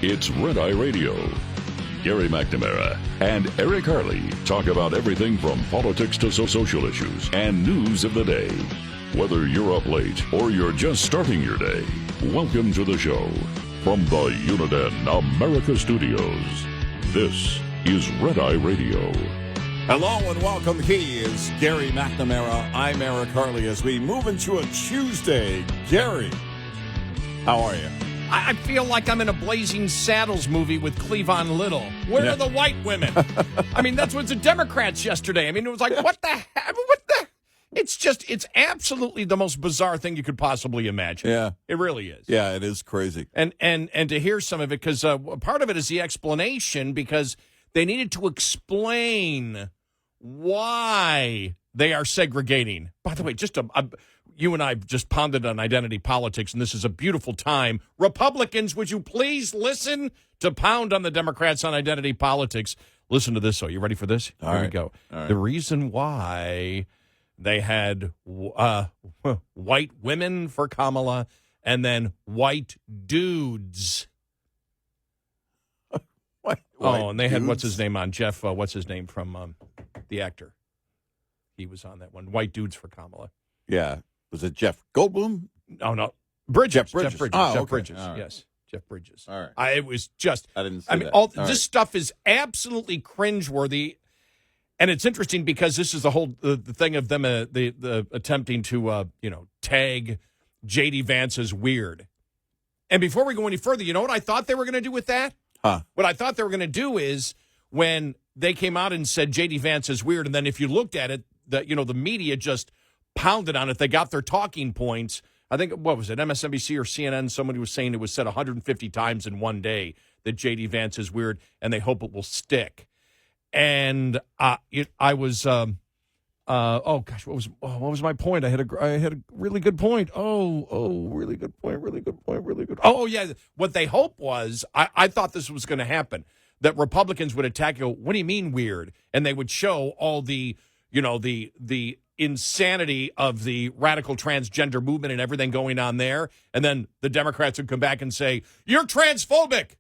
It's Red Eye Radio. Gary McNamara and Eric Harley talk about everything from politics to social issues and news of the day. Whether you're up late or you're just starting your day, welcome to the show. From the Uniden America Studios, this is Red Eye Radio. Hello and welcome. He is Gary McNamara. I'm Eric Harley as we move into a Tuesday. Gary, how are you? I feel like I'm in a Blazing Saddles movie with Cleavon Little. Where are the white women? I mean, that's what the Democrats yesterday. I mean, it was like, what the heck? It's absolutely the most bizarre thing you could possibly imagine. Yeah. It really is. Yeah, it is crazy. And to hear some of it, because part of it is the explanation, because they needed to explain why they are segregating. By the way, you and I have just pondered on identity politics, and this is a beautiful time. Republicans, would you please listen to pound on the Democrats on identity politics? Listen to this, though. You ready for this? All Here right. we go. All right. The reason why they had white women for Kamala and then white dudes. And they had, what's his name on? Jeff, what's his name from the actor? He was on that one. White dudes for Kamala. Yeah. Was it Jeff Goldblum? No. Bridges. Jeff Bridges. Jeff Okay. Bridges. All right. Yes. Jeff Bridges. All right. It was just, I didn't see I mean, that. all All this right. stuff is absolutely cringeworthy. And it's interesting because this is the whole the thing of them the attempting to tag J.D. Vance as weird. And before we go any further, you know what I thought they were going to do with that? What I thought they were going to do is when they came out and said J.D. Vance is weird, and then if you looked at it, the media just pounded on it. They got their talking points. I think, what was it, MSNBC or CNN? Somebody was saying it was said 150 times in one day that J.D. Vance is weird, and they hope it will stick. And I was, what was my point? I had a really good point. Really good point. Oh, yeah. What they hoped was, I thought this was going to happen, that Republicans would attack you. What do you mean weird? And they would show all the insanity of the radical transgender movement and everything going on there. And then the Democrats would come back and say, you're transphobic.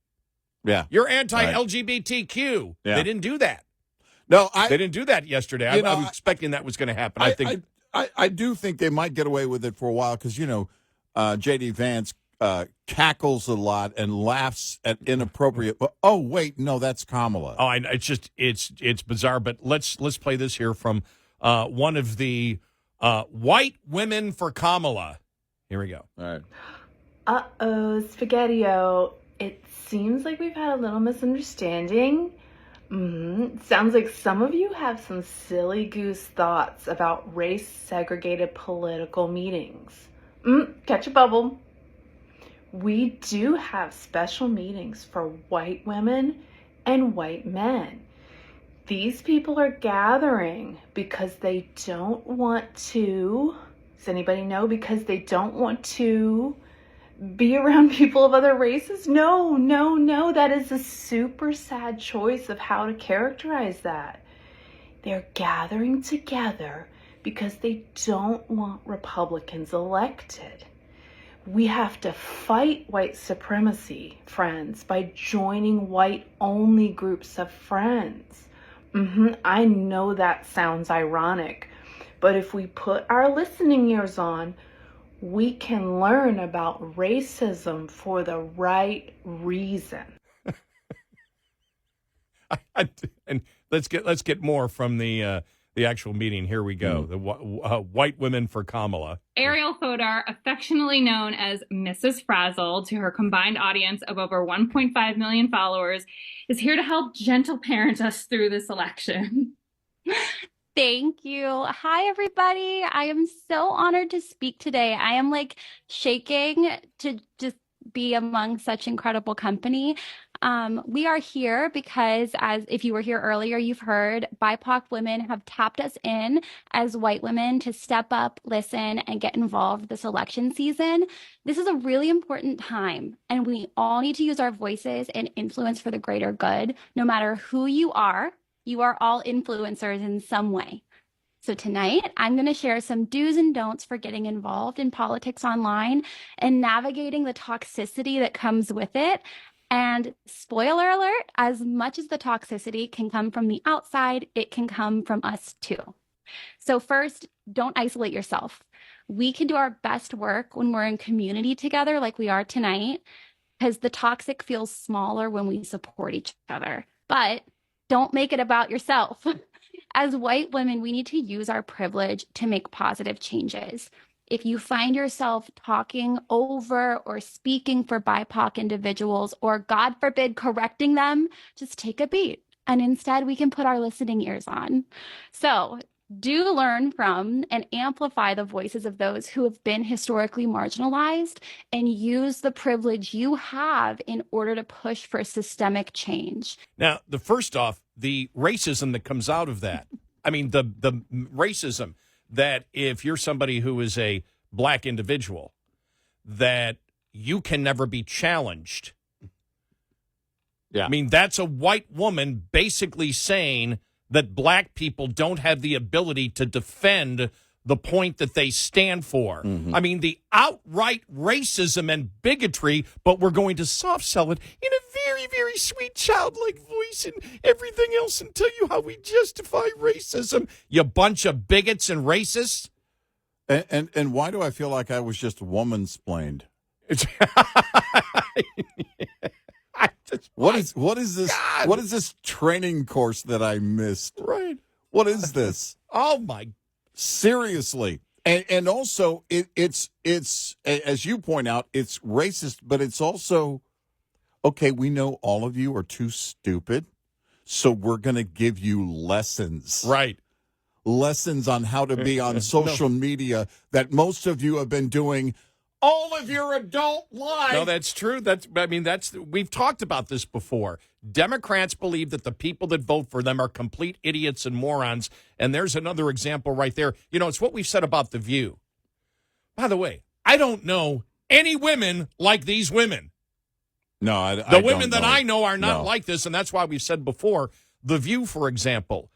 Yeah. You're anti-LGBTQ. Yeah. They didn't do that. No, They didn't do that yesterday. I was expecting that was going to happen. I do think they might get away with it for a while because, J.D. Vance cackles a lot and laughs at inappropriate. Oh, wait, no, that's Kamala. Oh, it's bizarre. But let's play this here from one of the white women for Kamala. Here we go. All right. Spaghetti-O. It seems like we've had a little misunderstanding. Sounds like some of you have some silly goose thoughts about race-segregated political meetings. Catch a bubble. We do have special meetings for white women and white men. These people are gathering because they don't want to, does anybody know, because they don't want to be around people of other races? No, that is a super sad choice of how to characterize that. They're gathering together because they don't want Republicans elected. We have to fight white supremacy, friends, by joining white-only groups of friends. I know that sounds ironic, but if we put our listening ears on, we can learn about racism for the right reason. And let's get more from the actual meeting. Here we go. The white women for Kamala. Ariel Fodor, affectionately known as Mrs. Frazzle to her combined audience of over 1.5 million followers, is here to help gentle parent us through this election. Thank you. Hi, everybody. I am so honored to speak today. I am shaking to just be among such incredible company. We are here because, as if you were here earlier, you've heard BIPOC women have tapped us in as white women to step up, listen, and get involved this election season. This is a really important time, and we all need to use our voices and influence for the greater good. No matter who you are all influencers in some way. So tonight, I'm going to share some do's and don'ts for getting involved in politics online and navigating the toxicity that comes with it. And spoiler alert, as much as the toxicity can come from the outside, it can come from us too. So first, don't isolate yourself. We can do our best work when we're in community together like we are tonight, because the toxic feels smaller when we support each other. But don't make it about yourself. As white women, we need to use our privilege to make positive changes. If you find yourself talking over or speaking for BIPOC individuals, or God forbid, correcting them, just take a beat. And instead, we can put our listening ears on. So do learn from and amplify the voices of those who have been historically marginalized, and use the privilege you have in order to push for systemic change. Now, first off, the racism that comes out of that, I mean, the racism that if you're somebody who is a black individual, that you can never be challenged. Yeah. I mean, that's a white woman basically saying that black people don't have the ability to defend the point that they stand for. I mean, the outright racism and bigotry, but we're going to soft sell it in a very, very sweet childlike voice and everything else and tell you how we justify racism. You bunch of bigots and racists. And why do I feel like I was just woman-splained? What is this? God. What is this training course that I missed? Right. What is this? Oh, my. Seriously. And also, it's as you point out, it's racist, but it's also, okay, we know all of you are too stupid, so we're going to give you lessons. Right. Lessons on how to be on social media that most of you have been doing all of your adult life. No, that's true. We've talked about this before. Democrats believe that the people that vote for them are complete idiots and morons. And there's another example right there. You know, it's what we've said about The View. By the way, I don't know any women like these women. No, The women that I know are not like this. And that's why we've said before, The View, for example,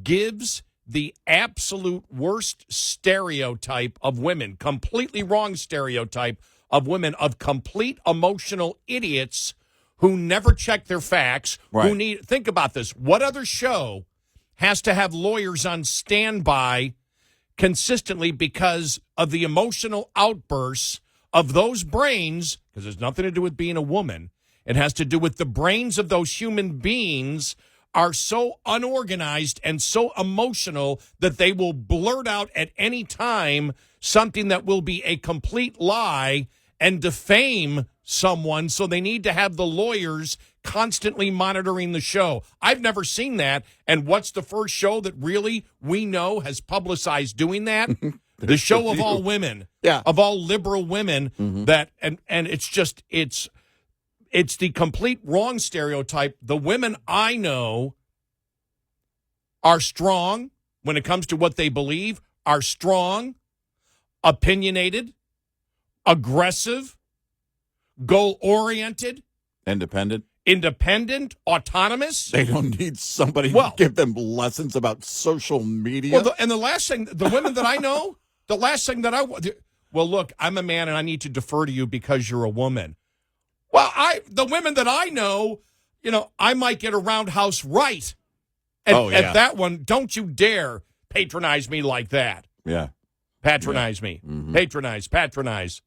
gives the absolute worst stereotype of women, completely wrong stereotype of women, of complete emotional idiots who never check their facts, right. Think about this. What other show has to have lawyers on standby consistently because of the emotional outbursts of those brains, because there's nothing to do with being a woman. It has to do with the brains of those human beings are so unorganized and so emotional that they will blurt out at any time something that will be a complete lie and defame someone, so they need to have the lawyers constantly monitoring the show. I've never seen that, and what's the first show that really we know has publicized doing that? The show of all women, of all liberal women, that and it's the complete wrong stereotype. The women I know are strong when it comes to what they believe, are strong, opinionated, aggressive, goal-oriented, independent, autonomous. They don't need somebody to give them lessons about social media. Well, the last thing, the women that I know, well, look, I'm a man and I need to defer to you because you're a woman. Well, the women that I know, I might get a roundhouse right. At that one, don't you dare patronize me like that. Yeah. Patronize me. Mm-hmm. Patronize.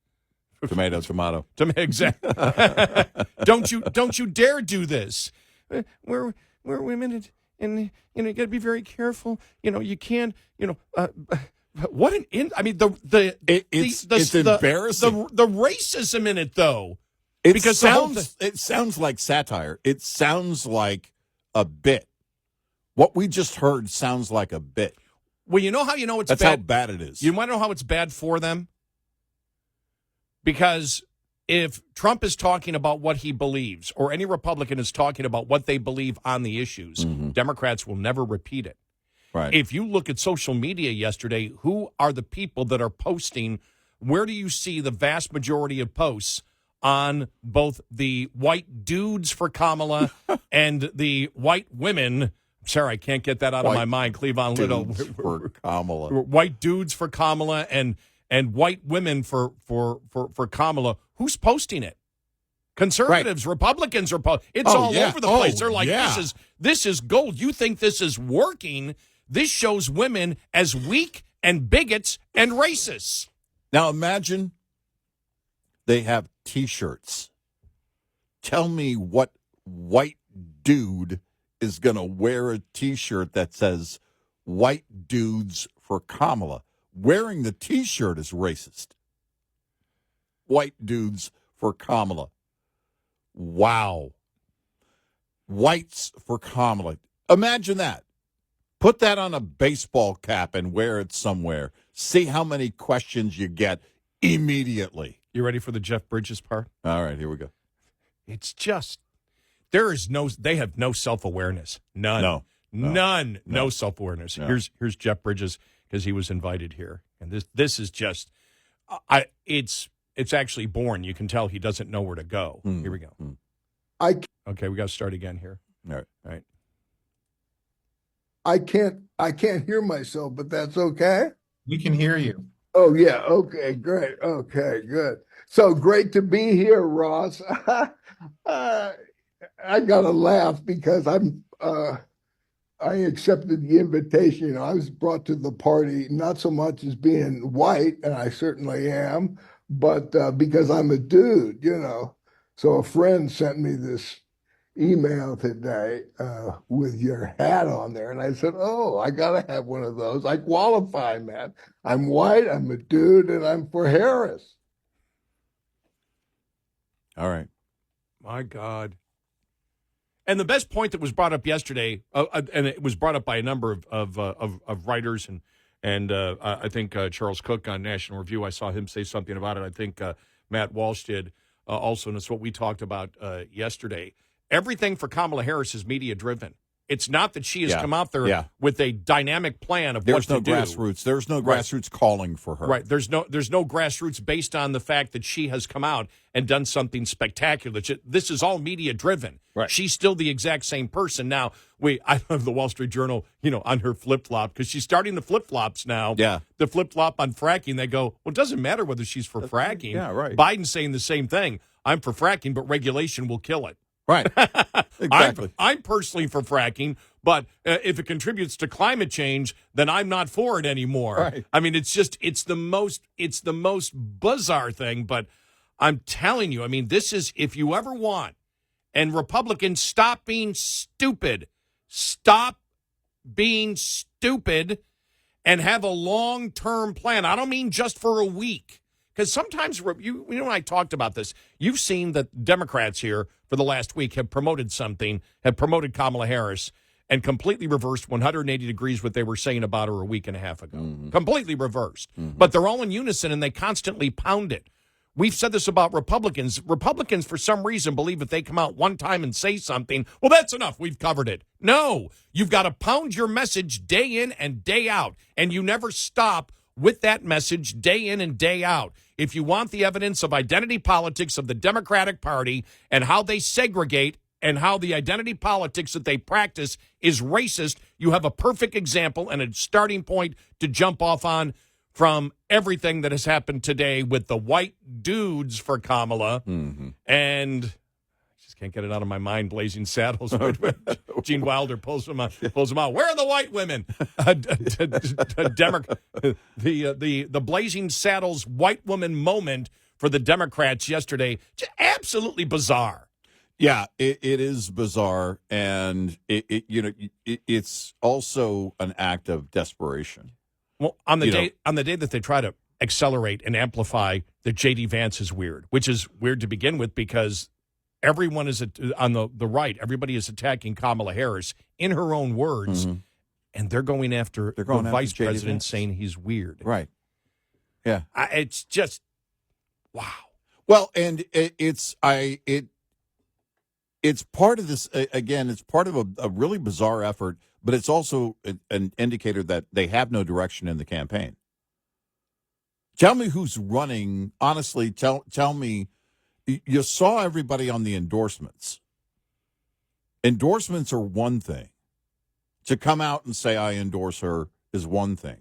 Tomato. Exactly. Don't you dare do this. We're women, and you got to be very careful. You can't. What it's embarrassing. The racism in it, though. It sounds like satire. It sounds like a bit. What we just heard sounds like a bit. Well, you know how you know it's That's bad? how bad it is. You want to know how it's bad for them? Because if Trump is talking about what he believes, or any Republican is talking about what they believe on the issues, Democrats will never repeat it. Right. If you look at social media yesterday, who are the people that are posting? Where do you see the vast majority of posts on both the white dudes for Kamala and the white women? Sorry, I can't get that out of my mind. Cleavon Little for Kamala. White dudes for Kamala and white women for Kamala. Who's posting it? Conservatives, Republicans are. It's Oh, all yeah. over the place. Oh, They're like, yeah. this is gold. You think this is working? This shows women as weak and bigots and racists. Now imagine they have T-shirts. Tell me what white dude is going to wear a T-shirt that says "White Dudes for Kamala"? Wearing the T-shirt is racist. White dudes for Kamala. Wow. Whites for Kamala. Imagine that. Put that on a baseball cap and wear it somewhere. See how many questions you get immediately. You ready for the Jeff Bridges part? All right, here we go. It's just they have no self-awareness. None. No self-awareness. No. Here's Jeff Bridges because he was invited here. And this is just it's actually born. You can tell he doesn't know where to go. Here we go. Okay, we got to start again here. All right. I can't hear myself, but that's okay. We can hear you. Oh yeah, okay, great. Okay, good. So great to be here, Ross. I gotta laugh because I accepted the invitation. I was brought to the party not so much as being white, and I certainly am, but because I'm a dude, So a friend sent me this email today with your hat on there, and I said, "Oh, I gotta have one of those. I qualify, man. I'm white, I'm a dude, and I'm for Harris." All right. My God. And the best point that was brought up yesterday, and it was brought up by a number of writers, and I think Charles Cook on National Review, I saw him say something about it. I think Matt Walsh did also, and it's what we talked about yesterday. Everything for Kamala Harris is media-driven. It's not that she has come out there with a dynamic plan of There's what no to do. grassroots. There's no grassroots calling for her. Right. There's no grassroots based on the fact that she has come out and done something spectacular. This is all media driven. Right. She's still the exact same person. Now, I love the Wall Street Journal, on her flip-flop because she's starting the flip-flops now. Yeah. The flip-flop on fracking, they go, well, it doesn't matter whether she's for fracking. Yeah, right. Biden's saying the same thing. I'm for fracking, but regulation will kill it. Right. Exactly. I'm personally for fracking, but if it contributes to climate change, then I'm not for it anymore. Right. I mean, it's the most bizarre thing, but I'm telling you, this is, if you ever want, and Republicans, stop being stupid, and have a long-term plan. I don't mean just for a week. Because sometimes, you and I talked about this. You've seen that Democrats here for the last week have promoted Kamala Harris and completely reversed 180 degrees what they were saying about her a week and a half ago. Mm-hmm. Completely reversed. Mm-hmm. But they're all in unison, and they constantly pound it. We've said this about Republicans. Republicans, for some reason, believe if they come out one time and say something, well, that's enough. We've covered it. No. You've got to pound your message day in and day out, and you never stop with that message day in and day out. If you want the evidence of identity politics of the Democratic Party and how they segregate and how the identity politics that they practice is racist, you have a perfect example and a starting point to jump off on from everything that has happened today with the white dudes for Kamala. Mm-hmm. And I just can't get it out of my mind, Blazing Saddles. Gene Wilder pulls them out. Where are the white women? The Blazing Saddles white woman moment for the Democrats yesterday, just absolutely bizarre. Yeah, it is bizarre, and it's also an act of desperation. Well, on the day that they try to accelerate and amplify that J.D. Vance is weird, which is weird to begin with because everyone is on the right. Everybody is attacking Kamala Harris in her own words, mm-hmm. and they're going after the vice president saying he's weird. Right. Yeah. It's just wow. Well, and it's part of this again. It's part of a really bizarre effort, but it's also an indicator that they have no direction in the campaign. Tell me who's running. Honestly, tell me. You saw everybody on the endorsements. Endorsements are one thing. To come out and say, I endorse her is one thing.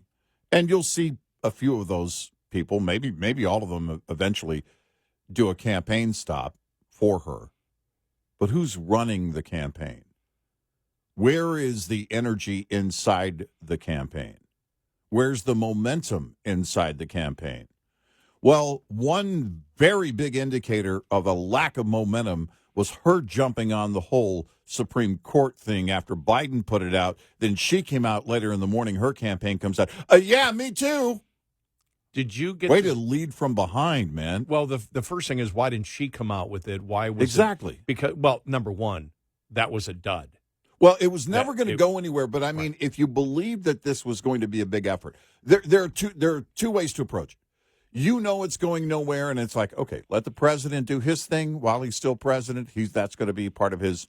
And you'll see a few of those people, maybe all of them eventually do a campaign stop. for her. But who's running the campaign? Where is the energy inside the campaign? Where's the momentum inside the campaign? Well, one very big indicator of a lack of momentum was her jumping on the whole Supreme Court thing after Biden put it out. Then she came out later in the morning. Her campaign comes out. Yeah, me too. Did you get Way to lead from behind, man. Well, the first thing is, why didn't she come out with it? Why was Exactly. Because, well, number one, that was a dud. Well, it was never going to go anywhere. But I mean, if you believe that this was going to be a big effort, there are two ways to approach it. You know it's going nowhere, and it's like, okay, let the president do his thing while he's still president. That's going to be part of his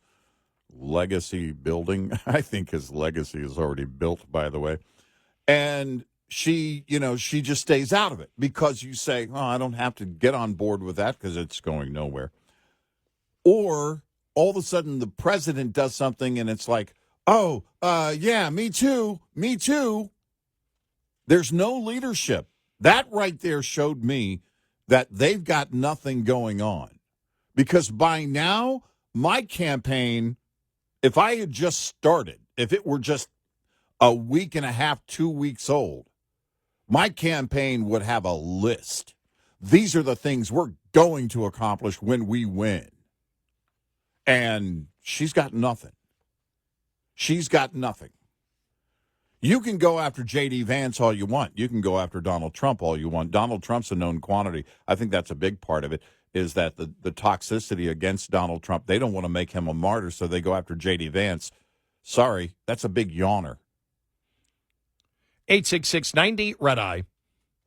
legacy building. I think his legacy is already built, by the way. And she just stays out of it because you say, oh, I don't have to get on board with that because it's going nowhere. Or all of a sudden the president does something and it's like, oh, yeah, me too. There's no leadership. That right there showed me that they've got nothing going on. Because by now, my campaign, if I had just started, if it were just a week and a half, 2 weeks old, my campaign would have a list. These are the things we're going to accomplish when we win. And she's got nothing. She's got nothing. You can go after J.D. Vance all you want. You can go after Donald Trump all you want. Donald Trump's a known quantity. I think that's a big part of it, is that the toxicity against Donald Trump, they don't want to make him a martyr, so they go after J.D. Vance. Sorry, that's a big yawner. 866-90-RED-EYE.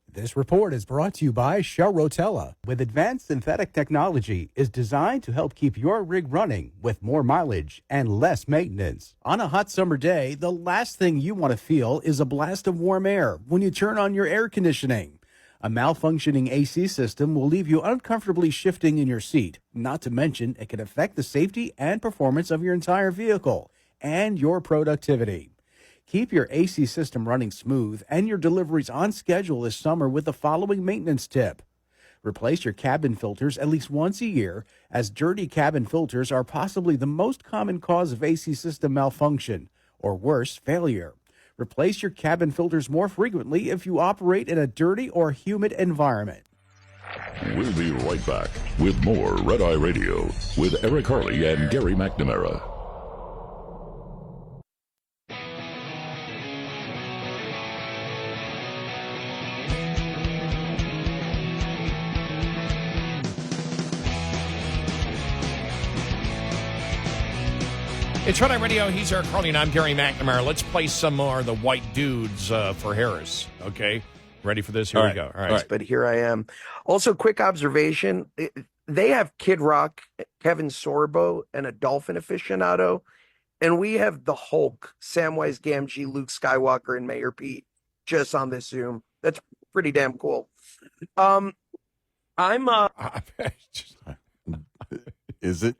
This report is brought to you by Shell Rotella. With advanced synthetic technology, is designed to help keep your rig running with more mileage and less maintenance. On a hot summer day, the last thing you want to feel is a blast of warm air when you turn on your air conditioning. A malfunctioning AC system will leave you uncomfortably shifting in your seat. Not to mention, it can affect the safety and performance of your entire vehicle and your productivity. Keep your AC system running smooth and your deliveries on schedule this summer with the following maintenance tip. Replace your cabin filters at least once a year, as dirty cabin filters are possibly the most common cause of AC system malfunction, or worse, failure. Replace your cabin filters more frequently if you operate in a dirty or humid environment. We'll be right back with more Red Eye Radio with Eric Harley and Gary McNamara. It's Red Eye Radio. He's Eric Harley, and I'm Gary McNamara. Let's play some more of the white dudes for Harris, okay? Ready for this? Here we go. All right. But here I am. Also, quick observation. They have Kid Rock, Kevin Sorbo, and a dolphin aficionado. And we have the Hulk, Samwise Gamgee, Luke Skywalker, and Mayor Pete just on this Zoom. That's pretty damn cool. Is it?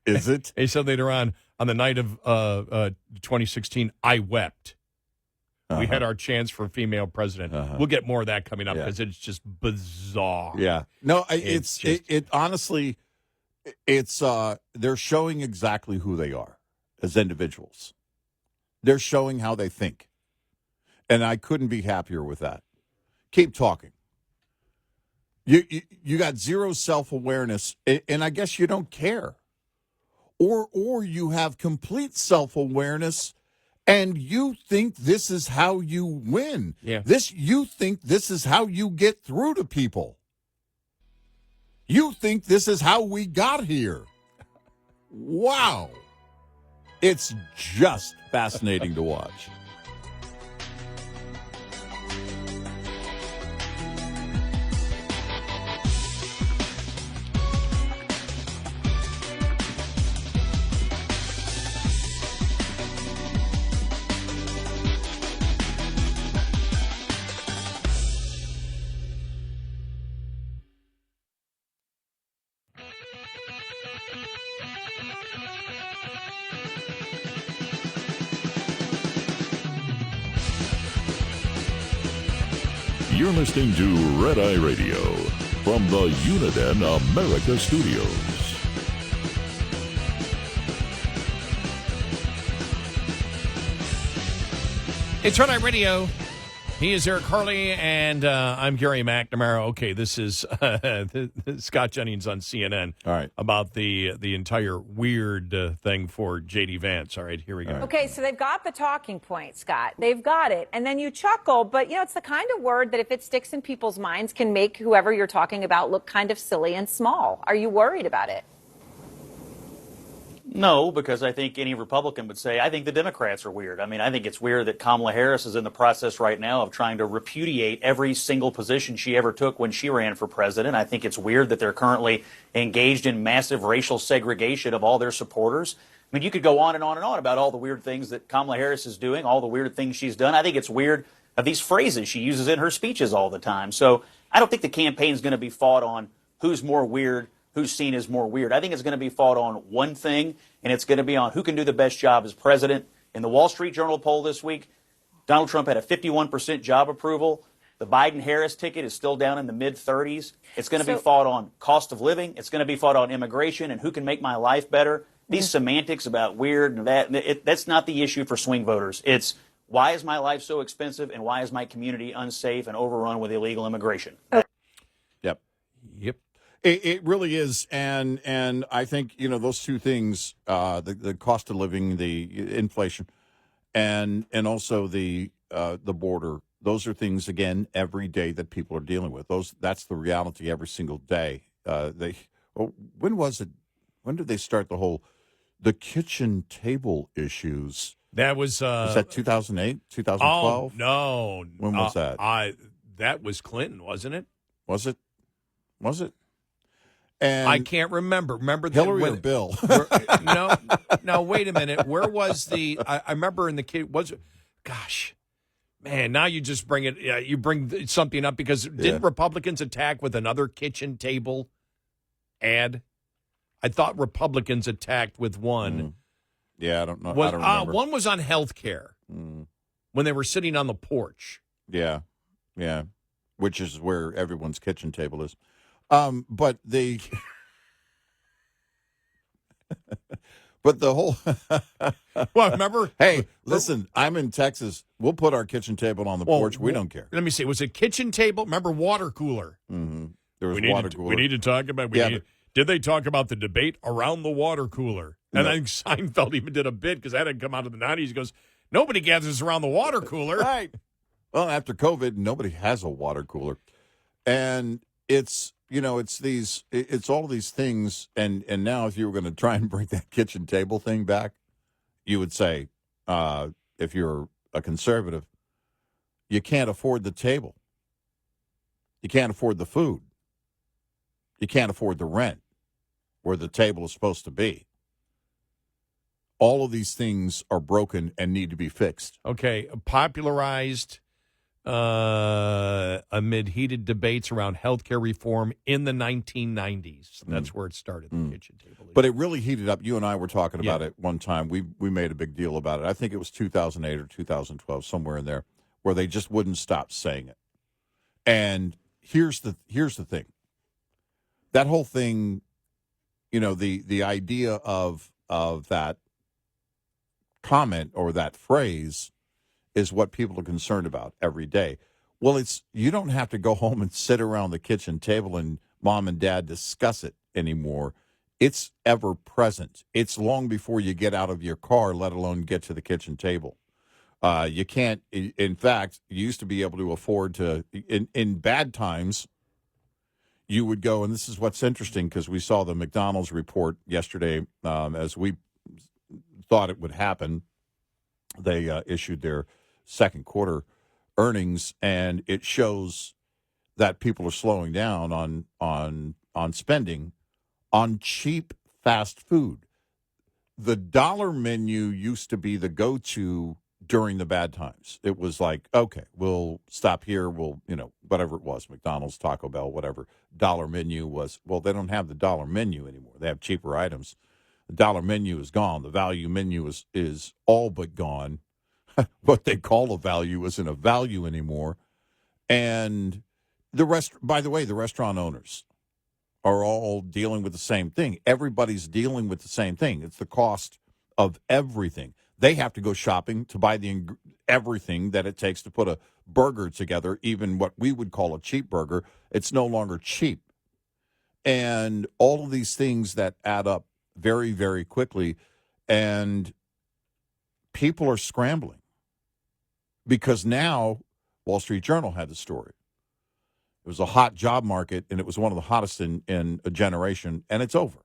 Is it? He said later on the night of 2016, I wept. We had our chance for a female president. We'll get more of that coming up because it's just bizarre. Yeah. No, it's honestly, they're showing exactly who they are as individuals. They're showing how they think. And I couldn't be happier with that. Keep talking. You got zero self-awareness, and I guess you don't care. Or you have complete self-awareness and you think this is how you win. Yeah. You think this is how you get through to people. You think this is how we got here. Wow. It's just fascinating to watch. You're listening to Red Eye Radio. from the Uniden America Studios. It's Run Night Radio. He is Eric Harley, and I'm Gary McNamara. Okay, this is Scott Jennings on CNN. All right. About the entire weird thing for J.D. Vance. All right, here we go. Okay, so they've got the talking point, Scott. They've got it. And then you chuckle, but, it's the kind of word that if it sticks in people's minds can make whoever you're talking about look kind of silly and small. Are you worried about it? No, because I think any Republican would say, I think the Democrats are weird. I mean, I think it's weird that Kamala Harris is in the process right now of trying to repudiate every single position she ever took when she ran for president. I think it's weird that they're currently engaged in massive racial segregation of all their supporters. I mean, you could go on and on and on about all the weird things that Kamala Harris is doing, all the weird things she's done. I think it's weird of these phrases she uses in her speeches all the time. So I don't think the campaign is going to be fought on who's more weird, who's seen as more weird. I think it's going to be fought on one thing, and it's going to be on who can do the best job as president. In the Wall Street Journal poll this week, Donald Trump had a 51% job approval. The Biden-Harris ticket is still down in the mid-30s. It's going to be fought on cost of living. It's going to be fought on immigration and who can make my life better. These semantics about weird and that's not the issue for swing voters. It's why is my life so expensive and why is my community unsafe and overrun with illegal immigration? Yep. Yep. It really is, and I think those two things, the cost of living, the inflation, and also the border. Those are things again every day that people are dealing with. That's the reality every single day. When was it? When did they start the kitchen table issues? That was that 2008, 2012? Oh no! When was that? That was Clinton, wasn't it? Was it? And I can't remember. Remember Hillary or Bill? No. Wait a minute. Where was the? I remember in the kid was. Gosh, man! Now you just bring it. You bring something up because didn't Republicans attack with another kitchen table ad? I thought Republicans attacked with one. Yeah, I don't know. I don't remember. One was on health care when they were sitting on the porch. Yeah, which is where everyone's kitchen table is. But the whole well, remember? Hey, listen, I'm in Texas. We'll put our kitchen table on the porch. We don't care. Let me see. Was it kitchen table? Remember water cooler? Mm-hmm. There was water cooler. We need to talk about. Did they talk about the debate around the water cooler? And I think Seinfeld even did a bit because that had come out of the 90s. He goes, nobody gathers around the water cooler. Right. Well, after COVID, nobody has a water cooler, and it's. It's all these things, and now if you were going to try and bring that kitchen table thing back, you would say, if you're a conservative, you can't afford the table. You can't afford the food. You can't afford the rent where the table is supposed to be. All of these things are broken and need to be fixed. Okay, popularized amid heated debates around health care reform in the 1990s. That's where it started, the kitchen table. But it really heated up. You and I were talking about it one time. We made a big deal about it. I think it was 2008 or 2012, somewhere in there, where they just wouldn't stop saying it. And here's the thing. That whole thing, the idea of that comment or that phrase is what people are concerned about every day. Well, you don't have to go home and sit around the kitchen table and mom and dad discuss it anymore. It's ever present. It's long before you get out of your car, let alone get to the kitchen table. You can't, in fact, you used to be able to afford to, in bad times, you would go, and this is what's interesting because we saw the McDonald's report yesterday as we thought it would happen. They issued their second quarter earnings, and it shows that people are slowing down on spending on cheap fast food. The dollar menu used to be the go-to during the bad times. It was like, okay, we'll stop here. We'll, whatever it was, McDonald's, Taco Bell, whatever. Dollar menu was, well, they don't have the dollar menu anymore. They have cheaper items. The dollar menu is gone. The value menu is all but gone. What they call a value isn't a value anymore. And By the way, the restaurant owners are all dealing with the same thing. Everybody's dealing with the same thing. It's the cost of everything. They have to go shopping to buy everything that it takes to put a burger together, even what we would call a cheap burger. It's no longer cheap. And all of these things that add up very, very quickly. And people are scrambling because now Wall Street Journal had the story. It was a hot job market, and it was one of the hottest in a generation, and it's over,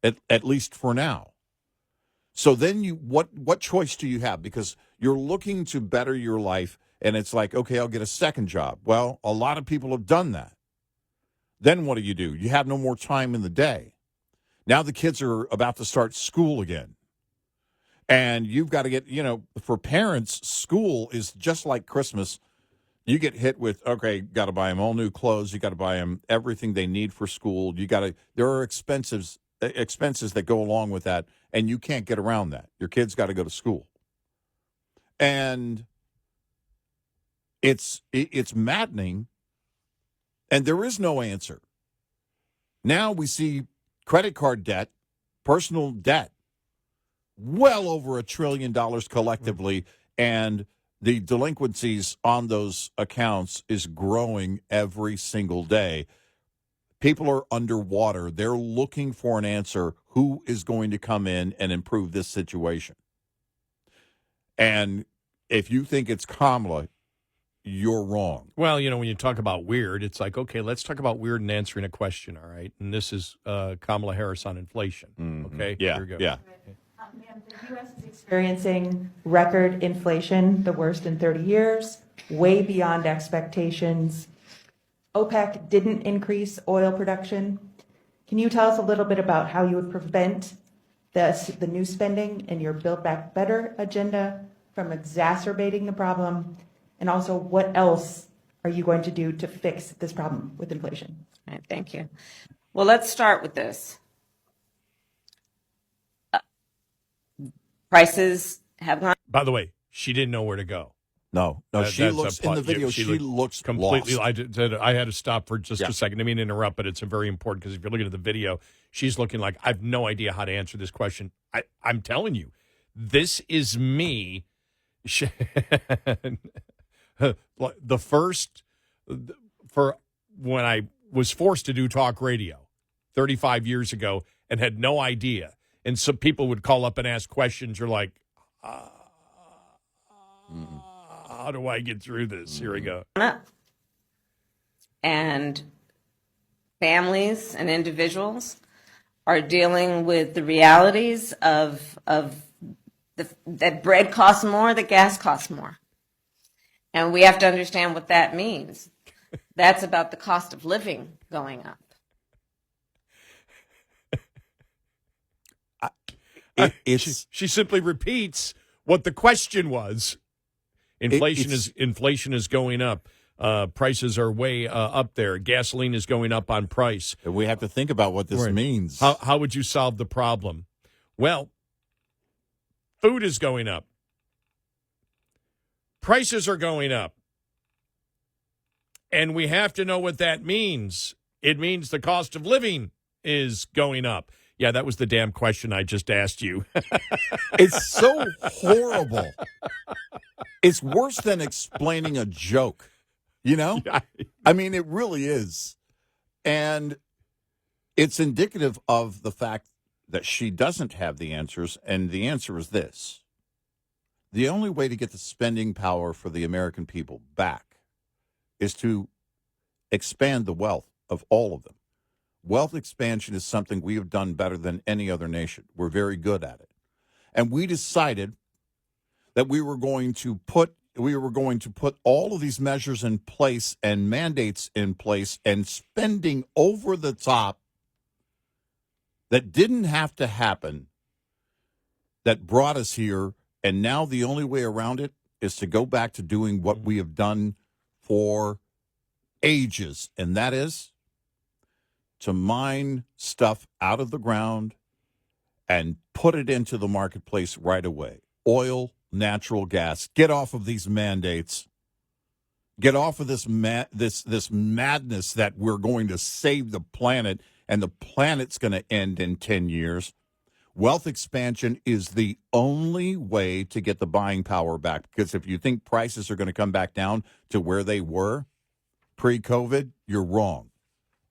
at least for now. So then what choice do you have? Because you're looking to better your life, and it's like, okay, I'll get a second job. Well, a lot of people have done that. Then what do? You have no more time in the day. Now the kids are about to start school again. And you've got to get, for parents, school is just like Christmas. You get hit with, okay, got to buy them all new clothes. You got to buy them everything they need for school. There are expenses that go along with that, and you can't get around that. Your kids got to go to school. And it's maddening, and there is no answer. Now we see credit card debt, personal debt, well over $1 trillion collectively, and the delinquencies on those accounts is growing every single day. People are underwater. They're looking for an answer. Who is going to come in and improve this situation? And if you think it's Kamala, you're wrong. Well, when you talk about weird, it's like, okay, let's talk about weird and answering a question, all right? And this is Kamala Harris on inflation, okay? Yeah, Here we go. yeah. Ma'am, the U.S. is experiencing record inflation, the worst in 30 years, way beyond expectations. OPEC didn't increase oil production. Can you tell us a little bit about how you would prevent the new spending and your Build Back Better agenda from exacerbating the problem? And also, what else are you going to do to fix this problem with inflation? All right, thank you. Well, let's start with this. Prices have gone. By the way, she didn't know where to go. No, she looks in the video. She looks completely. lost. I had to stop for just a second. I mean, interrupt, but it's very important because if you're looking at the video, she's looking like I have no idea how to answer this question. I'm telling you, this is me. The first for when I was forced to do talk radio 35 years ago and had no idea, and some people would call up and ask questions. You're like, how do I get through this? Here we go. And families and individuals are dealing with the realities of that bread costs more, that gas costs more. And we have to understand what that means. That's about the cost of living going up. She simply repeats what the question was. Inflation is going up. Prices are way up there. Gasoline is going up on price. We have to think about what this means. How would you solve the problem? Well, food is going up. Prices are going up. And we have to know what that means. It means the cost of living is going up. Yeah, that was the damn question I just asked you. It's so horrible. It's worse than explaining a joke, I mean, it really is. And it's indicative of the fact that she doesn't have the answers, and the answer is this. The only way to get the spending power for the American people back is to expand the wealth of all of them. Wealth expansion is something we have done better than any other nation. We're very good at it. And we decided that we were going to put all of these measures in place and mandates in place and spending over the top that didn't have to happen, that brought us here. And now the only way around it is to go back to doing what we have done for ages, and that is to mine stuff out of the ground and put it into the marketplace right away. Oil, natural gas. Get off of these mandates. Get off of this this madness that we're going to save the planet and the planet's going to end in 10 years. Wealth expansion is the only way to get the buying power back, because if you think prices are going to come back down to where they were pre-COVID, you're wrong.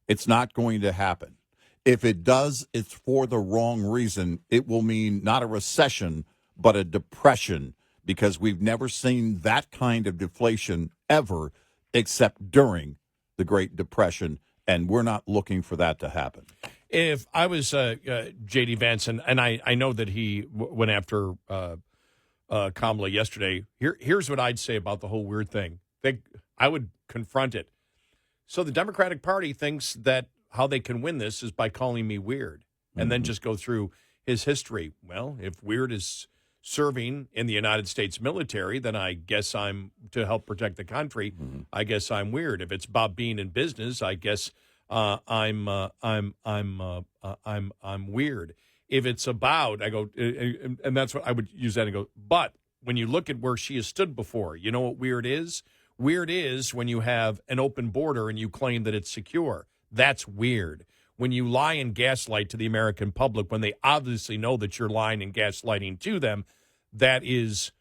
It's not going to happen. If it does, it's for the wrong reason. It will mean not a recession, but a depression, because we've never seen that kind of deflation ever except during the Great Depression, and we're not looking for that to happen. If I was J.D. Vance, and I know that he went after Kamala yesterday, here's what I'd say about the whole weird thing. I would confront it. So the Democratic Party thinks that how they can win this is by calling me weird, and then just go through his history. Well, if weird is serving in the United States military, then I guess I'm to help protect the country. I guess I'm weird. If it's about being in business, I guess I'm weird. If it's about, I go, and that's what I would use that and go. But when you look at where she has stood before, you know what weird is? Weird is when you have an open border and you claim that it's secure. That's weird. When you lie and gaslight to the American public when they obviously know that you're lying and gaslighting to them, that is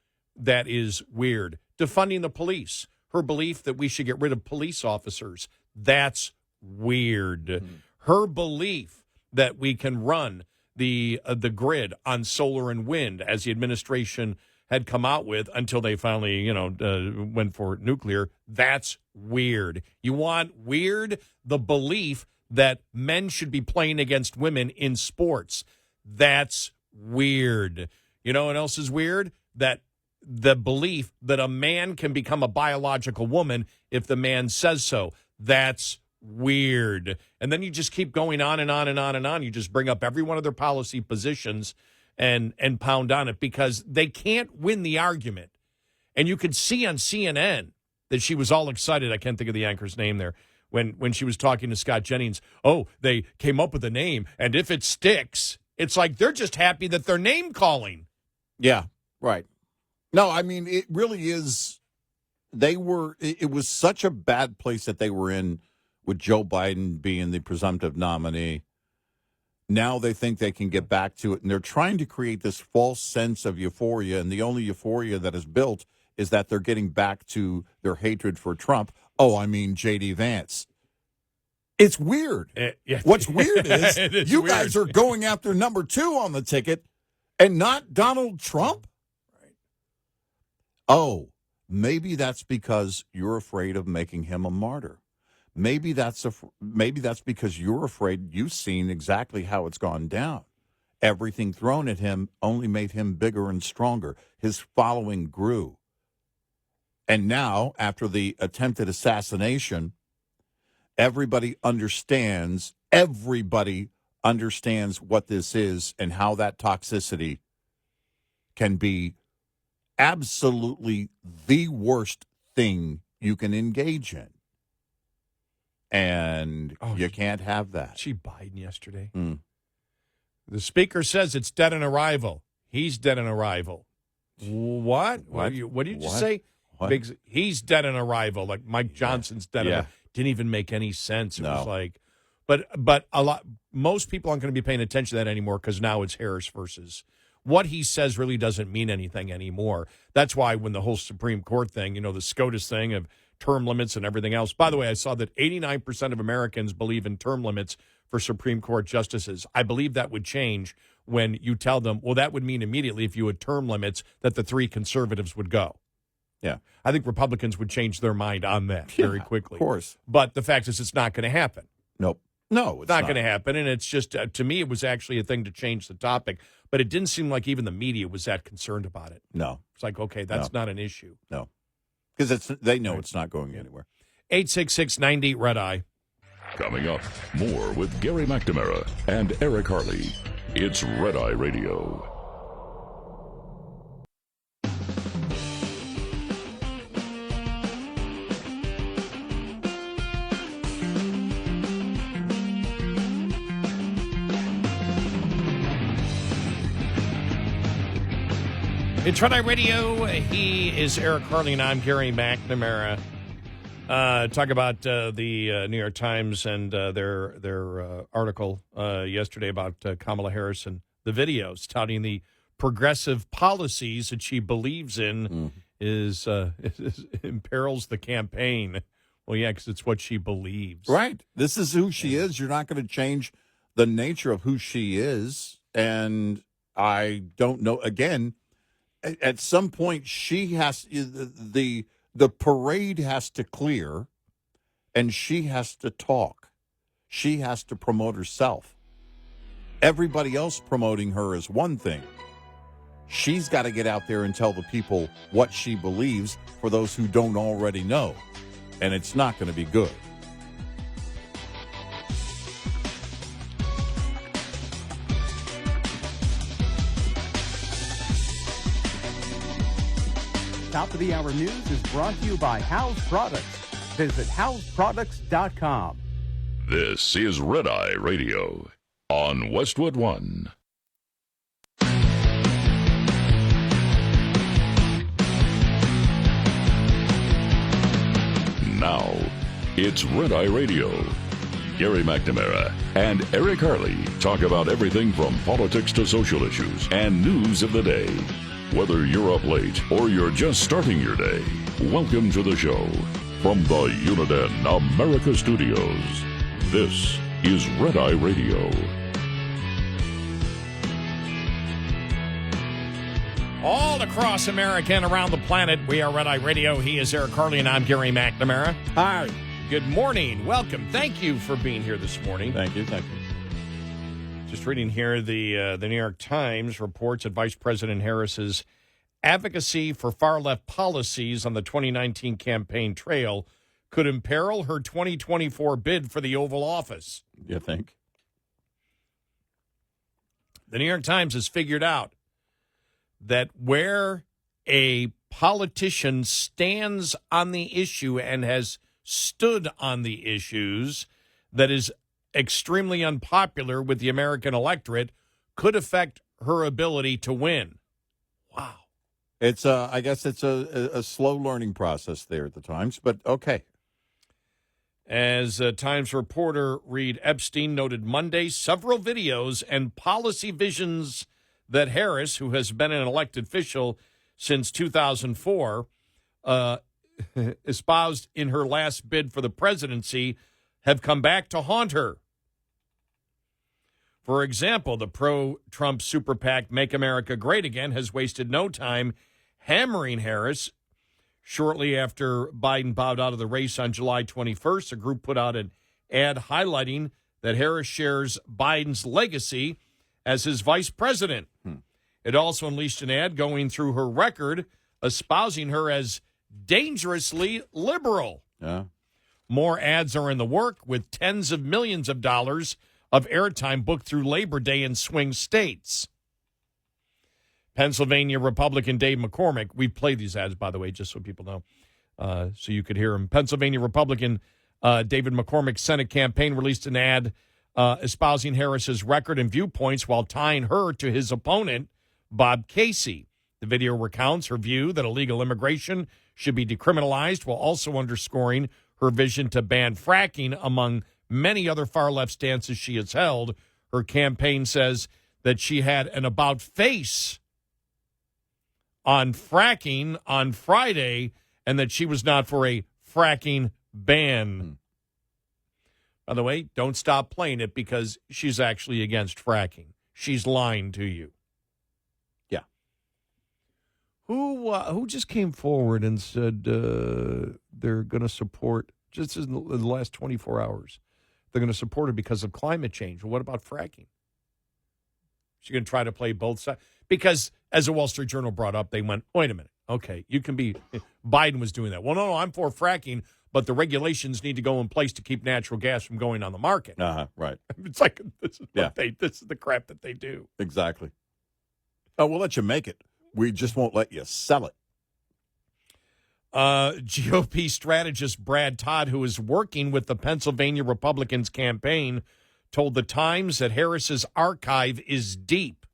weird. Defunding the police, her belief that we should get rid of police officers, that's weird. Her belief that we can run the grid on solar and wind, as the administration had come out with until they finally, went for nuclear, that's weird. You want weird? The belief that men should be playing against women in sports. That's weird. You know what else is weird? That the belief that a man can become a biological woman if the man says so. That's weird. And then you just keep going on and on and on and on. You just bring up every one of their policy positions and pound on it because they can't win the argument. And you could see on CNN that she was all excited. I can't think of the anchor's name there. When she was talking to Scott Jennings, they came up with a name, and if it sticks, it's like they're just happy that they're name calling. Yeah, right. No, I mean, it really is. It was such a bad place that they were in with Joe Biden being the presumptive nominee. Now they think they can get back to it, and they're trying to create this false sense of euphoria, and the only euphoria that is built is that they're getting back to their hatred for Trump. J.D. Vance. It's weird. Yeah. What's weird is you guys are going after number 2 on the ticket and not Donald Trump? Right. Oh, maybe that's because you're afraid of making him a martyr. Maybe that's because you're afraid you've seen exactly how it's gone down. Everything thrown at him only made him bigger and stronger. His following grew. And now, after the attempted assassination, everybody understands what this is and how that toxicity can be absolutely the worst thing you can engage in. And you can't have that. See Biden yesterday. The speaker says it's dead on arrival. He's dead on arrival. What? What did you say? He's dead on arrival. Like Mike Johnson's dead on arrival. Didn't even make any sense. It was like, but most people aren't going to be paying attention to that anymore because now it's Harris versus. What he says really doesn't mean anything anymore. That's why when the whole Supreme Court thing, the SCOTUS thing of term limits and everything else. By the way, I saw that 89% of Americans believe in term limits for Supreme Court justices. I believe that would change when you tell them, well, that would mean immediately if you had term limits that the 3 conservatives would go. Yeah. I think Republicans would change their mind on that very quickly. Of course. But the fact is it's not going to happen. Nope. No, it's not going to happen. And it's just, to me, it was actually a thing to change the topic. But it didn't seem like even the media was that concerned about it. No. It's like, okay, that's not an issue. No. Because they know it's not going anywhere. 866-98-RED-EYE. Coming up, more with Gary McNamara and Eric Harley. It's Red Eye Radio. It's Red Eye Radio. He is Eric Harley, and I'm Gary McNamara. Talk about the New York Times and their article yesterday about Kamala Harris and the videos touting the progressive policies that she believes in is imperils the campaign. Well, yeah, because it's what she believes. Right. This is who she is. You're not going to change the nature of who she is. And I don't know. Again, at some point, she has the parade has to clear, and she has to talk. She has to promote herself. Everybody else promoting her is one thing. She's got to get out there and tell the people what she believes for those who don't already know. And it's not going to be good. Top of the Hour News is brought to you by House Products. Visit houseproducts.com. This is Red Eye Radio on Westwood One. Now, it's Red Eye Radio. Gary McNamara and Eric Harley talk about everything from politics to social issues and news of the day. Whether you're up late or you're just starting your day, welcome to the show. From the Uniden America Studios, this is Red Eye Radio. All across America and around the planet, we are Red Eye Radio. He is Eric Harley, and I'm Gary McNamara. Hi. Good morning. Welcome. Thank you for being here this morning. Thank you. Just reading here, the New York Times reports that Vice President Harris's advocacy for far-left policies on the 2019 campaign trail could imperil her 2024 bid for the Oval Office. You think? The New York Times has figured out that where a politician stands on the issue and has stood on the issues that is extremely unpopular with the American electorate could affect her ability to win. Wow. It's I guess it's a slow learning process there at the Times, but okay. As Times reporter Reed Epstein noted Monday, several videos and policy visions that Harris, who has been an elected official since 2004, espoused in her last bid for the presidency, have come back to haunt her. For example, the pro-Trump super PAC Make America Great Again has wasted no time hammering Harris. Shortly after Biden bowed out of the race on July 21st, the group put out an ad highlighting that Harris shares Biden's legacy as his vice president. It also unleashed an ad going through her record, espousing her as dangerously liberal. Yeah. More ads are in the work, with tens of millions of dollars of airtime booked through Labor Day in swing states. Pennsylvania Republican Dave McCormick, we play these ads, by the way, just so people know, so you could hear him. Pennsylvania Republican David McCormick's Senate campaign released an ad espousing Harris's record and viewpoints while tying her to his opponent, Bob Casey. The video recounts her view that illegal immigration should be decriminalized while also underscoring her vision to ban fracking, among many other far-left stances she has held. Her campaign says that she had an about-face on fracking on Friday and that she was not for a fracking ban. By the way, don't stop playing it because she's actually against fracking. She's lying to you. Yeah. Who just came forward and said they're going to support, just in the last 24 hours, they're going to support it because of climate change? Well, what about fracking? She's going to try to play both sides? Because, as the Wall Street Journal brought up, they went, wait a minute, okay, you can be, Biden was doing that. Well, no, I'm for fracking, but the regulations need to go in place to keep natural gas from going on the market. Right. It's like, this is the crap that they do. Exactly. Oh, we'll let you make it. We just won't let you sell it. GOP strategist Brad Todd, who is working with the Pennsylvania Republicans campaign, told the Times that Harris's archive is deep.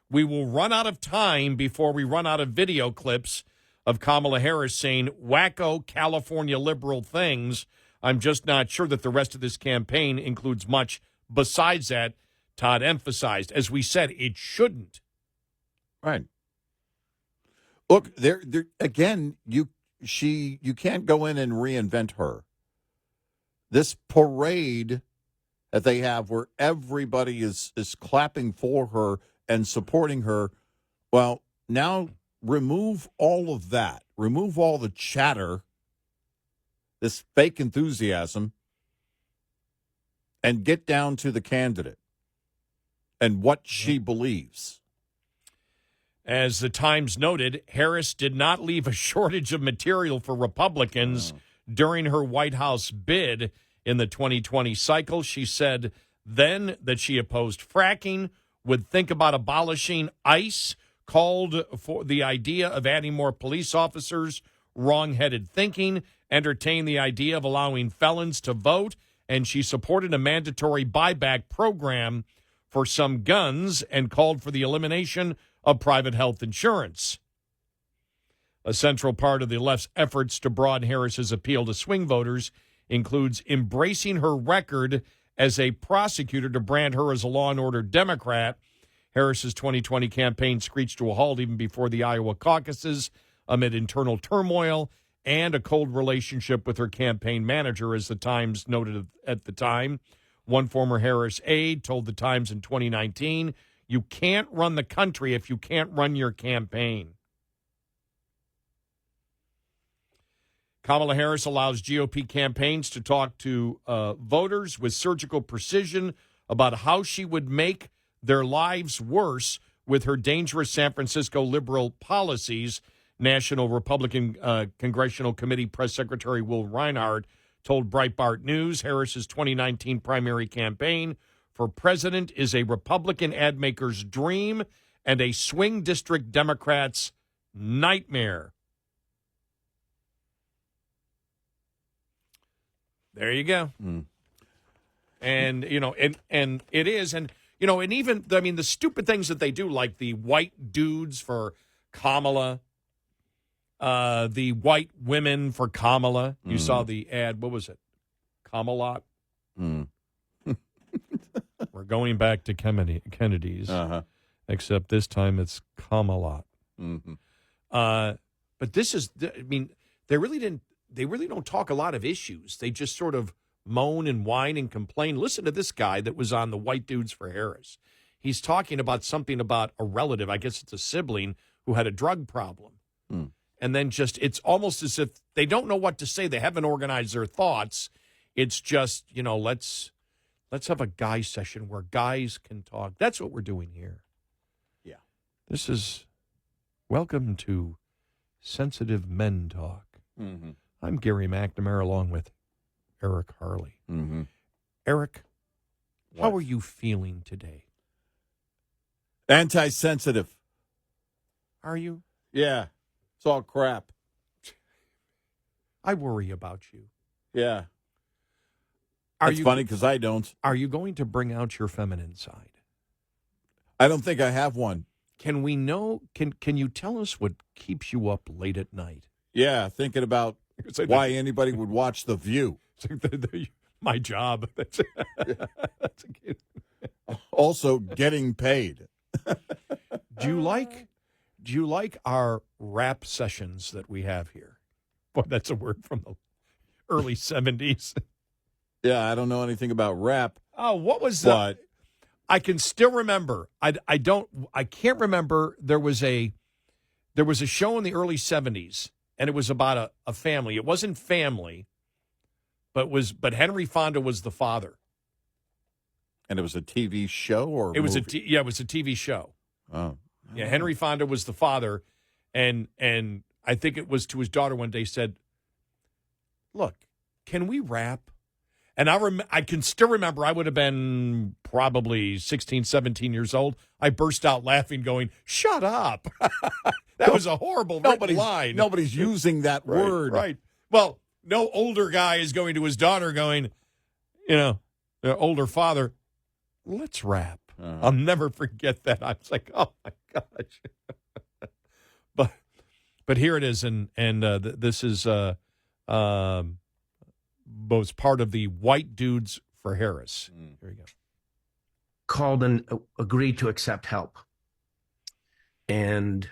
We will run out of time before we run out of video clips of Kamala Harris saying wacko California liberal things. I'm just not sure that the rest of this campaign includes much besides that, Todd emphasized. As we said, it shouldn't. Right. Look, there again, you can't go in and reinvent her. This parade that they have where everybody is clapping for her and supporting her, well, now remove all of that. Remove all the chatter, this fake enthusiasm, and get down to the candidate and what she believes. As the Times noted, Harris did not leave a shortage of material for Republicans during her White House bid in the 2020 cycle. She said then that she opposed fracking, would think about abolishing ICE, called for the idea of adding more police officers, wrong-headed thinking, entertained the idea of allowing felons to vote, and she supported a mandatory buyback program for some guns and called for the elimination of private health insurance. A central part of the left's efforts to broaden Harris's appeal to swing voters includes embracing her record as a prosecutor to brand her as a law and order Democrat. Harris's 2020 campaign screeched to a halt even before the Iowa caucuses amid internal turmoil and a cold relationship with her campaign manager, as the Times noted at the time. One former Harris aide told the Times in 2019, "You can't run the country if you can't run your campaign." Kamala Harris allows GOP campaigns to talk to voters with surgical precision about how she would make their lives worse with her dangerous San Francisco liberal policies. National Republican Congressional Committee Press Secretary Will Reinhardt told Breitbart News Harris's 2019 primary campaign for president is a Republican ad maker's dream and a swing district Democrat's nightmare. There you go. And, and it is. And, and even, the stupid things that they do, like the white dudes for Kamala, the white women for Kamala. You saw the ad. What was it? Camelot? We're going back to Kennedy's, except this time it's Camelot. But this is, they really don't talk a lot of issues. They just sort of moan and whine and complain. Listen to this guy that was on the White Dudes for Harris. He's talking about something about a relative, I guess it's a sibling, who had a drug problem. And then it's almost as if they don't know what to say. They haven't organized their thoughts. It's just, let's have a guy session where guys can talk. That's what we're doing here. Yeah. This is welcome to Sensitive Men Talk. I'm Gary McNamara along with Eric Harley. Eric, how are you feeling today? Anti-sensitive. Are you? Yeah. It's all crap. I worry about you. Yeah. It's funny because I don't. Are you going to bring out your feminine side? I don't think I have one. Can we know? Can you tell us what keeps you up late at night? Yeah, thinking about why anybody would watch The View. My job. Also, getting paid. Do you like our rap sessions that we have here? Boy, that's a word from the early 70s. Yeah, I don't know anything about rap. Oh, what was that? I can still remember. I can't remember. There was a show in the early 70s, and it was about a family. It wasn't family, but Henry Fonda was the father. And it was a TV show or it was movie? it was a TV show. Oh. Yeah, Henry Fonda was the father, and I think it was to his daughter one day said, "Look, can we rap?" And I can still remember I would have been probably 16, 17 years old. I burst out laughing, going, "Shut up." That was a horrible line. Nobody's using that word. Right. Well, no older guy is going to his daughter going, the older father, "Let's rap." I'll never forget that. I was like, oh, my gosh. But here it is, and this is both part of the White Dudes for Harris. Here you go. Called and agreed to accept help. And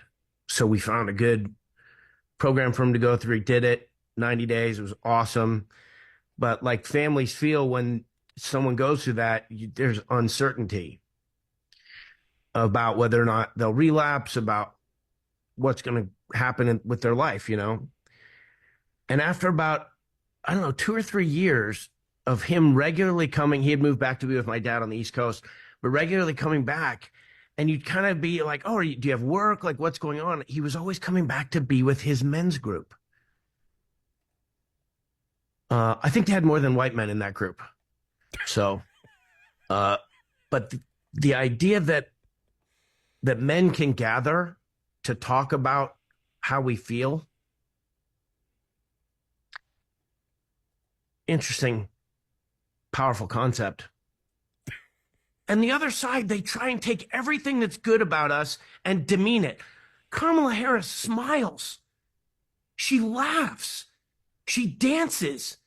so we found a good program for him to go through. He did it, 90 days. It was awesome. But like families feel when someone goes through that, there's uncertainty about whether or not they'll relapse, about what's going to happen with their life, you know? And after about, 2 or 3 years of him regularly coming, he had moved back to be with my dad on the East Coast, but regularly coming back, and you'd kind of be like, oh, do you have work? Like, what's going on? He was always coming back to be with his men's group. I think they had more than white men in that group. So, but the idea that men can gather to talk about how we feel, interesting, powerful concept. And the other side, they try and take everything that's good about us and demean it. Kamala Harris smiles. She laughs. She dances.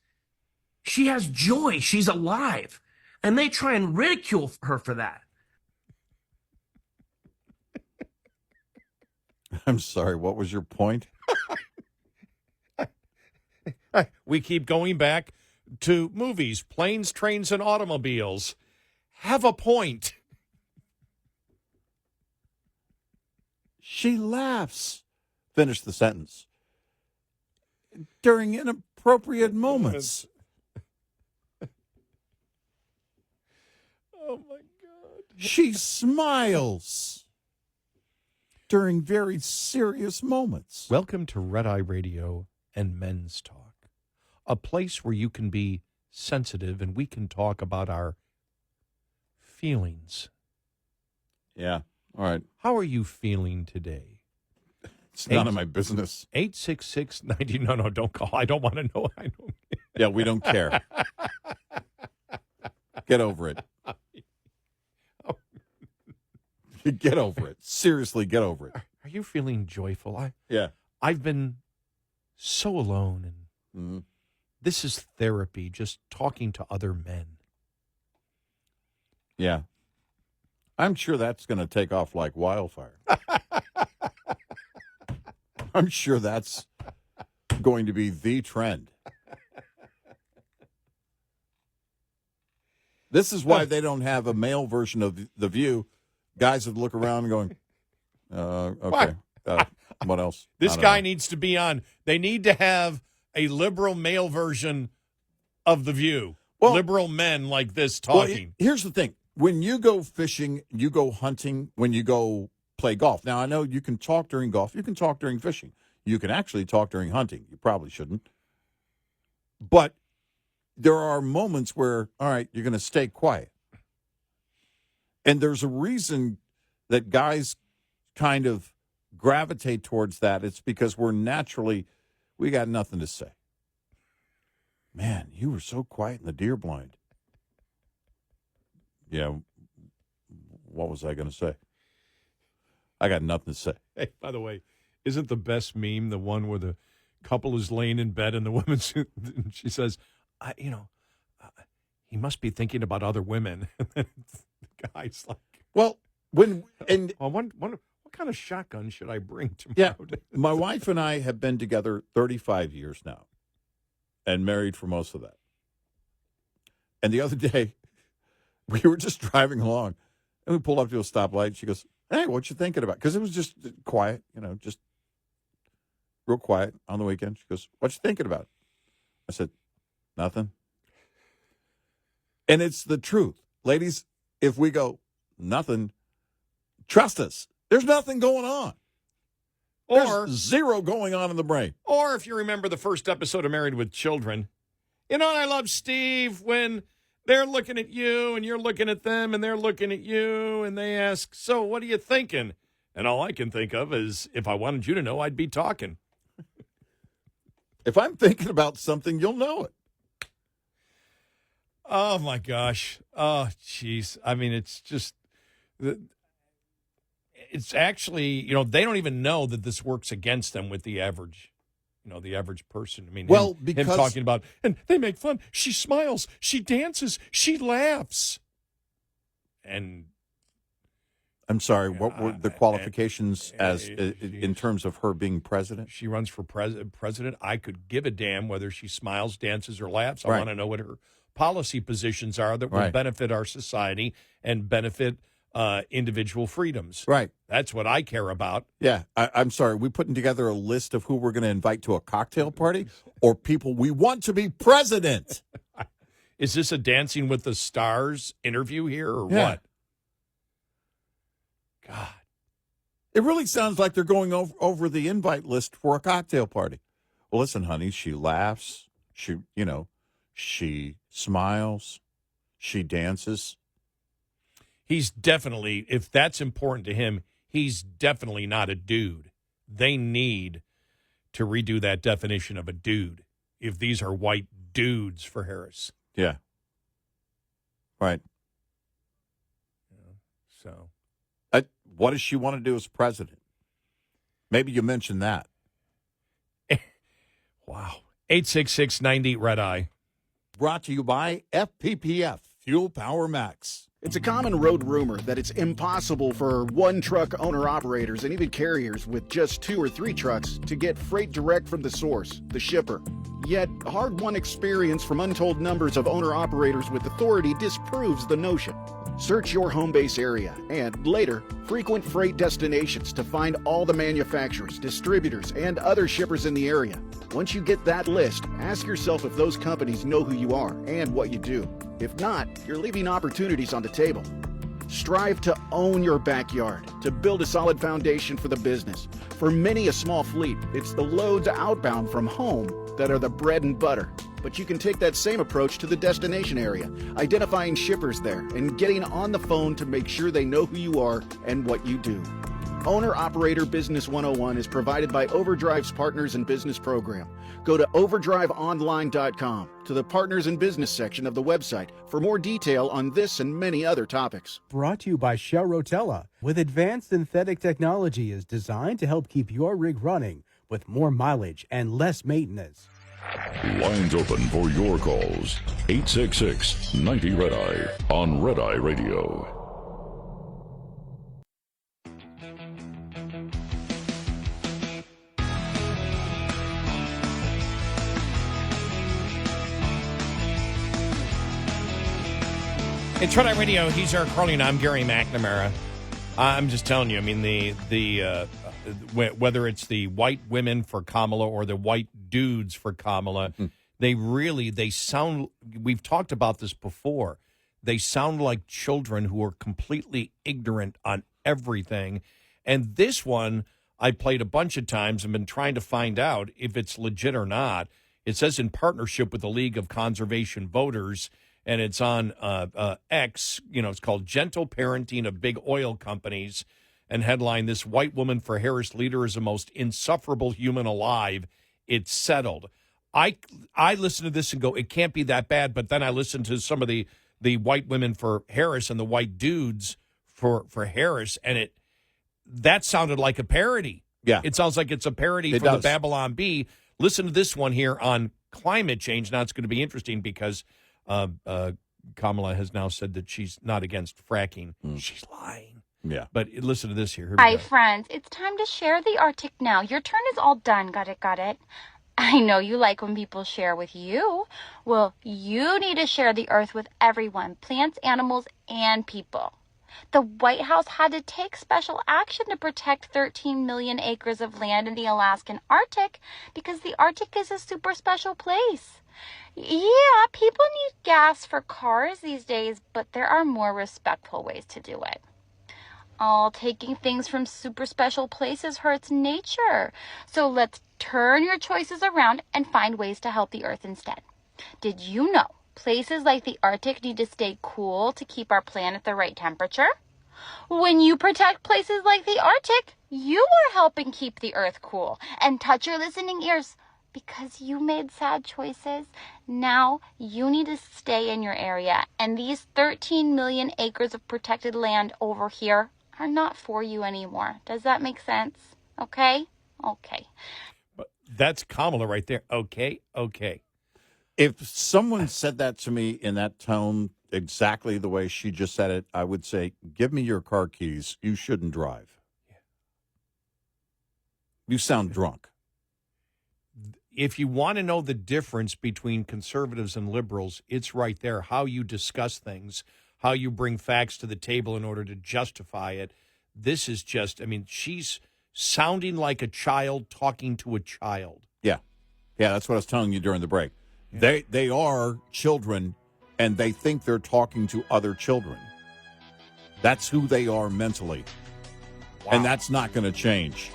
She has joy. She's alive. And they try and ridicule her for that. I'm sorry, what was your point? We keep going back to movies, planes, trains, and automobiles. Have a point. She laughs. Finish the sentence. During inappropriate moments. Oh, my God. She smiles during very serious moments. Welcome to Red Eye Radio and Men's Talk, a place where you can be sensitive and we can talk about our feelings. Yeah. All right. How are you feeling today? It's none of my business. 866-90. No, don't call. I don't want to know. I don't. Yeah, we don't care. Get over it. Get over it. Seriously, get over it. Are you feeling joyful? Yeah. I've been so alone, and this is therapy, just talking to other men. Yeah. I'm sure that's going to take off like wildfire. I'm sure that's going to be the trend. This is why they don't have a male version of The View. Guys would look around and going, okay, what else? This guy needs to be on. They need to have a liberal male version of The View. Well, liberal men like this talking. Well, here's the thing. When you go fishing, you go hunting, when you go play golf. Now, I know you can talk during golf. You can talk during fishing. You can actually talk during hunting. You probably shouldn't. But there are moments where, all right, you're going to stay quiet. And there's a reason that guys kind of gravitate towards that. It's because we got nothing to say. Man, you were so quiet in the deer blind. Yeah, what was I going to say? I got nothing to say. Hey, by the way, isn't the best meme the one where the couple is laying in bed and the woman, she says, he must be thinking about other women. And then the guy's like, well, what kind of shotgun should I bring tomorrow? Yeah, my wife and I have been together 35 years now and married for most of that. And the other day, we were just driving along, and we pulled up to a stoplight. She goes, hey, what you thinking about? Because it was just quiet, just real quiet on the weekend. She goes, what you thinking about? I said, nothing. And it's the truth. Ladies, if we go, nothing, trust us. There's nothing going on. There's zero going on in the brain. Or if you remember the first episode of Married with Children, I love Steve when they're looking at you and you're looking at them and they're looking at you and they ask, so what are you thinking? And all I can think of is if I wanted you to know, I'd be talking. If I'm thinking about something, you'll know it. Oh, my gosh. Oh, jeez. I mean, it's just, it's actually, they don't even know that this works against them with the average, the average person. I mean, him talking about, and they make fun. She smiles, she dances, she laughs. And I'm sorry, what were the qualifications in terms of her being president? She runs for president. I could give a damn whether she smiles, dances, or laughs. I want to know what her policy positions are that will benefit our society and benefit individual freedoms. Right. That's what I care about. Yeah. I'm sorry. Are we putting together a list of who we're going to invite to a cocktail party or people we want to be president? Is this a Dancing with the Stars interview here or what? God. It really sounds like they're going over the invite list for a cocktail party. Well, listen, honey, she laughs. She smiles. She dances. He's definitely, if that's important to him, he's definitely not a dude. They need to redo that definition of a dude if these are white dudes for Harris. Yeah. Right. So. What does she want to do as president? Maybe you mentioned that. Wow. 866-90-RED-EYE. Brought to you by FPPF, Fuel Power Max. It's a common road rumor that it's impossible for one-truck owner-operators and even carriers with just 2 or 3 trucks to get freight direct from the source, the shipper. Yet, hard-won experience from untold numbers of owner-operators with authority disproves the notion. Search your home base area and, later, frequent freight destinations to find all the manufacturers, distributors, and other shippers in the area. Once you get that list, ask yourself if those companies know who you are and what you do. If not, you're leaving opportunities on the table. Strive to own your backyard, to build a solid foundation for the business. For many a small fleet, it's the loads outbound from home that are the bread and butter. But you can take that same approach to the destination area, identifying shippers there and getting on the phone to make sure they know who you are and what you do. Owner-Operator Business 101 is provided by Overdrive's Partners in Business program. Go to overdriveonline.com to the Partners in Business section of the website for more detail on this and many other topics. Brought to you by Shell Rotella. With advanced synthetic technology is designed to help keep your rig running with more mileage and less maintenance. Lines open for your calls. 866-90-RED-EYE on Red Eye Radio. It's Red Eye Radio. He's Eric Carly, and I'm Gary McNamara. I'm just telling you, I mean, whether it's the white women for Kamala or the white dudes for Kamala, they sound, we've talked about this before, they sound like children who are completely ignorant on everything. And this one, I played a bunch of times and been trying to find out if it's legit or not. It says in partnership with the League of Conservation Voters, and it's on X, it's called Gentle Parenting of Big Oil Companies, and headline, This White Woman for Harris Leader is the Most Insufferable Human Alive. It's settled. I listen to this and go, it can't be that bad, but then I listen to some of the white women for Harris and the white dudes for Harris, and that sounded like a parody. Yeah. It sounds like it's a parody from the Babylon Bee. Listen to this one here on climate change. Now it's going to be interesting because Kamala has now said that she's not against fracking. She's lying. Yeah. But listen to this here. Hi, friends. It's time to share the Arctic now. Your turn is all done. Got it, got it. I know you like when people share with you. Well, you need to share the earth with everyone, plants, animals, and people. The White House had to take special action to protect 13 million acres of land in the Alaskan Arctic because the Arctic is a super special place. Yeah, people need gas for cars these days, but there are more respectful ways to do it. All taking things from super special places hurts nature. So let's turn your choices around and find ways to help the earth instead. Did you know places like the Arctic need to stay cool to keep our planet the right temperature? When you protect places like the Arctic, you are helping keep the earth cool. And touch your listening ears. Because you made sad choices, now you need to stay in your area. And these 13 million acres of protected land over here, are not for you anymore. Does that make sense? Okay? Okay. But that's Kamala right there. Okay. If someone said that to me in that tone, exactly the way she just said it, I would say, give me your car keys. You shouldn't drive. You sound drunk. If you want to know the difference between conservatives and liberals, it's right there. How you discuss things, how you bring facts to the table in order to justify it. This is just, she's sounding like a child talking to a child. Yeah, that's what I was telling you during the break. Yeah. They are children, and they think they're talking to other children. That's who they are mentally. Wow. And that's not going to change.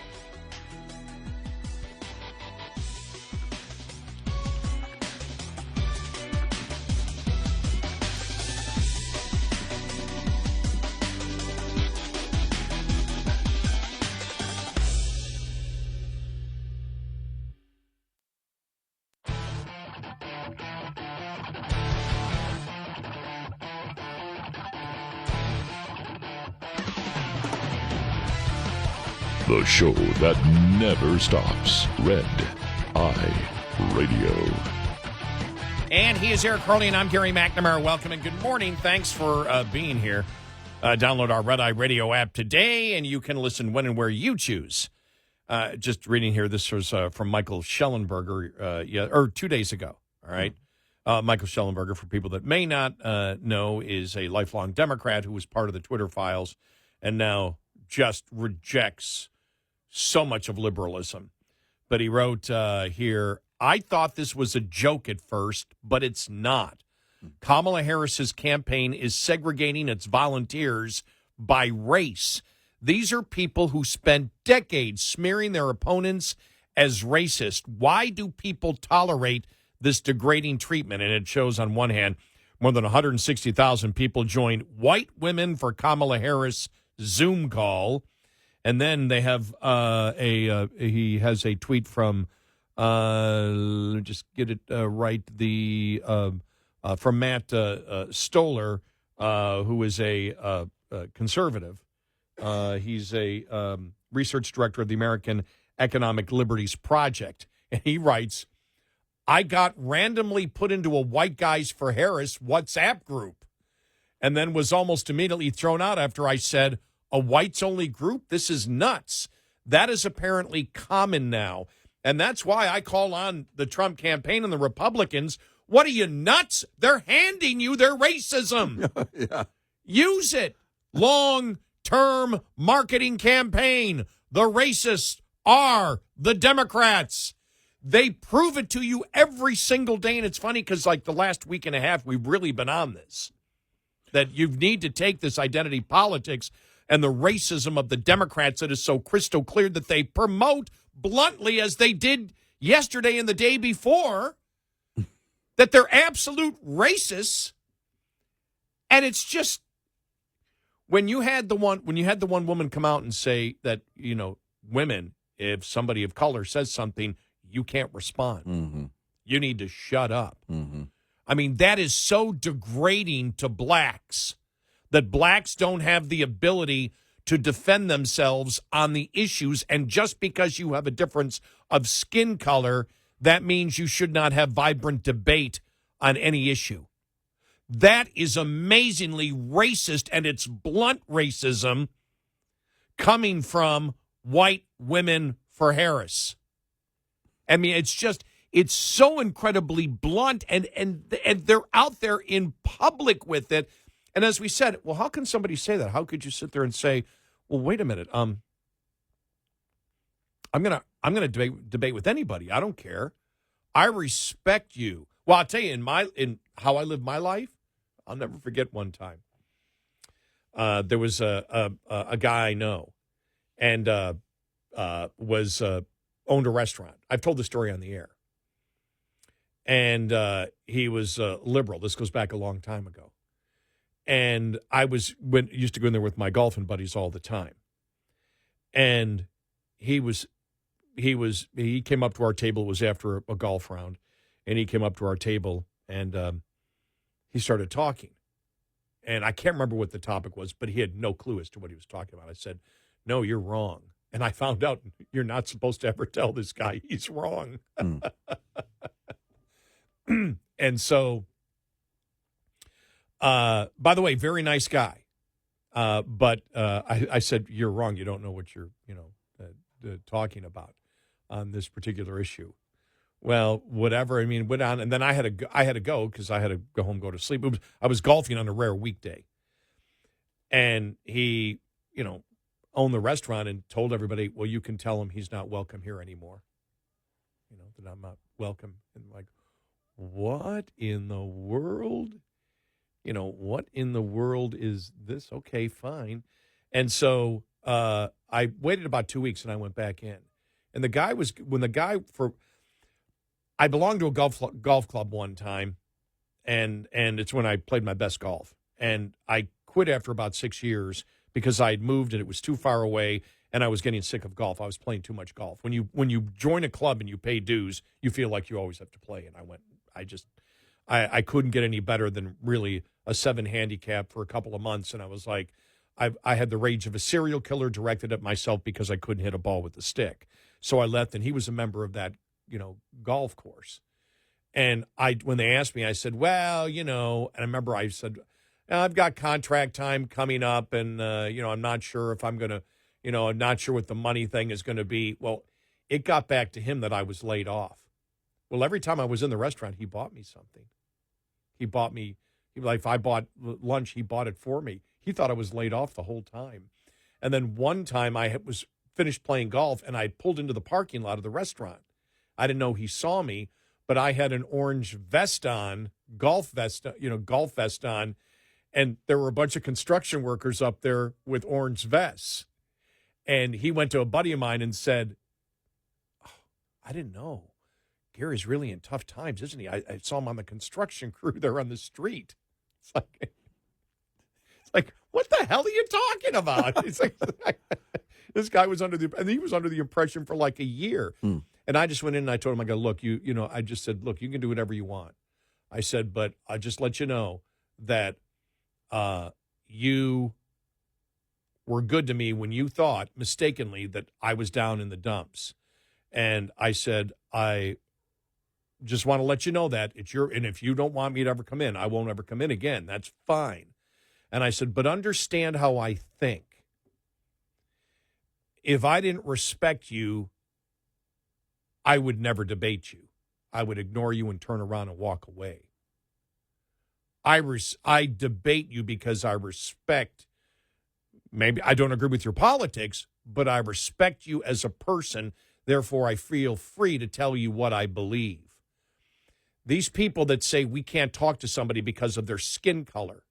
The show that never stops. Red Eye Radio. And he is Eric Harley, and I'm Gary McNamara. Welcome and good morning. Thanks for being here. Download our Red Eye Radio app today, and you can listen when and where you choose. Just reading here, this was from Michael Schellenberger 2 days ago. All right. Michael Schellenberger, for people that may not know, is a lifelong Democrat who was part of the Twitter files and now just rejects so much of liberalism. But he wrote here, I thought this was a joke at first, but it's not. Kamala Harris's campaign is segregating its volunteers by race. These are people who spent decades smearing their opponents as racist. Why do people tolerate this degrading treatment? And it shows on one hand, more than 160,000 people joined White Women for Kamala Harris Zoom call. And then they have he has a tweet from, let me just get it right, from Matt Stoller, who is a conservative. He's a research director of the American Economic Liberties Project. And he writes, I got randomly put into a White Guys for Harris WhatsApp group and then was almost immediately thrown out after I said, a whites-only group? This is nuts. That is apparently common now. And that's why I call on the Trump campaign and the Republicans. What are you, nuts? They're handing you their racism. Yeah. Use it. Long-term marketing campaign. The racists are the Democrats. They prove it to you every single day. And it's funny because like the last week and a half, we've really been on this. That you need to take this identity politics and the racism of the Democrats that is so crystal clear that they promote bluntly, as they did yesterday and the day before, that they're absolute racists. And it's just, when you had the one woman come out and say that, women, if somebody of color says something, you can't respond. Mm-hmm. You need to shut up. Mm-hmm. I mean, that is so degrading to blacks, that blacks don't have the ability to defend themselves on the issues. And just because you have a difference of skin color, that means you should not have vibrant debate on any issue. That is amazingly racist, and it's blunt racism coming from White Women for Harris. I mean, it's so incredibly blunt, and they're out there in public with it. And as we said, well, how can somebody say that? How could you sit there and say, well, wait a minute, I'm gonna debate with anybody. I don't care. I respect you. Well, I'll tell you, in how I live my life, I'll never forget one time. There was a guy I know, and was owned a restaurant. I've told the story on the air. And he was liberal. This goes back a long time ago. And I used to go in there with my golfing buddies all the time. And he came up to our table. It was after a golf round. And he came up to our table and he started talking. and I can't remember what the topic was, but he had no clue as to what he was talking about. I said, "No, you're wrong." And I found out you're not supposed to ever tell this guy he's wrong. And so, by the way, very nice guy. But I said, "You're wrong. You don't know what you're, talking about on this particular issue." Well, whatever. I mean, went on, and then I had to go because I had to go home, go to sleep. I was golfing on a rare weekday, and he, owned the restaurant and told everybody, "Well, you can tell him he's not welcome here anymore. That I'm not welcome." And I'm like, what in the world? What in the world is this? Okay, fine. And so I waited about 2 weeks and I went back in, and I belonged to a golf club one time, and it's when I played my best golf. And I quit after about 6 years because I had moved and it was too far away, and I was getting sick of golf. I was playing too much golf. When you join a club and you pay dues, you feel like you always have to play. And I couldn't get any better than really a 7 handicap for a couple of months, and I was like, I had the rage of a serial killer directed at myself because I couldn't hit a ball with the stick. So I left, and he was a member of that golf course. And when they asked me, I said, well, and I remember I said, I've got contract time coming up, and, I'm not sure if I'm going to, I'm not sure what the money thing is going to be. Well, it got back to him that I was laid off. Well, every time I was in the restaurant, he bought me something. If I bought lunch, he bought it for me. He thought I was laid off the whole time. And then one time I was finished playing golf, and I pulled into the parking lot of the restaurant. I didn't know he saw me, but I had an orange vest on, golf vest on, and there were a bunch of construction workers up there with orange vests. And he went to a buddy of mine and said, "Oh, I didn't know. Gary's really in tough times, isn't he? I saw him on the construction crew there on the street." It's like, what the hell are you talking about? It's like, this guy was he was under the impression for like a year. And I just went in and I told him, I go, "Look, I just said, look, you can do whatever you want." I said, "But I just let you know that you were good to me when you thought mistakenly that I was down in the dumps." And I said, "I just want to let you know that and if you don't want me to ever come in, I won't ever come in again. That's fine." And I said, "But understand how I think. If I didn't respect you, I would never debate you. I would ignore you and turn around and walk away. I debate you because I respect, maybe I don't agree with your politics, but I respect you as a person. Therefore, I feel free to tell you what I believe. These people that say we can't talk to somebody because of their skin color,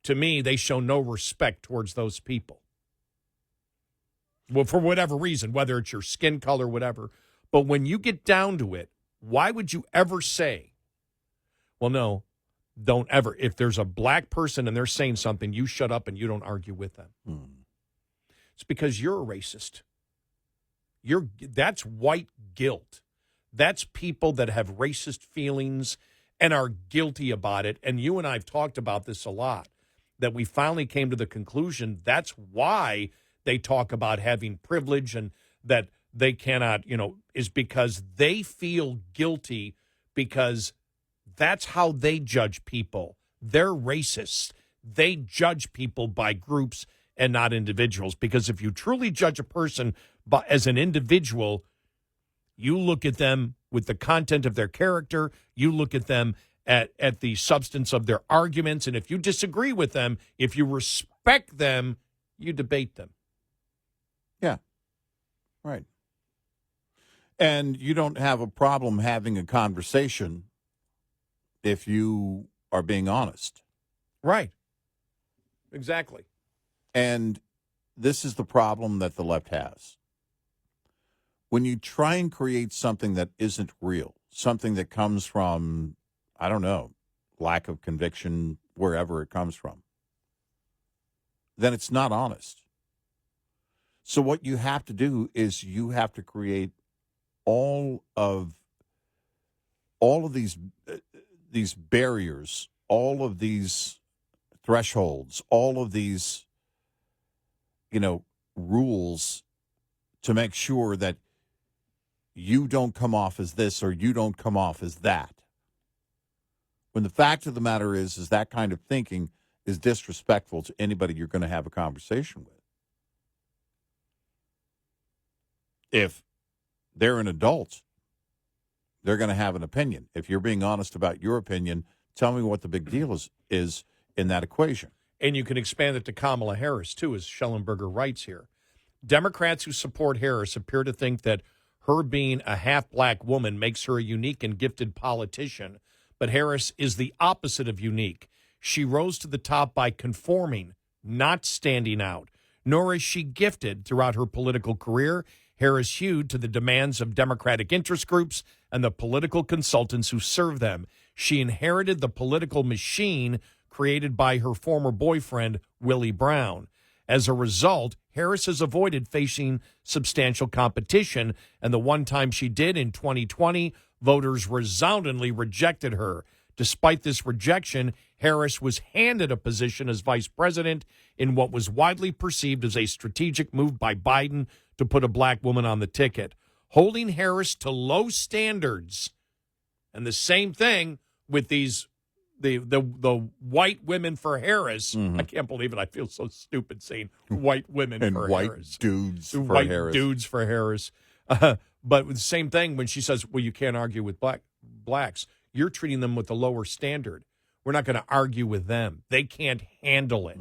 to me, they show no respect towards those people. Well, for whatever reason, whether it's your skin color, whatever. But when you get down to it, why would you ever say, well, no, don't ever. If there's a black person and they're saying something, you shut up and you don't argue with them. It's because you're a racist. That's white guilt. That's people that have racist feelings and are guilty about it. And you and I have talked about this a lot, that we finally came to the conclusion that's why they talk about having privilege and that they cannot, is because they feel guilty because that's how they judge people. They're racists. They judge people by groups and not individuals. Because if you truly judge a person as an individual, you look at them with the content of their character. You look at them at the substance of their arguments. And if you disagree with them, if you respect them, you debate them. Yeah. Right. And you don't have a problem having a conversation if you are being honest. Right. Exactly. And this is the problem that the left has. When you try and create something that isn't real, something that comes from, I don't know, lack of conviction, wherever it comes from, then it's not honest. So what you have to do is you have to create all of these barriers, all of these thresholds, all of these, rules to make sure that you don't come off as this or you don't come off as that. When the fact of the matter is that kind of thinking is disrespectful to anybody you're going to have a conversation with. If they're an adult, they're going to have an opinion. If you're being honest about your opinion, tell me what the big deal is in that equation. And you can expand it to Kamala Harris, too, as Schellenberger writes here. Democrats who support Harris appear to think that her being a half-black woman makes her a unique and gifted politician. But Harris is the opposite of unique. She rose to the top by conforming, not standing out. Nor is she gifted. Throughout her political career, Harris hewed to the demands of Democratic interest groups and the political consultants who serve them. She inherited the political machine created by her former boyfriend, Willie Brown. As a result, Harris has avoided facing substantial competition, and the one time she did in 2020, voters resoundingly rejected her. Despite this rejection, Harris was handed a position as vice president in what was widely perceived as a strategic move by Biden to put a black woman on the ticket, holding Harris to low standards. And the same thing with these the white women for Harris. I can't believe it. I feel so stupid saying white women and for white Harris. dudes for White Harris. dudes for Harris. But the same thing when she says, well, you can't argue with blacks. You're treating them with a lower standard. We're not going to argue with them. They can't handle it.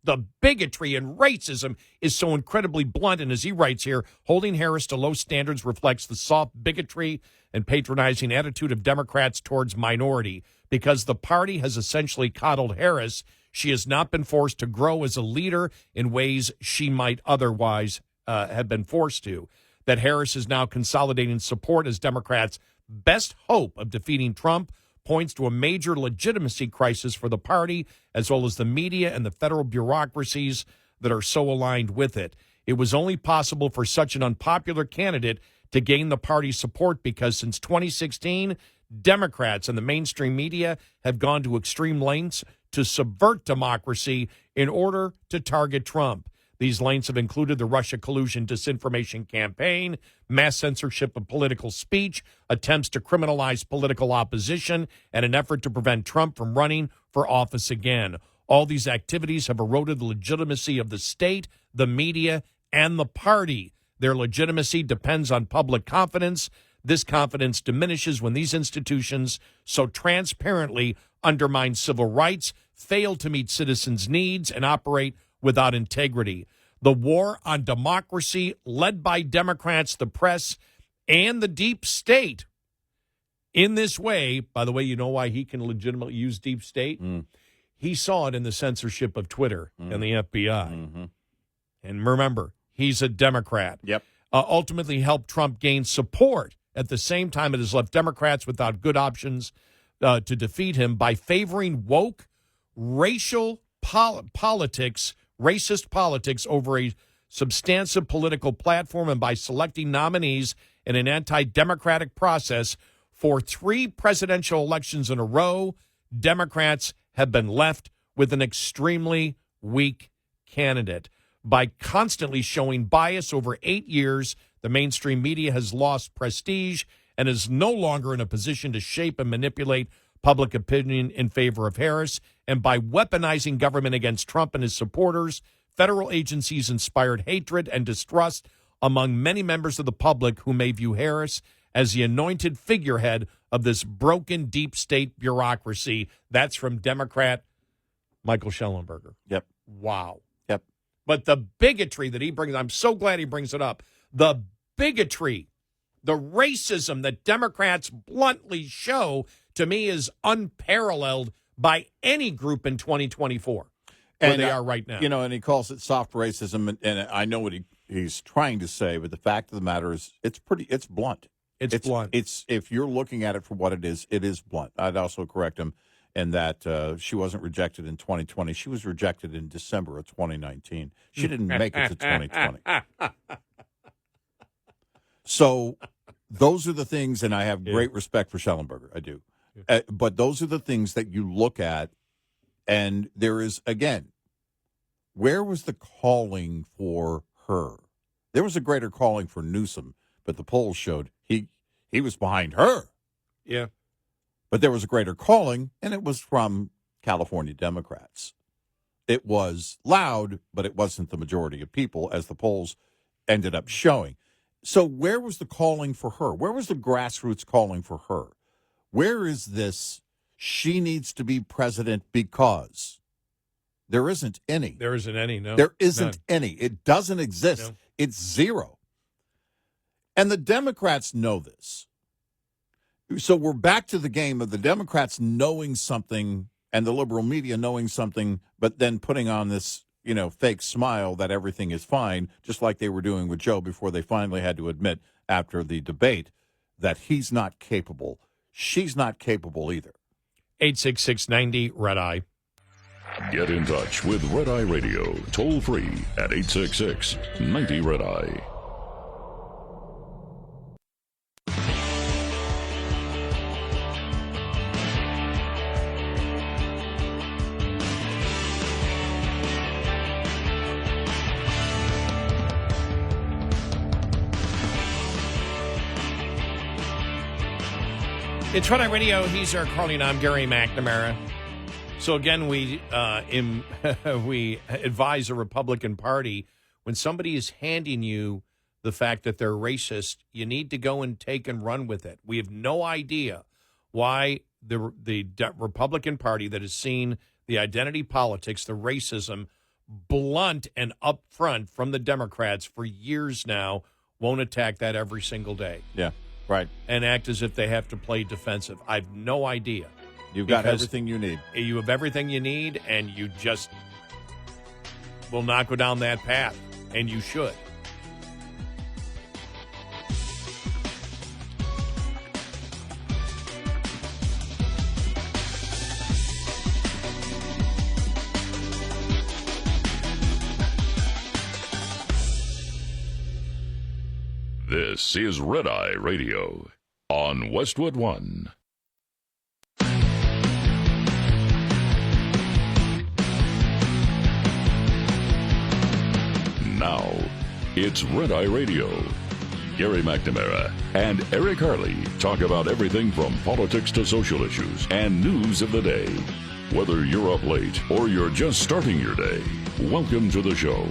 The bigotry and racism is so incredibly blunt. And as he writes here, holding Harris to low standards reflects the soft bigotry and patronizing attitude of Democrats towards minority. Because the party has essentially coddled Harris, she has not been forced to grow as a leader in ways she might otherwise have been forced to. That Harris is now consolidating support as Democrats' best hope of defeating Trump points to a major legitimacy crisis for the party, as well as the media and the federal bureaucracies that are so aligned with it. It was only possible for such an unpopular candidate to gain the party's support because since 2016, Democrats and the mainstream media have gone to extreme lengths to subvert democracy in order to target Trump. These lengths have included the Russia collusion disinformation campaign, mass censorship of political speech, attempts to criminalize political opposition, and an effort to prevent Trump from running for office again. All these activities have eroded the legitimacy of the state, the media, and the party. Their legitimacy depends on public confidence. This confidence diminishes when these institutions so transparently undermine civil rights, fail to meet citizens' needs, and operate without integrity. The war on democracy, led by Democrats, the press, and the deep state. In this way, by the way, you know why he can legitimately use deep state? He saw it in the censorship of Twitter and the FBI. And remember, he's a Democrat. Ultimately helped Trump gain support. At the same time, it has left Democrats without good options to defeat him by favoring woke, racial politics, racist politics over a substantive political platform, and by selecting nominees in an anti-democratic process for 3 presidential elections in a row. Democrats have been left with an extremely weak candidate. By constantly showing bias over 8 years, the mainstream media has lost prestige and is no longer in a position to shape and manipulate public opinion in favor of Harris. And by weaponizing government against Trump and his supporters, federal agencies inspired hatred and distrust among many members of the public who may view Harris as the anointed figurehead of this broken deep state bureaucracy. That's from Democrat Michael Schellenberger. Wow. But the bigotry that he brings, I'm so glad he brings it up. The bigotry, the racism that Democrats bluntly show, to me, is unparalleled by any group in 2024, where they are right now. And he calls it soft racism, and I know what he's trying to say, but the fact of the matter is it's blunt. It's blunt. If you're looking at it for what it is blunt. I'd also correct him in that she wasn't rejected in 2020. She was rejected in December of 2019. She didn't make it to 2020. So those are the things, and I have great respect for Schellenberger. I do. But those are the things that you look at, and there is, again, where was the calling for her? There was a greater calling for Newsom, but the polls showed he was behind her. Yeah. But there was a greater calling, and it was from California Democrats. It was loud, but it wasn't the majority of people, as the polls ended up showing. So where was the calling for her? Where was the grassroots calling for her? Where is this, she needs to be president because? There isn't any. There isn't any, no. There isn't None. any. It doesn't exist. No. It's zero. And the Democrats know this. So we're back to the game of the Democrats knowing something and the liberal media knowing something, but then putting on this, fake smile that everything is fine, just like they were doing with Joe before they finally had to admit after the debate that he's not capable. She's not capable either. 866-90-RED-EYE. Get in touch with Red Eye Radio, toll free at 866-90-RED-EYE. It's Red Eye Radio. He's Eric Carly, and I'm Gary McNamara. So again, we we advise the Republican Party, when somebody is handing you the fact that they're racist, you need to go and take and run with it. We have no idea why the Republican Party that has seen the identity politics, the racism, blunt and upfront from the Democrats for years now, won't attack that every single day. Yeah, right. And act as if they have to play defensive. I have no idea. You've got everything you need. You have everything you need, and you just will not go down that path, and you should. This is Red Eye Radio on Westwood One. Now, it's Red Eye Radio. Gary McNamara and Eric Harley talk about everything from politics to social issues and news of the day. Whether you're up late or you're just starting your day, welcome to the show.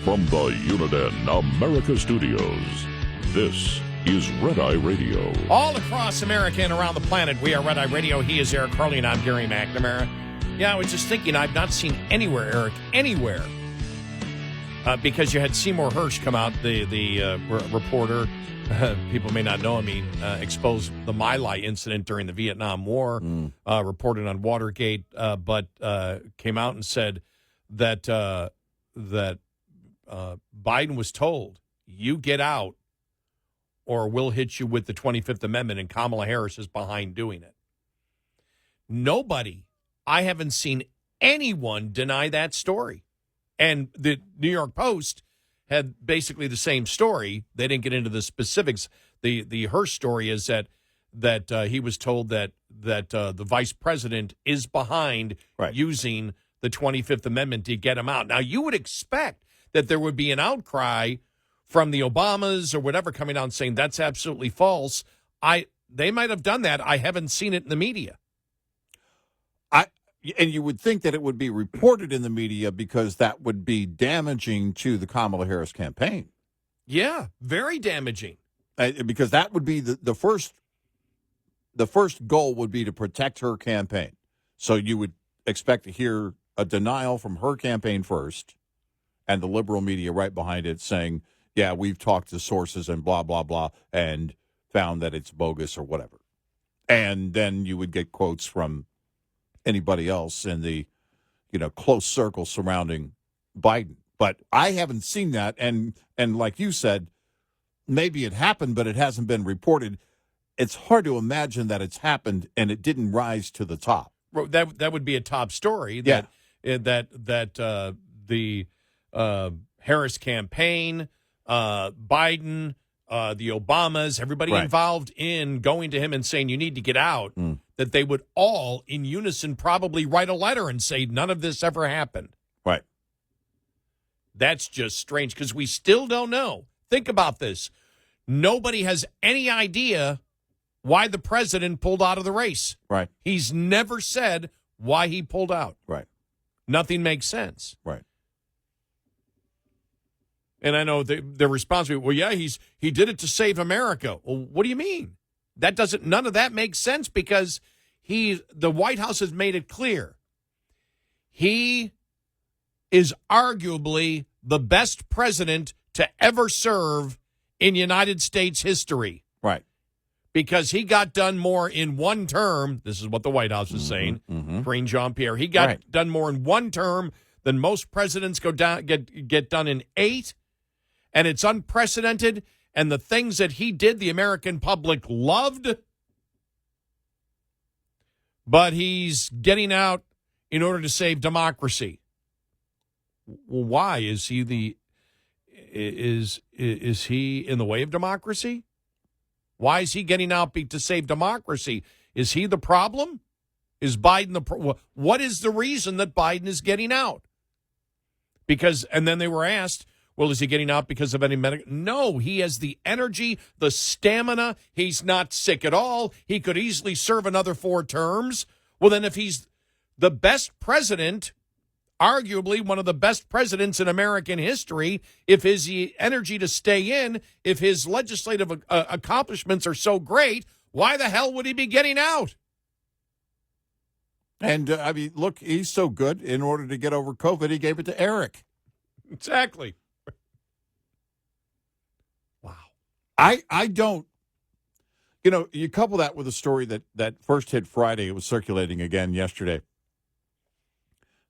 From the Uniden America Studios, this is Red Eye Radio. All across America and around the planet, we are Red Eye Radio. He is Eric Carly, and I'm Gary McNamara. Yeah, I was just thinking, I've not seen anywhere, Eric, anywhere, because you had Seymour Hersh come out, the reporter. People may not know him. He exposed the My Lai incident during the Vietnam War, reported on Watergate, but came out and said that Biden was told, you get out or we'll hit you with the 25th Amendment, and Kamala Harris is behind doing it. Nobody, I haven't seen anyone deny that story. And the New York Post had basically the same story. They didn't get into the specifics. The Hersh story is that he was told that the vice president is behind using the 25th Amendment to get him out. Now, you would expect that there would be an outcry from the Obamas or whatever coming out and saying that's absolutely false. They might have done that. I haven't seen it in the media. And you would think that it would be reported in the media because that would be damaging to the Kamala Harris campaign. Yeah, very damaging. Because that would be the first goal would be to protect her campaign. So you would expect to hear a denial from her campaign first, and the liberal media right behind it saying, yeah, we've talked to sources and blah, blah, blah, and found that it's bogus or whatever. And then you would get quotes from anybody else in the, close circle surrounding Biden. But I haven't seen that. And like you said, maybe it happened, but it hasn't been reported. It's hard to imagine that it's happened and it didn't rise to the top. That would be a top story. Yeah. That the Harris campaign, Biden, the Obamas, everybody involved in going to him and saying you need to get out. that they would all, in unison, probably write a letter and say none of this ever happened. Right. That's just strange because we still don't know. Think about this. Nobody has any idea why the president pulled out of the race. Right. He's never said why he pulled out. Right. Nothing makes sense. Right. And I know their response will be, well, yeah, he did it to save America. Well, what do you mean? None of that makes sense because the White House has made it clear. He is arguably the best president to ever serve in United States history. Right. Because he got done more in one term. This is what the White House is saying. Karine Jean-Pierre. He got done more in one term than most presidents get done in 8. And it's unprecedented. And the things that he did, the American public loved. But he's getting out in order to save democracy. Well, why? Is he is he in the way of democracy? Why is he getting out to save democracy? Is he the problem? Is Biden what is the reason that Biden is getting out? And then they were asked, well, is he getting out because of any medical? No, he has the energy, the stamina. He's not sick at all. He could easily serve another 4 terms. Well, then if he's the best president, arguably one of the best presidents in American history, if his energy to stay in, if his legislative accomplishments are so great, why the hell would he be getting out? And, I mean, look, he's so good. In order to get over COVID, he gave it to Eric. Exactly. Wow. I don't, you couple that with a story that first hit Friday. It was circulating again yesterday.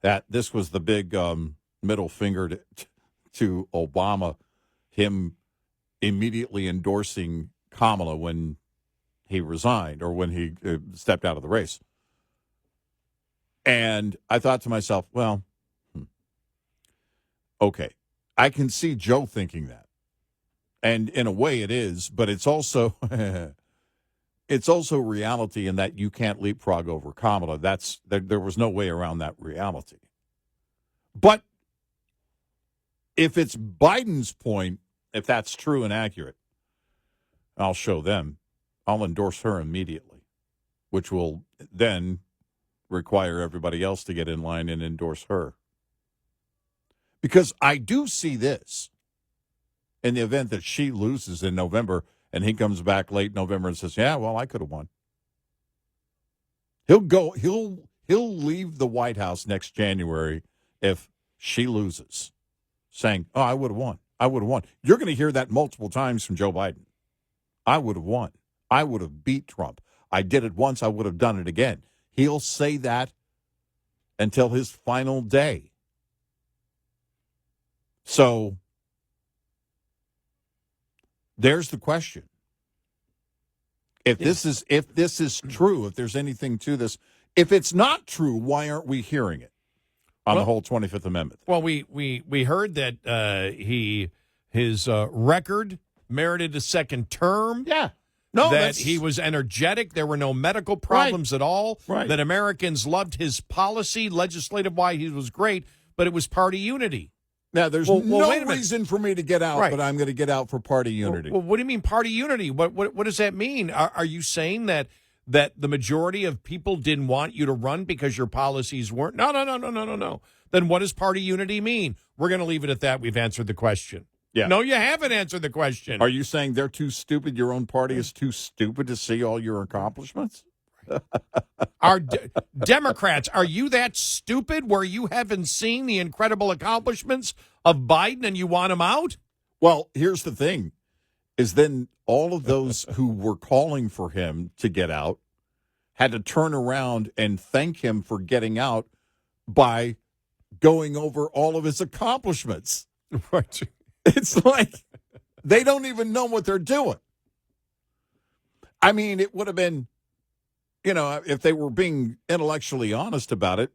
That this was the big middle finger to Obama, him immediately endorsing Kamala when he resigned or when he stepped out of the race. And I thought to myself, well, okay, I can see Joe thinking that. And in a way it is, but it's also reality in that you can't leapfrog over Kamala. There was no way around that reality. But if it's Biden's point, if that's true and accurate, I'll show them. I'll endorse her immediately, which will then require everybody else to get in line and endorse her. Because I do see this in the event that she loses in November and he comes back late November and says, yeah, well, I could have won. He'll leave the White House next January if she loses, saying, oh, I would have won. I would have won. You're going to hear that multiple times from Joe Biden. I would have won. I would have beat Trump. I did it once. I would have done it again. He'll say that until his final day. So there's the question. If this is true, if there's anything to this, if it's not true, why aren't we hearing it on the whole 25th Amendment? Well, we heard that his record merited a second term. Yeah. No, that he was energetic. There were no medical problems at all. Right. That Americans loved his policy, legislative-wise, he was great, but it was party unity. Now, there's no reason for me to get out, but I'm going to get out for party unity. Well, what do you mean party unity? What does that mean? Are you saying that the majority of people didn't want you to run because your policies weren't? No. Then what does party unity mean? We're going to leave it at that. We've answered the question. Yeah. No, you haven't answered the question. Are you saying they're too stupid? Your own party is too stupid to see all your accomplishments? Are Democrats, are you that stupid where you haven't seen the incredible accomplishments of Biden and you want him out? Well, here's the thing, is then all of those who were calling for him to get out had to turn around and thank him for getting out by going over all of his accomplishments. Right. It's like they don't even know what they're doing. I mean, it would have been, if they were being intellectually honest about it.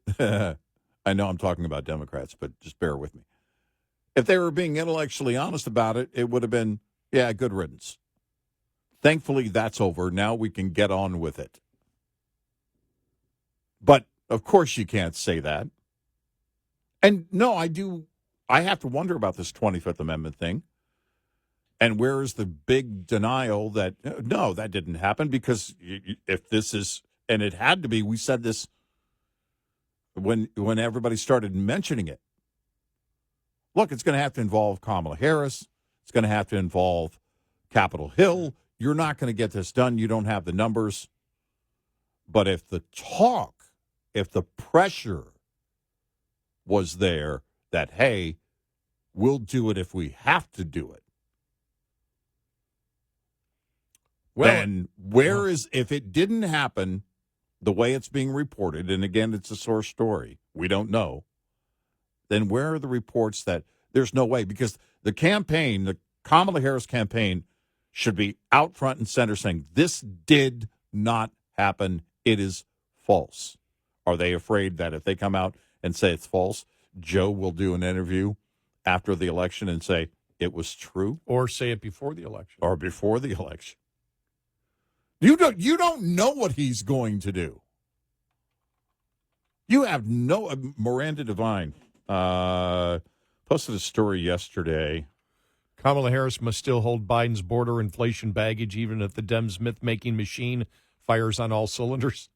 I know I'm talking about Democrats, but just bear with me. If they were being intellectually honest about it, it would have been, yeah, good riddance. Thankfully, that's over. Now we can get on with it. Of course you can't say that. And no, I have to wonder about this 25th Amendment thing. And where is the big denial that, no, that didn't happen? Because if this is, and it had to be, we said this when everybody started mentioning it. Look, it's going to have to involve Kamala Harris. It's going to have to involve Capitol Hill. You're not going to get this done. You don't have the numbers. But if the pressure was there that, hey, we'll do it if we have to do it, well, then if it didn't happen the way it's being reported, and again, it's a source story, we don't know, then where are the reports that there's no way? Because the campaign, the Kamala Harris campaign, should be out front and center saying, this did not happen. It is false. Are they afraid that if they come out and say it's false, Joe will do an interview after the election and say it was true? Or say it before the election. Or before the election. You don't know what he's going to do. You have no... Miranda Devine posted a story yesterday. Kamala Harris must still hold Biden's border inflation baggage even if the Dems myth-making machine fires on all cylinders.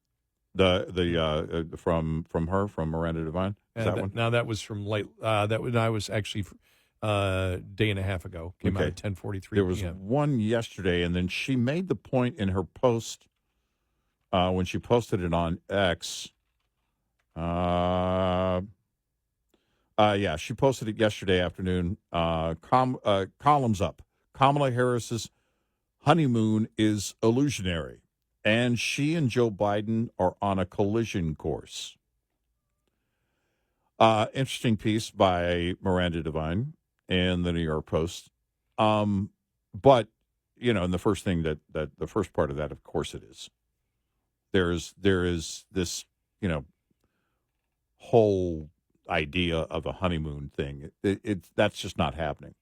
From Miranda Devine? Is that one? No, that was from late. That was actually day and a half ago. Came out at 10:43. There was one yesterday, and then she made the point in her post when she posted it on X. She posted it yesterday afternoon. Columns up. Kamala Harris's honeymoon is illusionary, and she and Joe Biden are on a collision course. Interesting piece by Miranda Devine in the New York Post. But, and the first thing that the first part of that, of course it is. There is this, whole idea of a honeymoon thing. That's just not happening.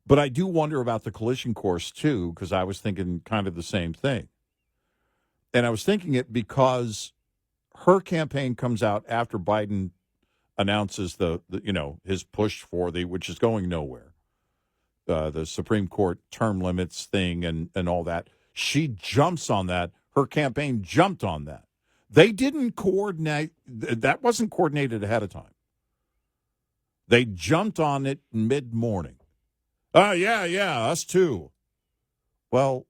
But I do wonder about the collision course, too, because I was thinking kind of the same thing. And I was thinking it because her campaign comes out after Biden announces his push for which is going nowhere, the Supreme Court term limits thing and all that. She jumps on that. Her campaign jumped on that. They didn't coordinate. That wasn't coordinated ahead of time. They jumped on it mid-morning. Yeah, us too. Well,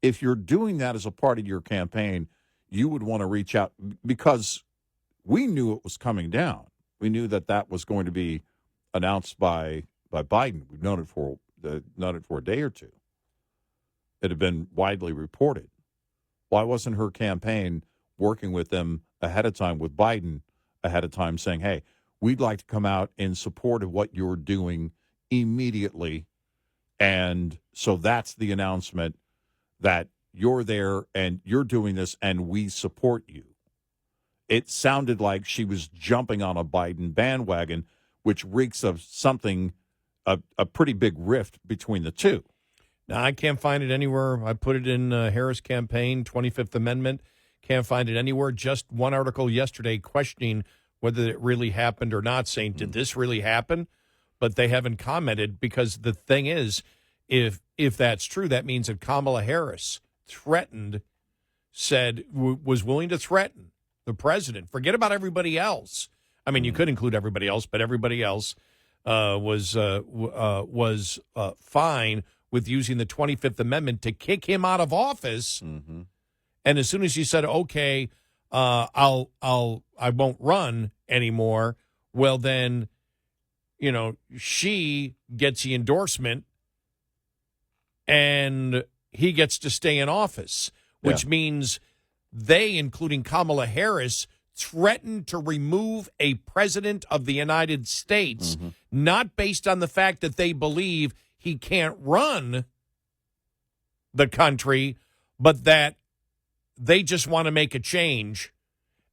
if you're doing that as a part of your campaign, you would want to reach out because we knew it was coming down. We knew that was going to be announced by Biden. We've known it for a day or two. It had been widely reported. Why wasn't her campaign working with them ahead of time, with Biden ahead of time, saying, hey, we'd like to come out in support of what you're doing immediately. And so that's the announcement that you're there and you're doing this and we support you. It sounded like she was jumping on a Biden bandwagon, which reeks of something, a pretty big rift between the two. Now, I can't find it anywhere. I put it in Harris campaign, 25th Amendment. Can't find it anywhere. Just one article yesterday questioning whether it really happened or not, saying, did this really happen? But they haven't commented because the thing is, if that's true, that means that Kamala Harris was willing to threaten the president. Forget about everybody else. I mean, you could include everybody else, but everybody else was fine with using the 25th Amendment to kick him out of office. Mm-hmm. And as soon as he said, "Okay, I won't run anymore," well, then, she gets the endorsement, and he gets to stay in office, which means they, including Kamala Harris, threatened to remove a president of the United States, not based on the fact that they believe he can't run the country, but that they just want to make a change,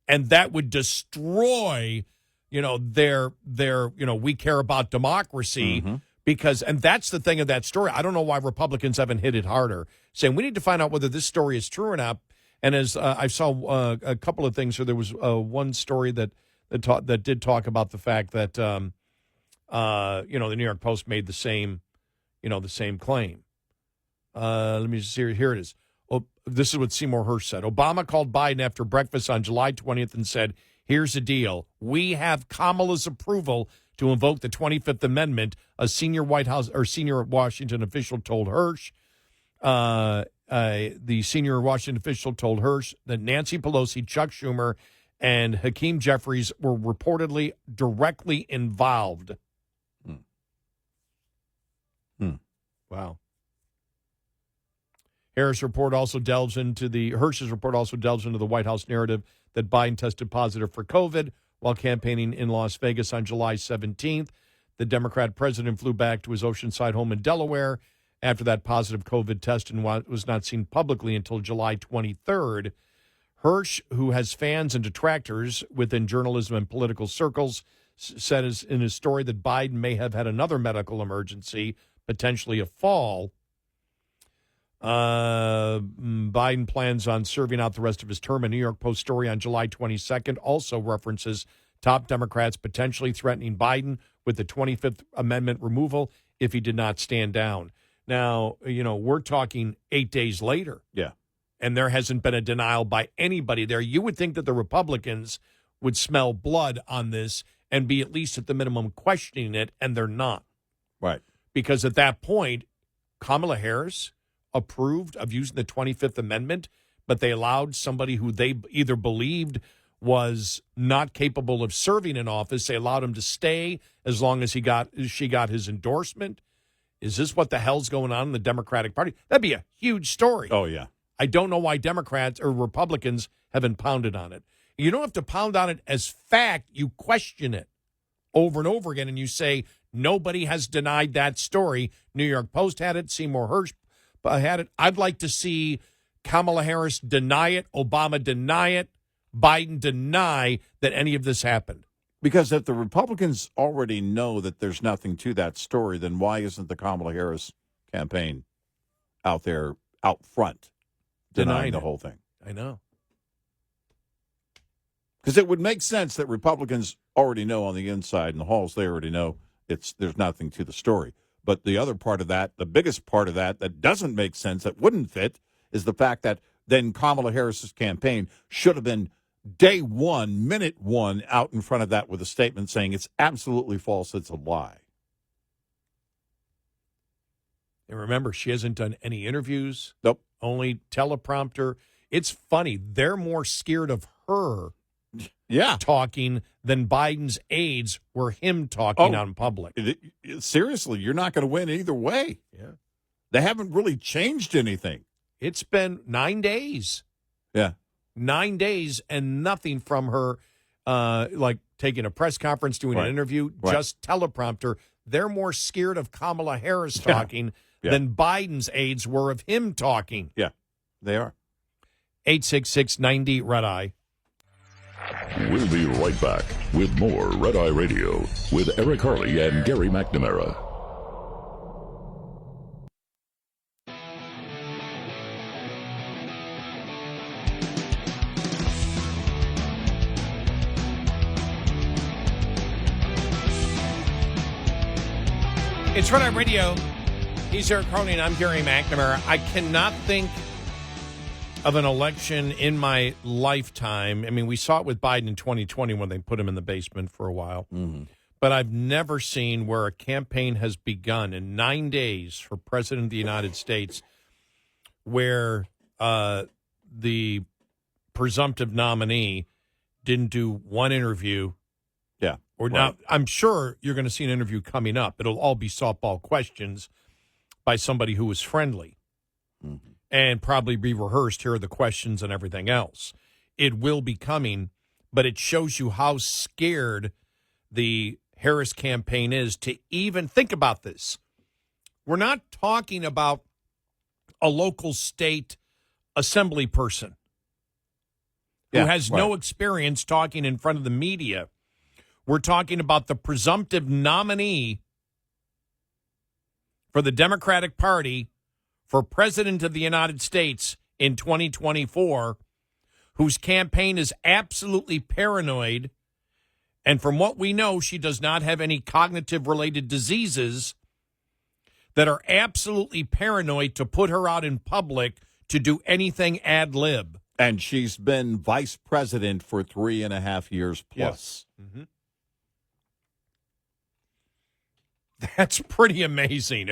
and that would destroy, their we care about democracy because, and that's the thing of that story. I don't know why Republicans haven't hit it harder, saying we need to find out whether this story is true or not. And as I saw a couple of things, so there was one story that did talk about the fact that the New York Post made the same claim. Let me just see. Here it is. Oh, this is what Seymour Hersh said. Obama called Biden after breakfast on July 20th and said, "Here's the deal. We have Kamala's approval to invoke the 25th Amendment," a senior Washington official told Hersh. The senior Washington official told Hersh that Nancy Pelosi, Chuck Schumer, and Hakeem Jeffries were reportedly directly involved. Wow. Hersh's report also delves into the White House narrative that Biden tested positive for COVID while campaigning in Las Vegas on July 17th. The Democrat president flew back to his Oceanside home in Delaware after that positive COVID test and was not seen publicly until July 23rd. Hersh, who has fans and detractors within journalism and political circles, said in his story that Biden may have had another medical emergency, potentially a fall. Biden plans on serving out the rest of his term. A New York Post story on July 22nd also references top Democrats potentially threatening Biden with the 25th Amendment removal if he did not stand down. Now, we're talking 8 days later. Yeah. And there hasn't been a denial by anybody there. You would think that the Republicans would smell blood on this and be at least at the minimum questioning it, and they're not. Right. Because at that point, Kamala Harris approved of using the 25th Amendment, but they allowed somebody who they either believed was not capable of serving in office. They allowed him to stay as long as she got his endorsement. Is this what the hell's going on in the Democratic Party? That'd be a huge story. Oh, yeah. I don't know why Democrats or Republicans haven't pounded on it. You don't have to pound on it as fact. You question it over and over again, and you say, nobody has denied that story. New York Post had it. Seymour Hersh had it. I'd like to see Kamala Harris deny it, Obama deny it, Biden deny that any of this happened. Because if the Republicans already know that there's nothing to that story, then why isn't the Kamala Harris campaign out there, out front, denying the whole thing? I know. Because it would make sense that Republicans already know on the inside in the halls, they already know there's nothing to the story. But the other part of that, the biggest part of that doesn't make sense, that wouldn't fit, is the fact that then Kamala Harris's campaign should have been day one, minute one, out in front of that with a statement saying it's absolutely false, it's a lie. And remember, she hasn't done any interviews. Nope. Only teleprompter. It's funny. They're more scared of her talking than Biden's aides were him talking on public. Seriously, you're not going to win either way. Yeah. They haven't really changed anything. It's been 9 days. Yeah. 9 days and nothing from her, like taking a press conference, doing an interview, just teleprompter. They're more scared of Kamala Harris talking than Biden's aides were of him talking. Yeah, they are. 866-90-RED-EYE. We'll be right back with more Red Eye Radio with Eric Harley and Gary McNamara. It's Red Eye Radio. He's Eric Harley and I'm Gary McNamara. I cannot think of an election in my lifetime. I mean, we saw it with Biden in 2020 when they put him in the basement for a while. Mm-hmm. But I've never seen where a campaign has begun in 9 days for President of the United States where the presumptive nominee didn't do one interview. Yeah. Or now, I'm sure you're going to see an interview coming up. It'll all be softball questions by somebody who is friendly. Mm-hmm. And probably be rehearsed. Here are the questions and everything else. It will be coming, but it shows you how scared the Harris campaign is to even think about this. We're not talking about a local state assembly person who has no experience talking in front of the media. We're talking about the presumptive nominee for the Democratic Party for President of the United States in 2024, whose campaign is absolutely paranoid. And from what we know, she does not have any cognitive-related diseases that are absolutely paranoid to put her out in public to do anything ad lib. And she's been vice president for 3.5 years plus. Yes. Mm-hmm. That's pretty amazing.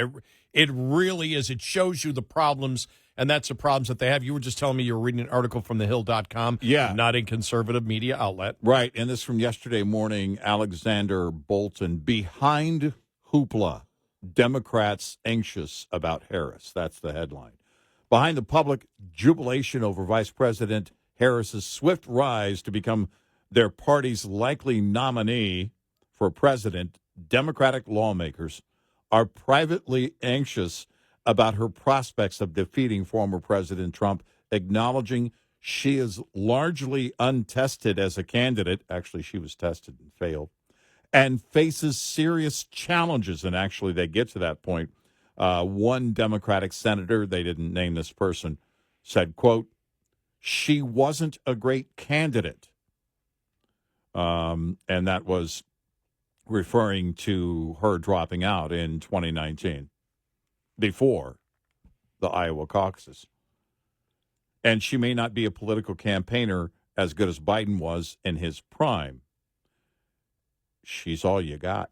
It really is. It shows you the problems, and that's the problems that they have. You were just telling me you were reading an article from thehill.com. Yeah. Not a conservative media outlet. Right. And this from yesterday morning, Alexander Bolton. Behind hoopla, Democrats anxious about Harris. That's the headline. Behind the public jubilation over Vice President Harris's swift rise to become their party's likely nominee for president, Democratic lawmakers are privately anxious about her prospects of defeating former President Trump, acknowledging she is largely untested as a candidate. Actually, she was tested and failed, and faces serious challenges. And actually, they get to that point. One Democratic senator, they didn't name this person, said, quote, she wasn't a great candidate. And that was referring to her dropping out in 2019 before the Iowa caucuses. And she may not be a political campaigner as good as Biden was in his prime. She's all you got.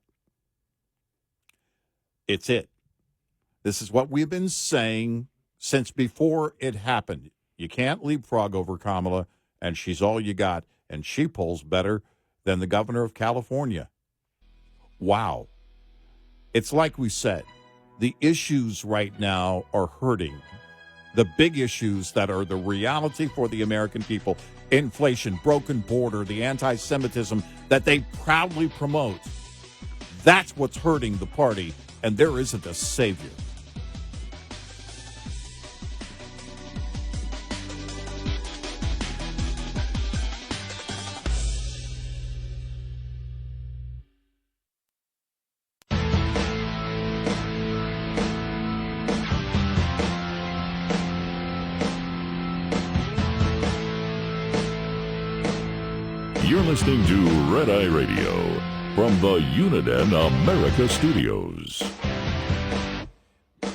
It's it. This is what we've been saying since before it happened. You can't leapfrog over Kamala, and she's all you got. And she polls better than the governor of California. Wow. It's like we said, the issues right now are hurting. The big issues that are the reality for the American people, inflation, broken border, the anti-Semitism that they proudly promote, that's what's hurting the party, and there isn't a savior. You're listening to Red Eye Radio from the Uniden America Studios.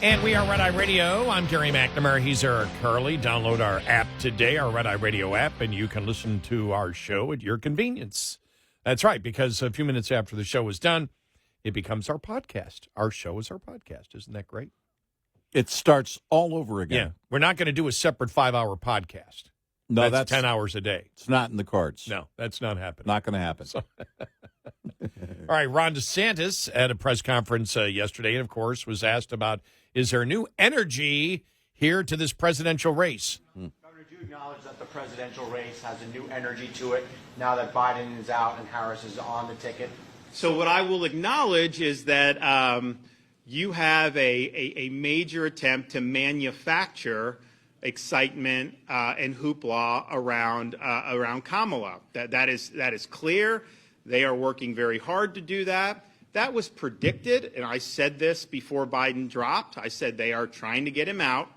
And we are Red Eye Radio. I'm Gary McNamara. He's Eric Curley. Download our app today, our Red Eye Radio app, and you can listen to our show at your convenience. That's right, because a few minutes after the show is done, it becomes our podcast. Our show is our podcast. Isn't that great? It starts all over again. Yeah. We're not going to do a separate 5-hour podcast. No, that's 10 hours a day. It's not in the cards. No, that's not happening. Not going to happen. So, all right, Ron DeSantis at a press conference yesterday, and of course, was asked about, is there new energy here to this presidential race? Governor, do you acknowledge that the presidential race has a new energy to it now that Biden is out and Harris is on the ticket? So what I will acknowledge is that you have a major attempt to manufacture excitement and hoopla around Kamala. That is clear. They are working very hard to do that. That was predicted, and I said this before Biden dropped. I said they are trying to get him out.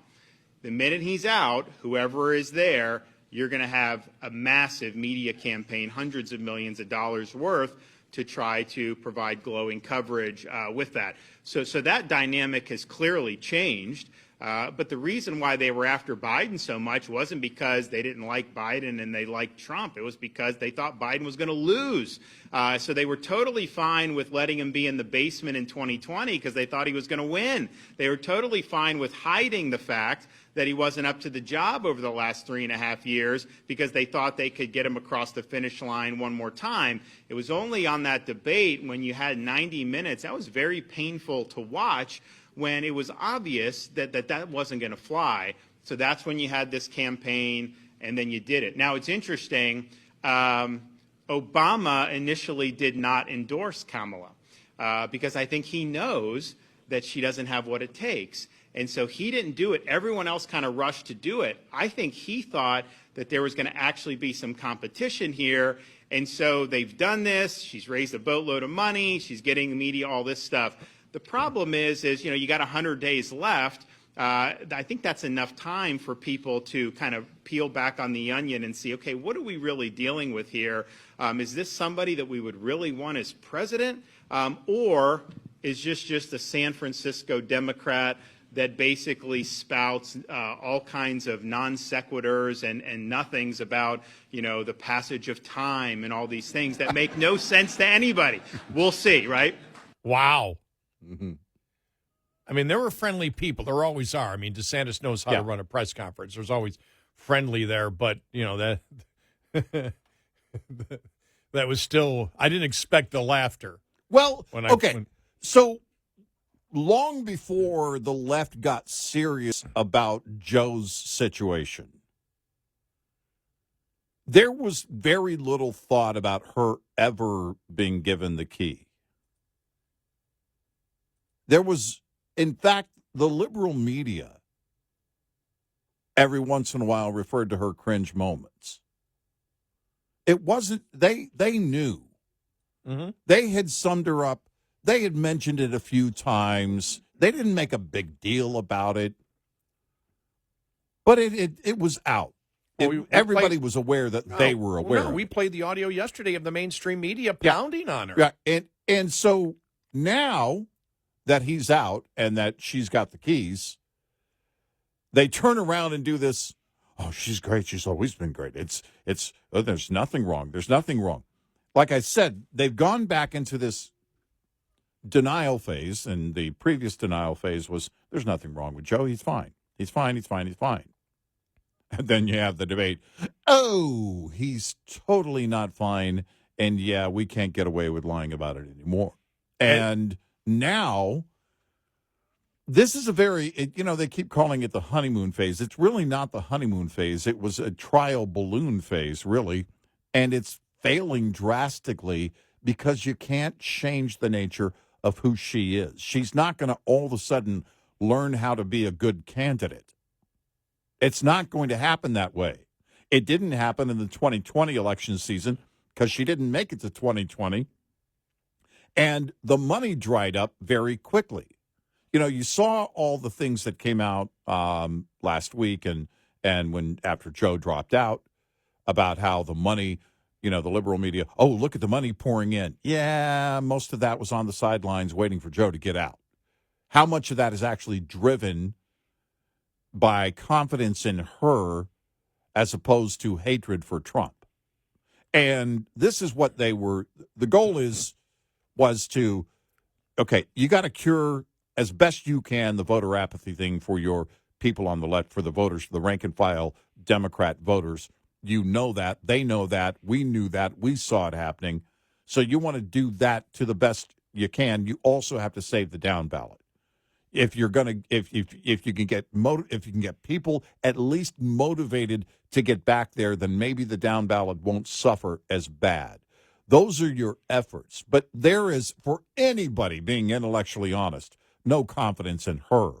The minute he's out, whoever is there, you're going to have a massive media campaign, hundreds of millions of dollars worth, to try to provide glowing coverage with that. So that dynamic has clearly changed. But the reason why they were after Biden so much wasn't because they didn't like Biden and they liked Trump. It was because they thought Biden was going to lose. So they were totally fine with letting him be in the basement in 2020 because they thought he was going to win. They were totally fine with hiding the fact that he wasn't up to the job over the last 3.5 years because they thought they could get him across the finish line one more time. It was only on that debate when you had 90 minutes. That was very painful to watch, when it was obvious that wasn't going to fly. So that's when you had this campaign, and then you did it. Now, it's interesting. Obama initially did not endorse Kamala because I think he knows that she doesn't have what it takes. And so he didn't do it. Everyone else kind of rushed to do it. I think he thought that there was going to actually be some competition here. And so they've done this. She's raised a boatload of money. She's getting the media, all this stuff. The problem is you got 100 days left. I think that's enough time for people to kind of peel back on the onion and see, okay, what are we really dealing with here? Is this somebody that we would really want as president? Or is just a San Francisco Democrat that basically spouts all kinds of non sequiturs and nothings about, the passage of time and all these things that make no sense to anybody? We'll see, right? Wow. Mm-hmm. I mean, there were friendly people. There always are. I mean, DeSantis knows how to run a press conference. There's always friendly there, but, that that was still, I didn't expect the laughter. Well, so long before the left got serious about Joe's situation, there was very little thought about her ever being given the key. There was, in fact, the liberal media every once in a while referred to her cringe moments. It wasn't, they knew. Mm-hmm. They had summed her up. They had mentioned it a few times. They didn't make a big deal about it. But it was out. Everybody was aware that they were aware. No, we played the audio yesterday of the mainstream media pounding on her. Yeah, and so now that he's out and that she's got the keys, they turn around and do this. Oh, she's great. She's always been great. There's nothing wrong. There's nothing wrong. Like I said, they've gone back into this denial phase, and the previous denial phase was there's nothing wrong with Joe. He's fine. He's fine. He's fine. He's fine. And then you have the debate. Oh, he's totally not fine. And yeah, we can't get away with lying about it anymore. And now, this is a very, they keep calling it the honeymoon phase. It's really not the honeymoon phase. It was a trial balloon phase, really. And it's failing drastically because you can't change the nature of who she is. She's not going to all of a sudden learn how to be a good candidate. It's not going to happen that way. It didn't happen in the 2020 election season because she didn't make it to 2020. And the money dried up very quickly. You saw all the things that came out last week and after Joe dropped out about how the money, the liberal media, oh, look at the money pouring in. Yeah, most of that was on the sidelines waiting for Joe to get out. How much of that is actually driven by confidence in her as opposed to hatred for Trump? And this is what the goal was to, okay, you got to cure as best you can the voter apathy thing for your people on the left, for the voters, the rank and file Democrat voters. You know that. They know that. We knew that. We saw it happening. So you want to do that to the best you can. You also have to save the down ballot. If you're going to, if you can get people at least motivated to get back there, then maybe the down ballot won't suffer as bad. Those are your efforts. But there is, for anybody being intellectually honest, no confidence in her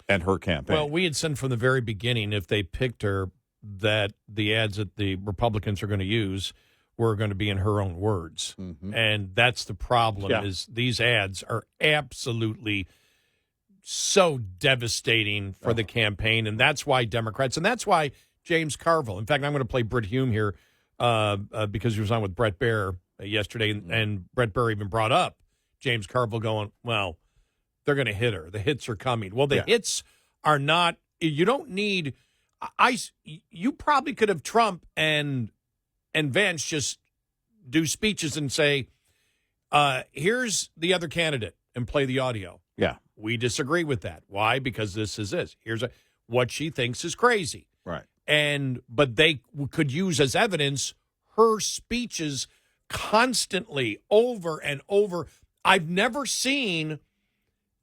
and her campaign. Well, we had said from the very beginning, if they picked her, that the ads that the Republicans are going to use were going to be in her own words. Mm-hmm. And that's the problem, is these ads are absolutely so devastating for the campaign. And that's why Democrats, and that's why James Carville, in fact, I'm going to play Britt Hume here because he was on with Bret Baier yesterday, and Bret Baier even brought up James Carville going, well, they're going to hit her. The hits are coming. Well, the hits are not, you don't need, you probably could have Trump and Vance just do speeches and say, here's the other candidate and play the audio. Yeah. We disagree with that. Why? Because this is this. Here's what she thinks is crazy. Right. But they could use as evidence her speeches constantly over and over. I've never seen,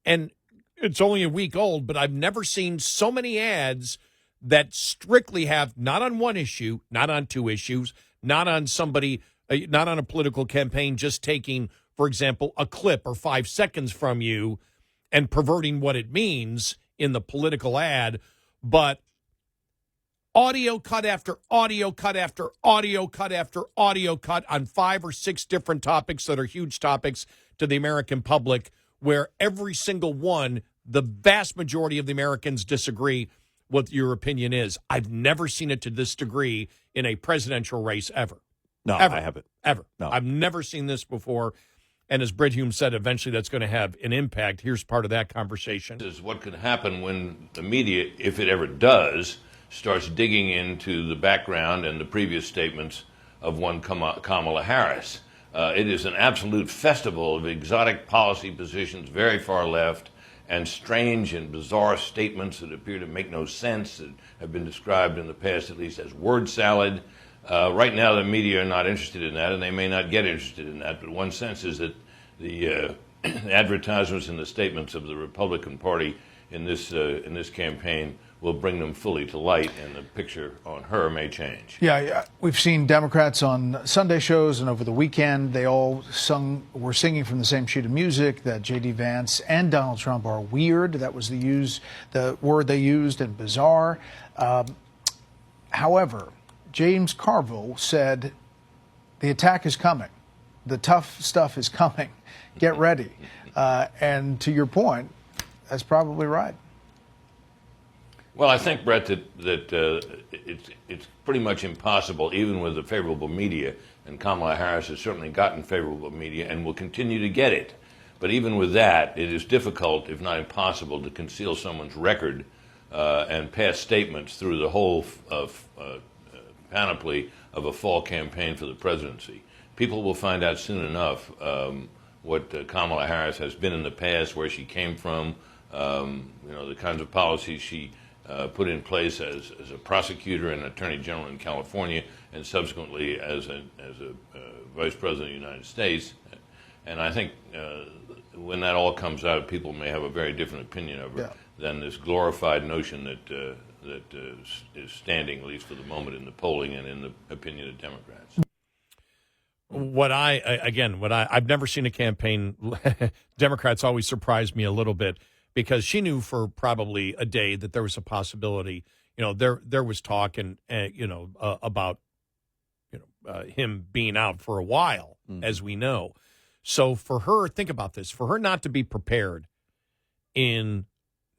and it's only a week old, but I've never seen so many ads that strictly have not on one issue, not on two issues, not on somebody, not on a political campaign, just taking, for example, a clip or 5 seconds from you and perverting what it means in the political ad, but audio cut after audio cut after audio cut after audio cut on 5 or 6 different topics that are huge topics to the American public, where every single one the vast majority of the Americans disagree what your opinion is. I've never seen it to this degree in a presidential race ever. No, ever, I haven't. Ever. No. I've never seen this before. And as Brit Hume said, eventually that's going to have an impact. Here's part of that conversation. Is what could happen when the media, if it ever does, starts digging into the background and the previous statements of one Kamala Harris. It is an absolute festival of exotic policy positions, very far left, and strange and bizarre statements that appear to make no sense, that have been described in the past at least as word salad. Right now, the media are not interested in that, and they may not get interested in that. But one sense is that the advertisements and the statements of the Republican Party in this campaign will bring them fully to light, and the picture on her may change. Yeah, we've seen Democrats on Sunday shows, and over the weekend, they all were singing from the same sheet of music that J.D. Vance and Donald Trump are weird. That was the word they used, and bizarre. However, James Carville said, the attack is coming. The tough stuff is coming. Get ready. And to your point, that's probably right. Well, I think, Brett, that it's pretty much impossible, even with the favorable media, and Kamala Harris has certainly gotten favorable media and will continue to get it. But even with that, it is difficult, if not impossible, to conceal someone's record and past statements through the whole panoply of a fall campaign for the presidency. People will find out soon enough what Kamala Harris has been in the past, where she came from, the kinds of policies she put in place as a prosecutor and attorney general in California, and subsequently as a vice president of the United States. And I think when that all comes out, people may have a very different opinion of her than this glorified notion that is standing, at least for the moment, in the polling and in the opinion of Democrats. I've never seen a campaign. Democrats always surprised me a little bit, because she knew for probably a day that there was a possibility. There was talk about him being out for a while, as we know. So for her, think about this: for her not to be prepared in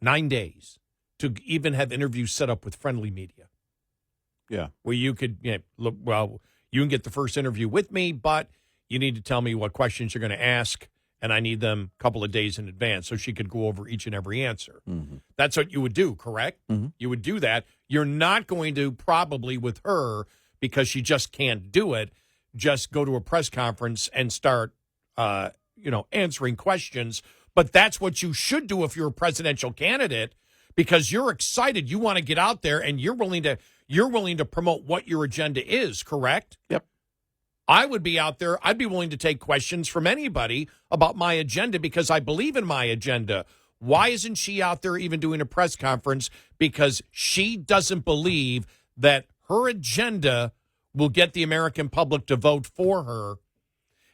9 days to even have interviews set up with friendly media, where you could look. Well, you can get the first interview with me, but you need to tell me what questions you're going to ask. And I need them a couple of days in advance so she could go over each and every answer. Mm-hmm. That's what you would do, correct? Mm-hmm. You would do that. You're not going to probably with her, because she just can't do it, just go to a press conference and start, answering questions. But that's what you should do if you're a presidential candidate, because you're excited. You want to get out there and you're willing to promote what your agenda is, correct? Yep. I would be out there. I'd be willing to take questions from anybody about my agenda, because I believe in my agenda. Why isn't she out there even doing a press conference? Because she doesn't believe that her agenda will get the American public to vote for her.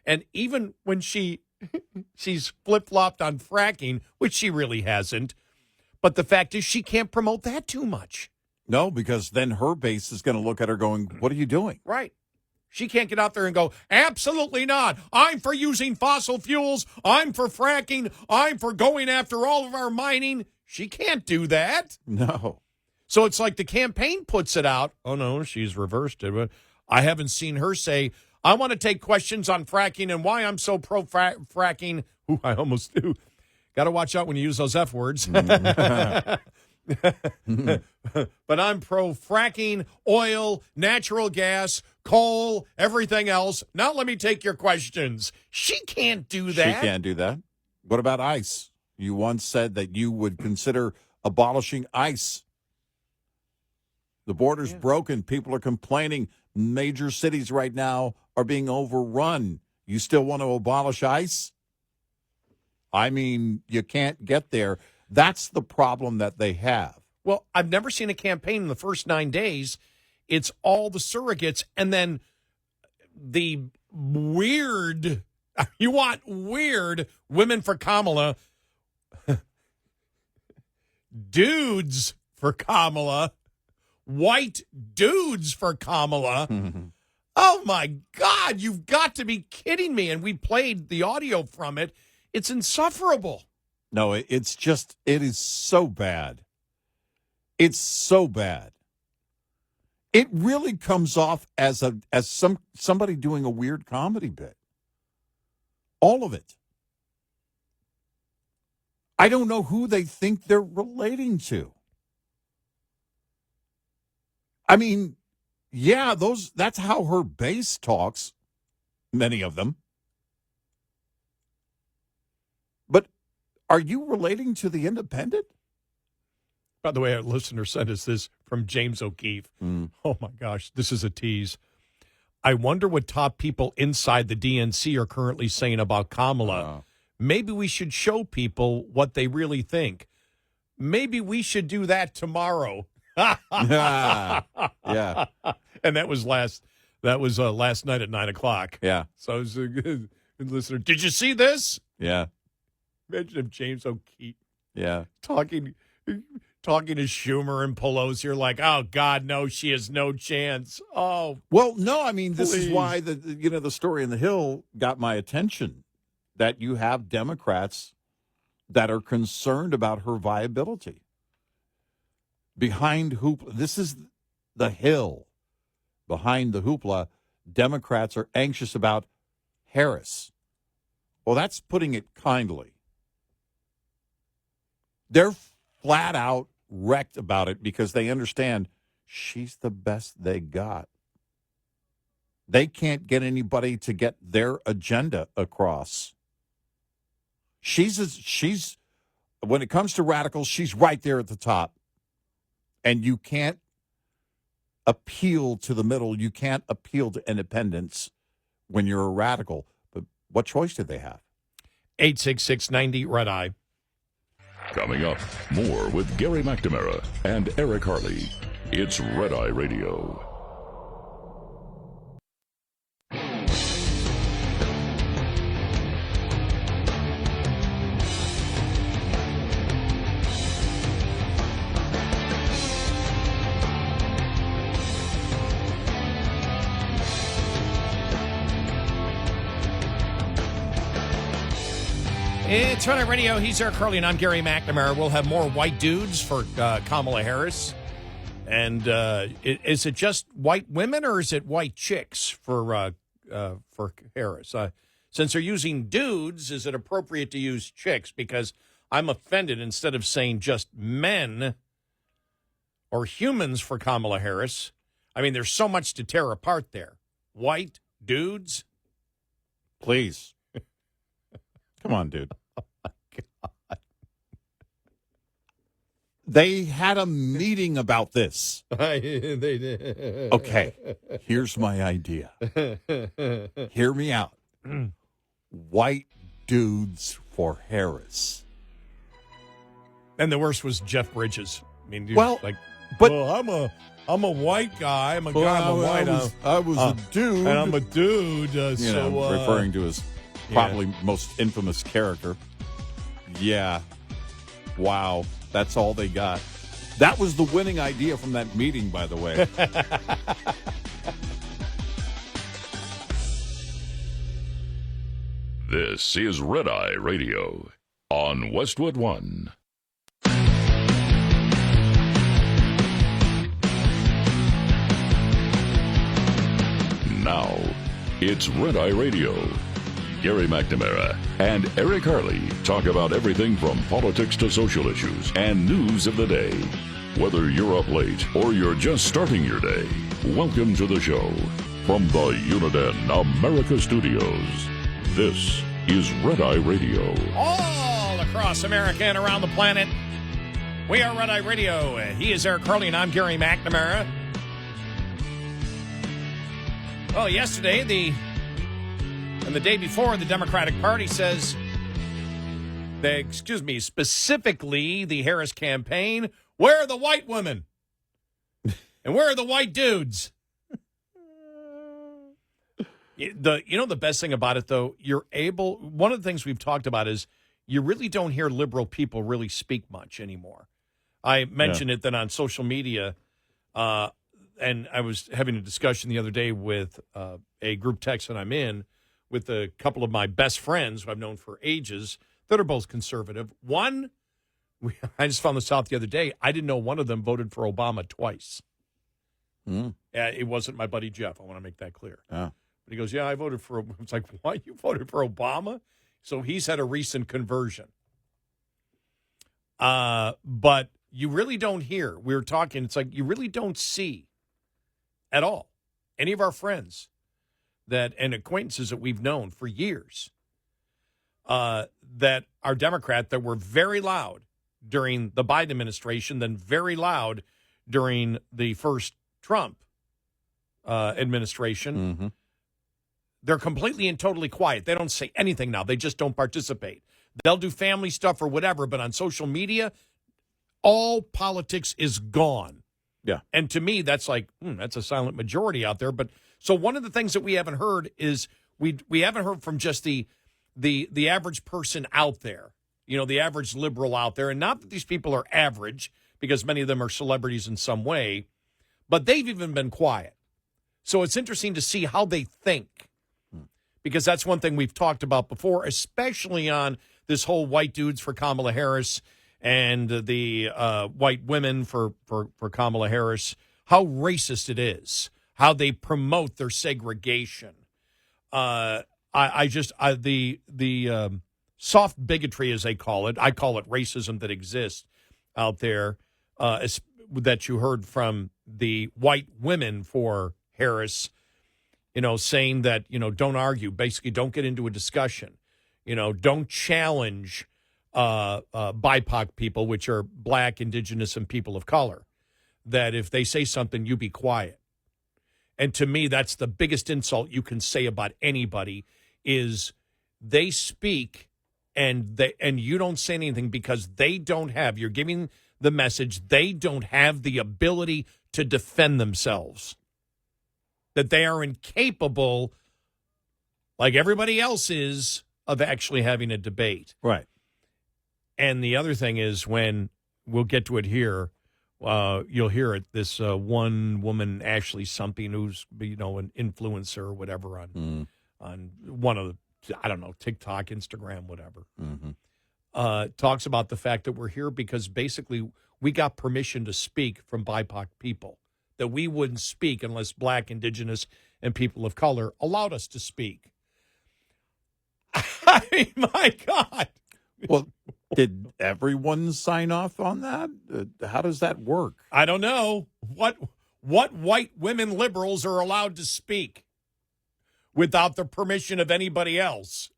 And even when she's flip-flopped on fracking, which she really hasn't, but the fact is she can't promote that too much. No, because then her base is going to look at her going, what are you doing? Right. She can't get out there and go, absolutely not. I'm for using fossil fuels. I'm for fracking. I'm for going after all of our mining. She can't do that. No. So it's like the campaign puts it out. Oh, no, she's reversed it. But I haven't seen her say, I want to take questions on fracking and why I'm so pro-fracking. Ooh, I almost do. Got to watch out when you use those F words. But I'm pro fracking, oil, natural gas, coal, everything else. Now let me take your questions. She can't do that. She can't do that. What about ICE? You once said that you would consider abolishing ICE. The border's broken. People are complaining. Major cities right now are being overrun. You still want to abolish ICE? I mean, you can't get there. That's the problem that they have. Well, I've never seen a campaign in the first 9 days. It's all the surrogates, and then the weird, you want weird women for Kamala, dudes for Kamala, white dudes for Kamala. Oh, my God, you've got to be kidding me. And we played the audio from it. It's insufferable. No, it is so bad. It's so bad. It really comes off as somebody doing a weird comedy bit. All of it. I don't know who they think they're relating to. I mean, yeah, that's how her base talks, many of them. But are you relating to the Independent? By the way, our listener sent us this from James O'Keefe. Oh, my gosh, this is a tease. I wonder what top people inside the DNC are currently saying about Kamala. Maybe we should show people what they really think. Maybe we should do that tomorrow. Yeah. And that was last night at 9:00. Yeah. So I was a good listener. Did you see this? Yeah. Imagine if James O'Keefe Yeah. talking to Schumer and Pelosi. You're like, oh, God, no, she has no chance. Oh. Well, no, I mean, this is please. why the story in the Hill got my attention, that you have Democrats that are concerned about her viability. Behind hoopla, this is the Hill. Behind the hoopla, Democrats are anxious about Harris. Well, that's putting it kindly. They're flat out wrecked about it because they understand she's the best they got. They can't get anybody to get their agenda across. She's when it comes to radicals, she's right there at the top. And you can't appeal to the middle. You can't appeal to independents when you're a radical. But what choice do they have? 866-90 Red Eye. Coming up, more with Gary McNamara and Eric Harley. It's Red Eye Radio. It's Red Eye Radio. He's Eric Harley, and I'm Gary McNamara. We'll have more white dudes for Kamala Harris. And is it just white women or is it white chicks for Harris? Since they're using dudes, is it appropriate to use chicks? Because I'm offended, instead of saying just men or humans for Kamala Harris. I mean, there's so much to tear apart there. White dudes. Please. Come on, dude. Oh, my God. They had a meeting about this. They did. Okay, here's my idea. Hear me out. White dudes for Harris. And the worst was Jeff Bridges. I mean, Well, like, but- well, I'm a white guy. I'm a guy. I'm a white. I was a dude. And I'm a dude. Referring to his probably most infamous character. Yeah. Wow. That's all they got. That was the winning idea from that meeting, by the way. This is Red Eye Radio on Westwood One. Now, it's Red Eye Radio. Gary McNamara and Eric Harley talk about everything from politics to social issues and news of the day. Whether you're up late or you're just starting your day, welcome to the show. From the Uniden America Studios, this is Red Eye Radio. All across America and around the planet, we are Red Eye Radio. He is Eric Harley, and I'm Gary McNamara. Oh, yesterday, and the day before, the Democratic Party says, specifically the Harris campaign, where are the white women? And where are the white dudes? The best thing about it, though, one of the things we've talked about is you really don't hear liberal people really speak much anymore. I mentioned it then on social media, and I was having a discussion the other day with a group text that I'm in with a couple of my best friends who I've known for ages that are both conservative. One, I just found this out the other day. I didn't know one of them voted for Obama twice. It wasn't my buddy Jeff. I want to make that clear. But he goes, yeah, I voted for Obama. It's like, what? You voted for Obama? So he's had a recent conversion. But you really don't hear. We were talking. It's like you really don't see at all any of our friends and acquaintances that we've known for years that are Democrat that were very loud during the Biden administration, then very loud during the first Trump administration. They're completely and totally quiet. They don't say anything now. They just don't participate. They'll do family stuff or whatever, but on social media, all politics is gone. Yeah. And to me, that's like, that's a silent majority out there. But so one of the things that we haven't heard is we haven't heard from just the average person out there, the average liberal out there. And not that these people are average, because many of them are celebrities in some way, but they've even been quiet. So it's interesting to see how they think, because that's one thing we've talked about before, especially on this whole white dudes for Kamala Harris and the white women for Kamala Harris, how racist it is, how they promote their segregation. The soft bigotry, as they call it, I call it racism that exists out there, that you heard from the white women for Harris, saying that, don't argue, basically don't get into a discussion, don't challenge BIPOC people, which are black, indigenous, and people of color, that if they say something, you be quiet. And to me, that's the biggest insult you can say about anybody is they speak and you don't say anything because you're giving the message, they don't have the ability to defend themselves. That they are incapable, like everybody else is, of actually having a debate. Right. And the other thing is, when we'll get to it here, you'll hear it, this one woman, Ashley something, who's, an influencer or whatever on one of the, I don't know, TikTok, Instagram, whatever, talks about the fact that we're here because basically we got permission to speak from BIPOC people, that we wouldn't speak unless black, indigenous, and people of color allowed us to speak. I mean, my God. Well, did everyone sign off on that? How does that work? I don't know. What white women liberals are allowed to speak without the permission of anybody else?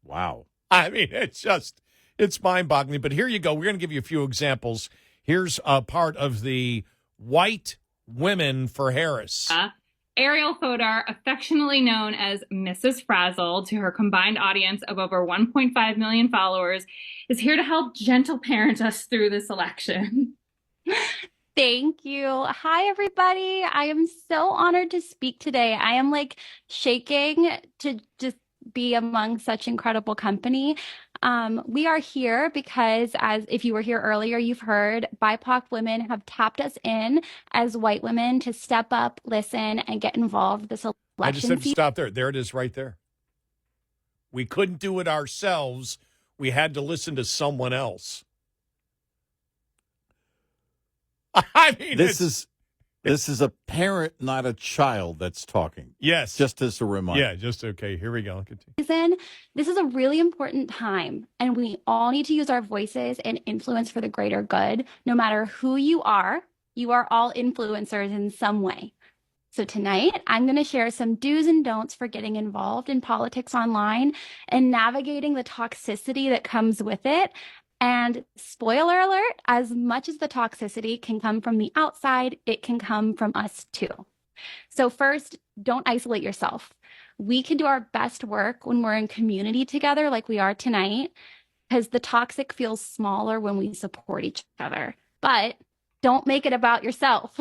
Wow. I mean, it's mind-boggling. But here you go. We're going to give you a few examples. Here's a part of the white women for Harris. Ariel Fodor, affectionately known as Mrs. Frazzle to her combined audience of over 1.5 million followers, is here to help gentle parent us through this election. Thank you. Hi, everybody. I am so honored to speak today. I am shaking to just be among such incredible company. We are here because, as if you were here earlier, you've heard BIPOC women have tapped us in as white women to step up, listen, and get involved this election I just said season. stop there. There it is right there. We couldn't do it ourselves. We had to listen to someone else. I mean, This is a parent, not a child, that's talking. Yes. Just as a reminder. Yeah, just okay. Here we go. This is a really important time, and we all need to use our voices and influence for the greater good. No matter who you are all influencers in some way. So tonight, I'm going to share some do's and don'ts for getting involved in politics online and navigating the toxicity that comes with it. And spoiler alert, as much as the toxicity can come from the outside, it can come from us too. So first, don't isolate yourself. We can do our best work when we're in community together like we are tonight, because the toxic feels smaller when we support each other. But don't make it about yourself.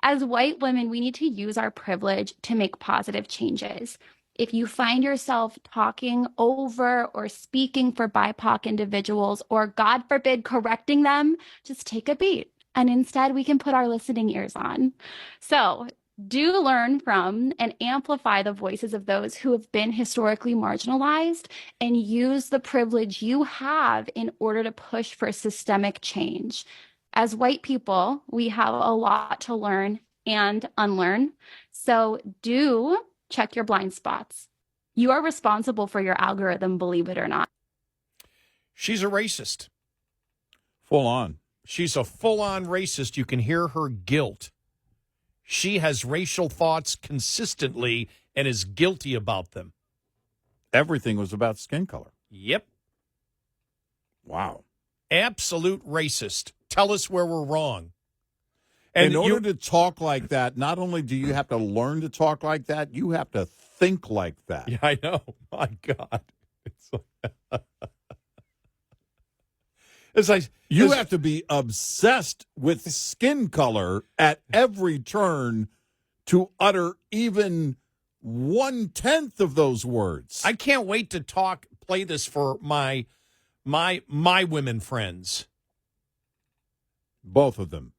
As white women, we need to use our privilege to make positive changes. If you find yourself talking over or speaking for BIPOC individuals, or God forbid, correcting them, just take a beat. And instead, we can put our listening ears on. So do learn from and amplify the voices of those who have been historically marginalized and use the privilege you have in order to push for systemic change. As white people, we have a lot to learn and unlearn. So do check your blind spots. You are responsible for your algorithm, believe it or not. She's a racist. Full on. She's a full-on racist. You can hear her guilt. She has racial thoughts consistently and is guilty about them. Everything was about skin color. Yep. Wow. Absolute racist. Tell us where we're wrong. And in order to talk like that, not only do you have to learn to talk like that, you have to think like that. Yeah, I know. My God. You have to be obsessed with skin color at every turn to utter even 1/10 of those words. I can't wait to play this for my women friends. Both of them.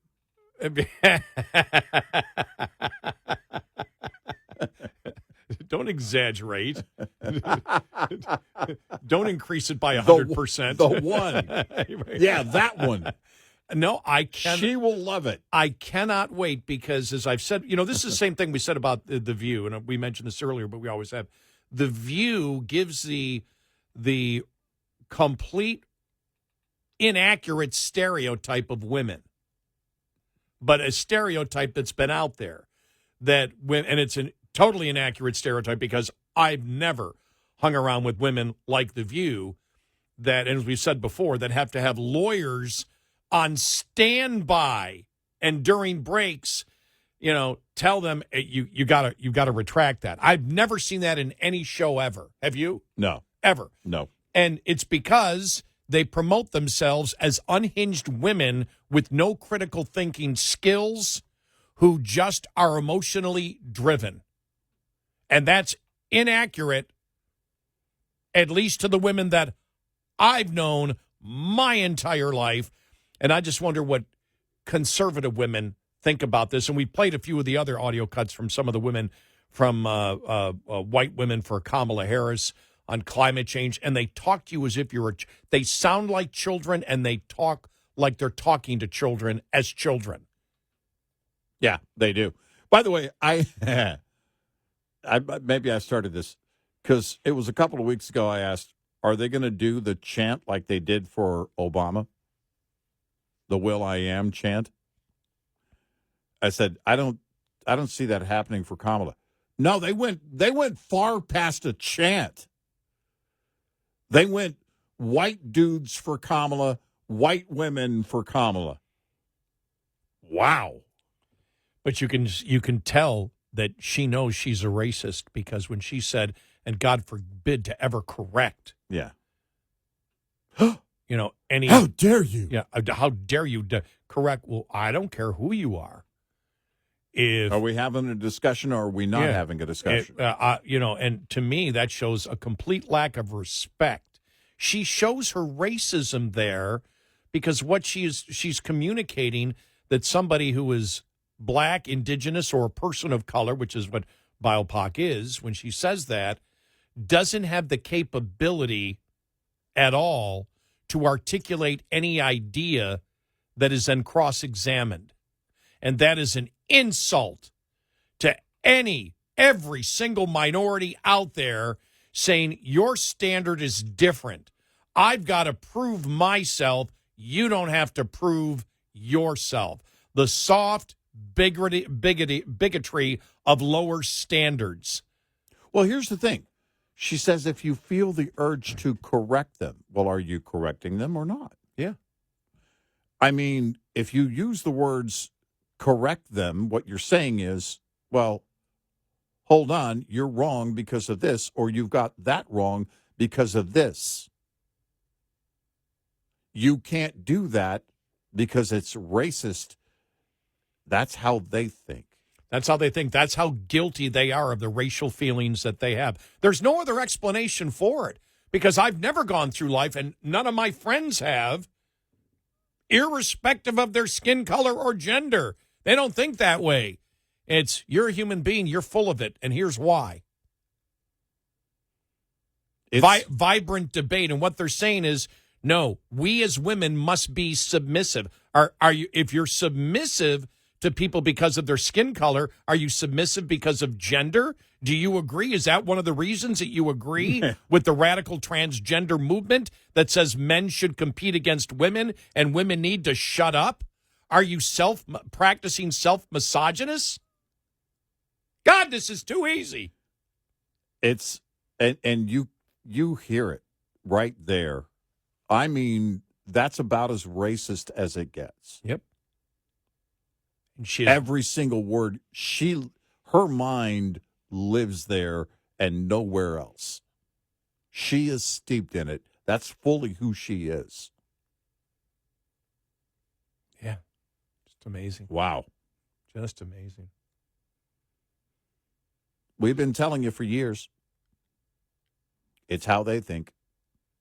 Don't exaggerate. Don't increase it by 100%. The one. Yeah, that one. No, I can't. She will love it. I cannot wait because, as I've said, this is the same thing we said about The View, and we mentioned this earlier, but we always have. The View gives the complete inaccurate stereotype of women, but a stereotype that's been out there and it's a totally inaccurate stereotype because I've never hung around with women like The View that, and as we said before, that have to have lawyers on standby and during breaks, tell them you gotta retract that. I've never seen that in any show ever. Have you? No. Ever. No. And it's because they promote themselves as unhinged women with no critical thinking skills who just are emotionally driven. And that's inaccurate, at least to the women that I've known my entire life. And I just wonder what conservative women think about this. And we played a few of the other audio cuts from some of the women, from white women for Kamala Harris on climate change. And they talk to you as if they sound like children, and they talk like they're talking to children as children. Yeah, they do. By the way, maybe I started this because it was a couple of weeks ago I asked, are they going to do the chant like they did for Obama? The Will I Am chant? I said, I don't see that happening for Kamala. No, they went far past a chant. They went white dudes for Kamala, white women for Kamala. Wow. But you can tell that she knows she's a racist because when she said, and God forbid to ever correct. Yeah. How dare you? Yeah. How dare you correct? Well, I don't care who you are. Are we having a discussion or are we not having a discussion? And to me, that shows a complete lack of respect. She shows her racism there because what she's communicating that somebody who is Black, Indigenous, or a person of color, which is what BIPOC is, when she says that, doesn't have the capability at all to articulate any idea that is then cross-examined. And that is an insult to every single minority out there saying your standard is different. I've got to prove myself. You don't have to prove yourself. The soft bigotry of lower standards. Well, here's the thing. She says if you feel the urge to correct them, well, are you correcting them or not? Yeah. I mean, if you use the words correct them, what you're saying is, well, hold on, you're wrong because of this, or you've got that wrong because of this. You can't do that because it's racist. That's how they think. That's how they think. That's how guilty they are of the racial feelings that they have. There's no other explanation for it because I've never gone through life, and none of my friends have, irrespective of their skin color or gender. They don't think that way. It's, you're a human being, you're full of it, and here's why. Vibrant debate, and what they're saying is, no, we as women must be submissive. Are you? If you're submissive to people because of their skin color, are you submissive because of gender? Do you agree? Is that one of the reasons that you agree with the radical transgender movement that says men should compete against women and women need to shut up? Are you practicing self-misogynist? God, this is too easy. It's and you hear it right there. I mean, that's about as racist as it gets. Yep. And every single word, her mind lives there and nowhere else. She is steeped in it. That's fully who she is. Yeah. Just amazing. Wow. Just amazing. We've been telling you for years. It's how they think.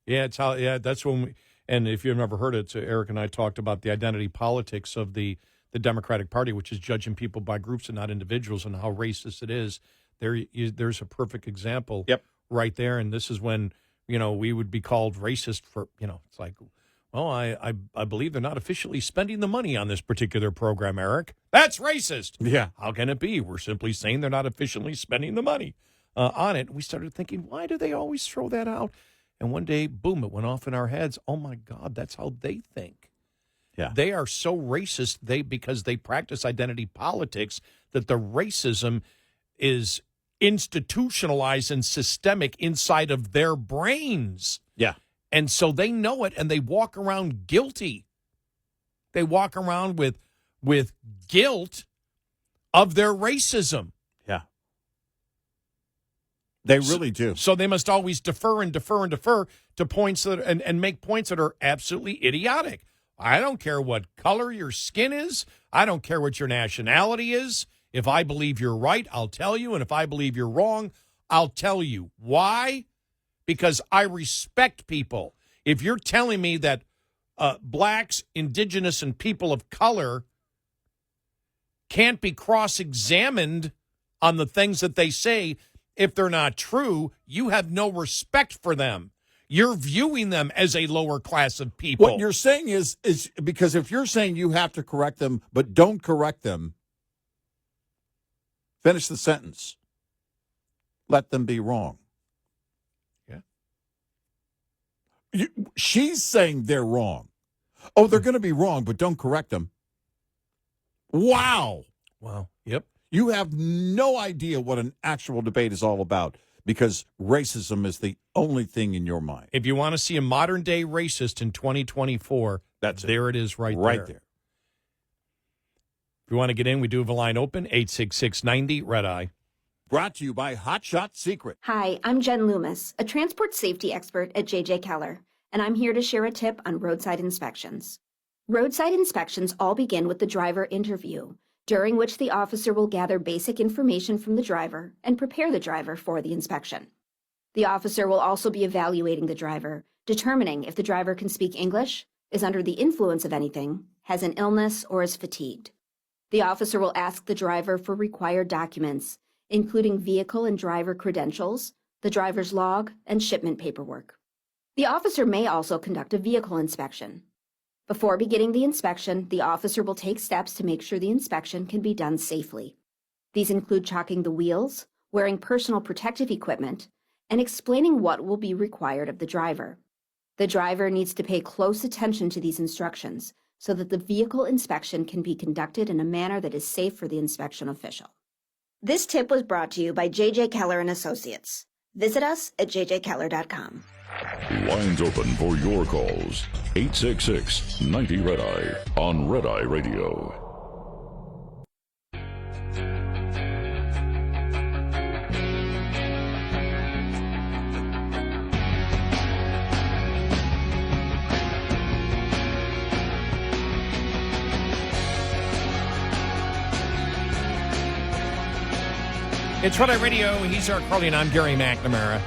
Yeah, that's when we, and if you've never heard it, Eric and I talked about the identity politics of the Democratic Party, which is judging people by groups and not individuals, and how racist it is. There's a perfect example right there, and this is when, we would be called racist for, it's like, well, I believe they're not officially spending the money on this particular program, Eric. That's racist. Yeah. How can it be? We're simply saying they're not officially spending the money on it. We started thinking, why do they always throw that out? And one day, boom, it went off in our heads. Oh, my God, that's how they think. Yeah. They are so racist because they practice identity politics that the racism is institutionalized and systemic inside of their brains. Yeah. And so they know it, and they walk around guilty. They walk around with guilt of their racism. Yeah. They really do. So they must always defer to points that and make points that are absolutely idiotic. I don't care what color your skin is. I don't care what your nationality is. If I believe you're right, I'll tell you. And if I believe you're wrong, I'll tell you. Why? Because I respect people. If you're telling me that blacks, indigenous, and people of color can't be cross-examined on the things that they say, if they're not true, you have no respect for them. You're viewing them as a lower class of people. What you're saying is because if you're saying you have to correct them, but don't correct them, finish the sentence. Let them be wrong. Yeah. She's saying they're wrong. Oh, they're going to be wrong, but don't correct them. Wow. Wow. Yep. You have no idea what an actual debate is all about, because racism is the only thing in your mind. If you want to see a modern-day racist in 2024, there it is right there. There. If you want to get in, we do have a line open, 866-90-RED-EYE. Brought to you by Hot Shot Secret. Hi, I'm Jen Loomis, a transport safety expert at JJ Keller, and I'm here to share a tip on roadside inspections. Roadside inspections all begin with the driver interview, during which the officer will gather basic information from the driver and prepare the driver for the inspection. The officer will also be evaluating the driver, determining if the driver can speak English, is under the influence of anything, has an illness, or is fatigued. The officer will ask the driver for required documents, including vehicle and driver credentials, the driver's log, and shipment paperwork. The officer may also conduct a vehicle inspection. Before beginning the inspection, the officer will take steps to make sure the inspection can be done safely. These include chalking the wheels, wearing personal protective equipment, and explaining what will be required of the driver. The driver needs to pay close attention to these instructions so that the vehicle inspection can be conducted in a manner that is safe for the inspection official. This tip was brought to you by JJ Keller and Associates. Visit us at jjkeller.com. Lines open for your calls. 866-90-RED-EYE on Red Eye Radio. It's Red Eye Radio. He's Eric Carly, and I'm Gary McNamara.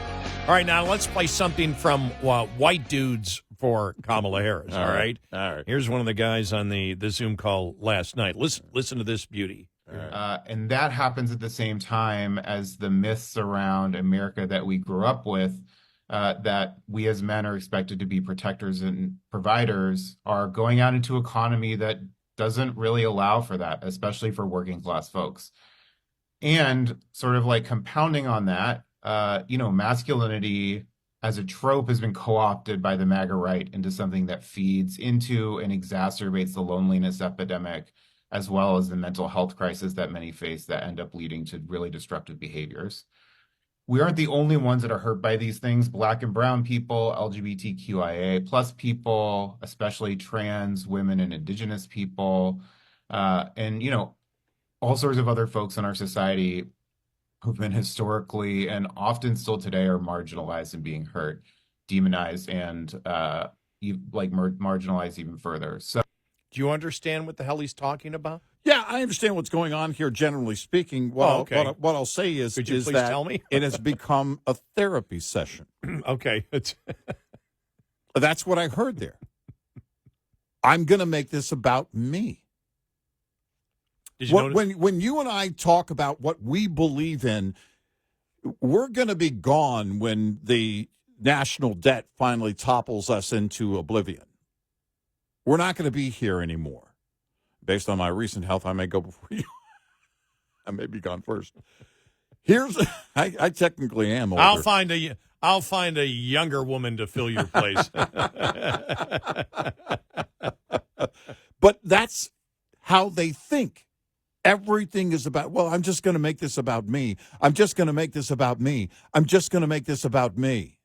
All right, now let's play something from White Dudes for Kamala Harris. All right. All right. Here's one of the guys on the Zoom call last night. Listen to this beauty. And that happens at the same time as the myths around America that we grew up with, that we as men are expected to be protectors and providers, are going out into an economy that doesn't really allow for that, especially for working class folks. And sort of like compounding on that, masculinity as a trope has been co-opted by the MAGA right into something that feeds into and exacerbates the loneliness epidemic, as well as the mental health crisis that many face that end up leading to really destructive behaviors. We aren't the only ones that are hurt by these things. Black and brown people, LGBTQIA plus people, especially trans women and indigenous people, and all sorts of other folks in our society who've been historically and often still today are marginalized and being hurt, demonized, and marginalized even further. So, do you understand what the hell he's talking about? Yeah, I understand what's going on here, generally speaking. What I'll say is, Could you please that tell me? It has become a therapy session. Okay. That's what I heard there. I'm going to make this about me. Did you notice? When you and I talk about what we believe in, we're going to be gone when the national debt finally topples us into oblivion. We're not going to be here anymore. Based on my recent health, I may go before you. I may be gone first. I technically am older. I'll find a younger woman to fill your place. But that's how they think. Everything is about, well, I'm just going to make this about me. I'm just going to make this about me. I'm just going to make this about me.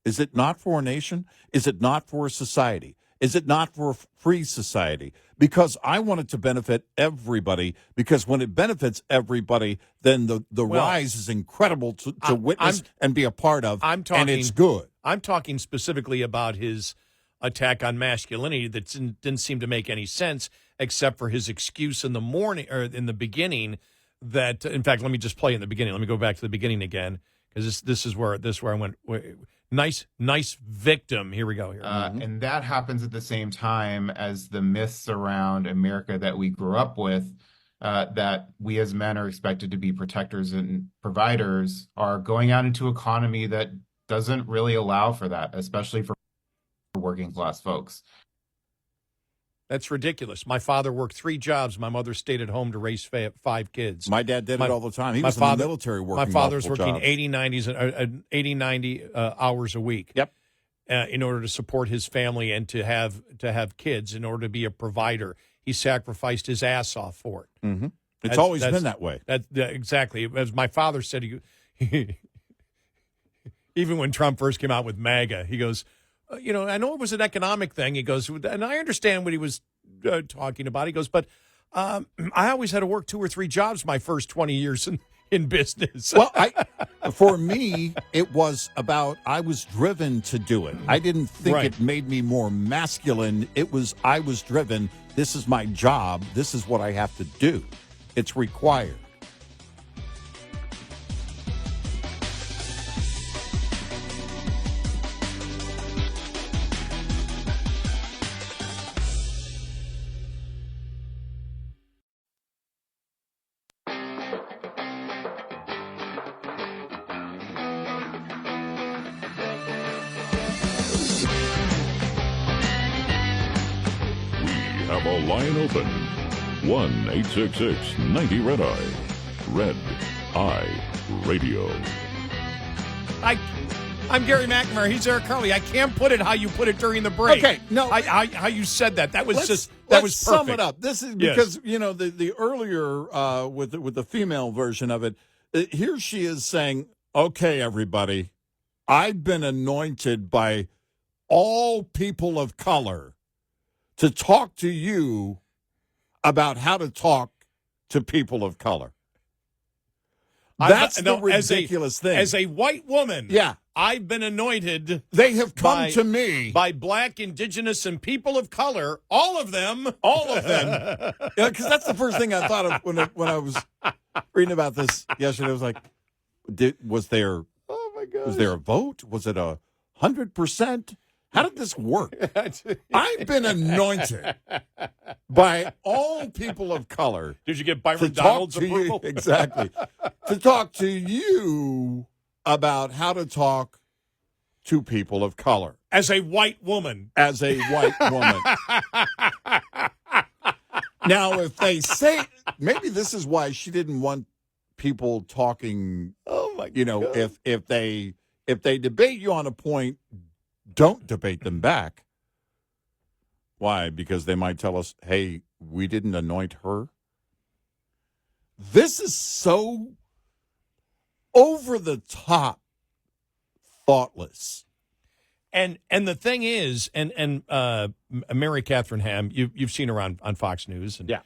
Is it not for a nation? Is it not for a society? Is it not for a free society? Because I want it to benefit everybody, because when it benefits everybody, then the rise is incredible to witness and be a part of, and it's good. I'm talking specifically about his attack on masculinity that didn't seem to make any sense, except for his excuse in the morning or in the beginning. That, in fact, let me just play in the beginning. Let me go back to the beginning again, because this is where I went. Nice victim. Here we go. And that happens at the same time as the myths around America that we grew up with, that we as men are expected to be protectors and providers, are going out into an economy that doesn't really allow for that, especially for working class folks. That's ridiculous. My father worked 3 jobs. My mother stayed at home to raise 5 kids. My dad did it all the time. He was in the military working. My father's multiple working jobs. 80, 90 hours a week. Yep. In order to support his family and to have kids, in order to be a provider. He sacrificed his ass off for it. Mm-hmm. It's always been that way. Exactly. As my father said, even when Trump first came out with MAGA, he goes, I know it was an economic thing. He goes, and I understand what he was talking about. He goes, but I always had to work 2 or 3 jobs my first 20 years in business. Well, for me, it was about, I was driven to do it. I didn't think it made me more masculine. I was driven. This is my job. This is what I have to do. It's required. Have a line open. 1-866-90-RED-EYE. Red Eye Radio. I'm Gary McNamara. He's Eric Carly. I can't put it how you put it during the break. Okay, no. How you said that. That was Let's perfect. sum it up. This is because, the earlier, with the female version of it, here she is saying, okay, everybody, I've been anointed by all people of color to talk to you about how to talk to people of color. That's the ridiculous thing. As a white woman, yeah, I've been anointed. They have come to me by black, indigenous, and people of color. All of them. Because that's the first thing I thought of when I was reading about this yesterday. I was like, was there a vote? Was it 100%? How did this work? I've been anointed by all people of color. Did you get Byron to Donald's talk to approval? You, exactly. To talk to you about how to talk to people of color. As a white woman. As a white woman. Now, if they say, maybe this is why she didn't want people talking. Oh my! You know, God. if they debate you on a point, don't debate them back. Why? Because they might tell us, "Hey, we didn't anoint her." This is so over the top, thoughtless. And the thing is, and Mary Catherine Ham, you've seen her on Fox News, and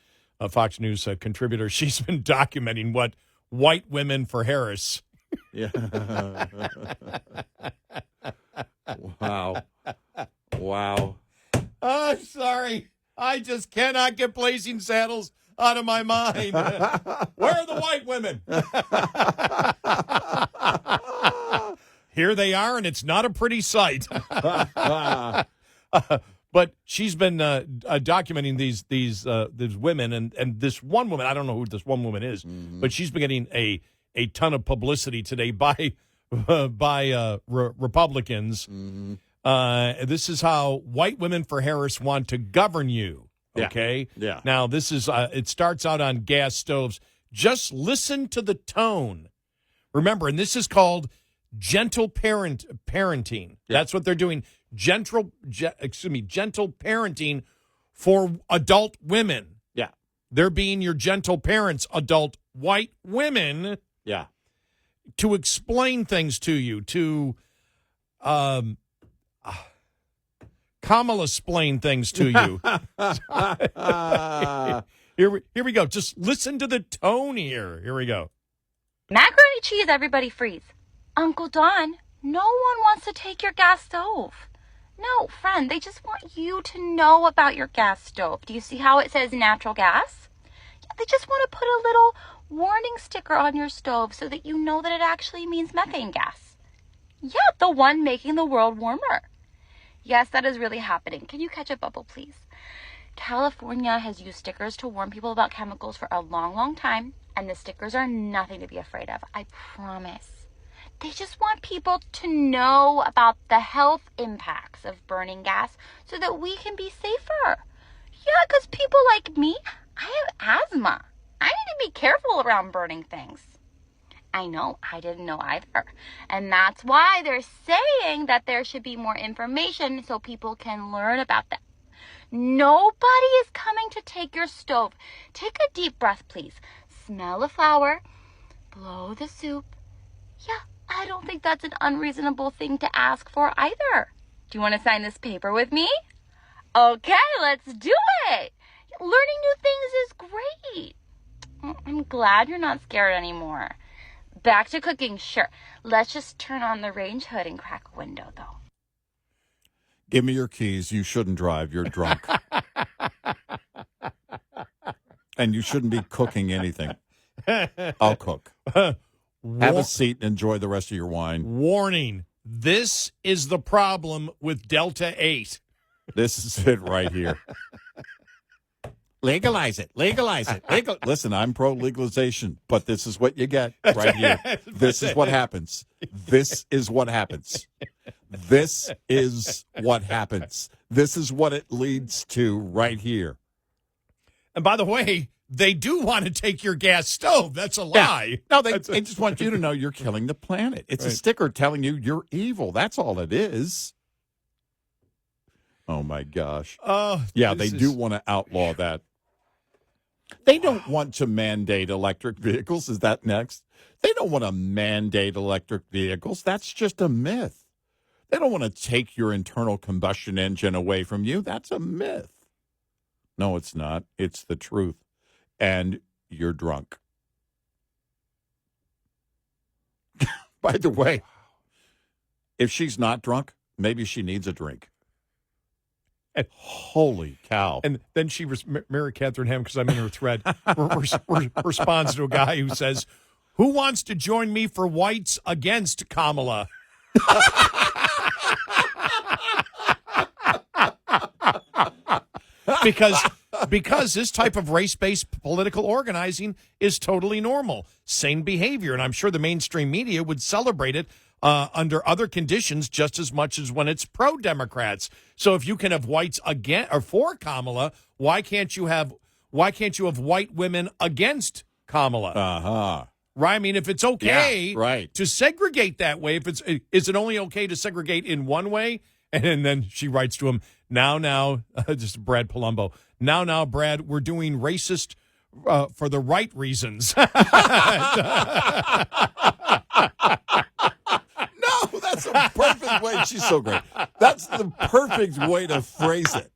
Fox News contributor. She's been documenting what white women for Harris. Yeah. Wow. I'm sorry, I just cannot get Blazing Saddles out of my mind. Where are the white women? Here they are, and it's not a pretty sight. But she's been documenting these women, and this one woman. I don't know who this one woman is, but she's been getting a ton of publicity today by Republicans. This is how white women for Harris want to govern you. Okay. Yeah. Now this is it starts out on gas stoves. Just listen to the tone. Remember, and this is called gentle parenting. That's what they're doing. Gentle parenting for adult women. Yeah. They're being your gentle parents, adult white women. Yeah. To explain things to you, to Kamala explain things to you. Here we go. Just listen to the tone here. Here we go. Macaroni cheese, everybody freeze. Uncle Don, no one wants to take your gas stove. No, friend, they just want you to know about your gas stove. Do you see how it says natural gas? Yeah, they just want to put a little warning sticker on your stove so that you know that it actually means methane gas. Yeah, the one making the world warmer. Yes, that is really happening. Can you catch a bubble, please? California has used stickers to warn people about chemicals for a long, long time, and the stickers are nothing to be afraid of. I promise. They just want people to know about the health impacts of burning gas so that we can be safer. Yeah, because people like me, I have asthma. I need to be careful around burning things. I know, I didn't know either. And that's why they're saying that there should be more information so people can learn about that. Nobody is coming to take your stove. Take a deep breath, please. Smell the flour. Blow the soup. Yeah, I don't think that's an unreasonable thing to ask for either. Do you want to sign this paper with me? Okay, let's do it. Learning new things is great. I'm glad you're not scared anymore. Back to cooking, sure. Let's just turn on the range hood and crack a window, though. Give me your keys. You shouldn't drive. You're drunk. And you shouldn't be cooking anything. I'll cook. Have a seat and enjoy the rest of your wine. Warning. This is the problem with Delta 8. This is it right here. Legalize it. Legalize it. Listen, I'm pro-legalization, but this is what you get right here. This is what happens. This is what happens. This is what happens. This is what it leads to right here. And by the way, they do want to take your gas stove. That's a lie. No, they just want you to know you're killing the planet. It's a sticker telling you you're evil. That's all it is. Oh, my gosh. Yeah, they do want to outlaw that. They don't want to mandate electric vehicles. Is that next? They don't want to mandate electric vehicles. That's just a myth. They don't want to take your internal combustion engine away from you. That's a myth. No, it's not. It's the truth. And you're drunk. By the way, if she's not drunk, maybe she needs a drink. And holy cow. And then Mary Catherine Ham, because I'm in her thread, responds to a guy who says, "Who wants to join me for whites against Kamala?" because this type of race-based political organizing is totally normal, sane behavior, and I'm sure the mainstream media would celebrate it under other conditions just as much as when it's pro-Democrats. So if you can have whites again or for Kamala, why can't you have white women against Kamala? Right? I mean, if it's okay to segregate that way, is it only okay to segregate in one way? And then she writes to him, now, just Brad Palumbo, now, Brad, we're doing racist for the right reasons. No, that's a perfect way. She's so great. That's the perfect way to phrase it.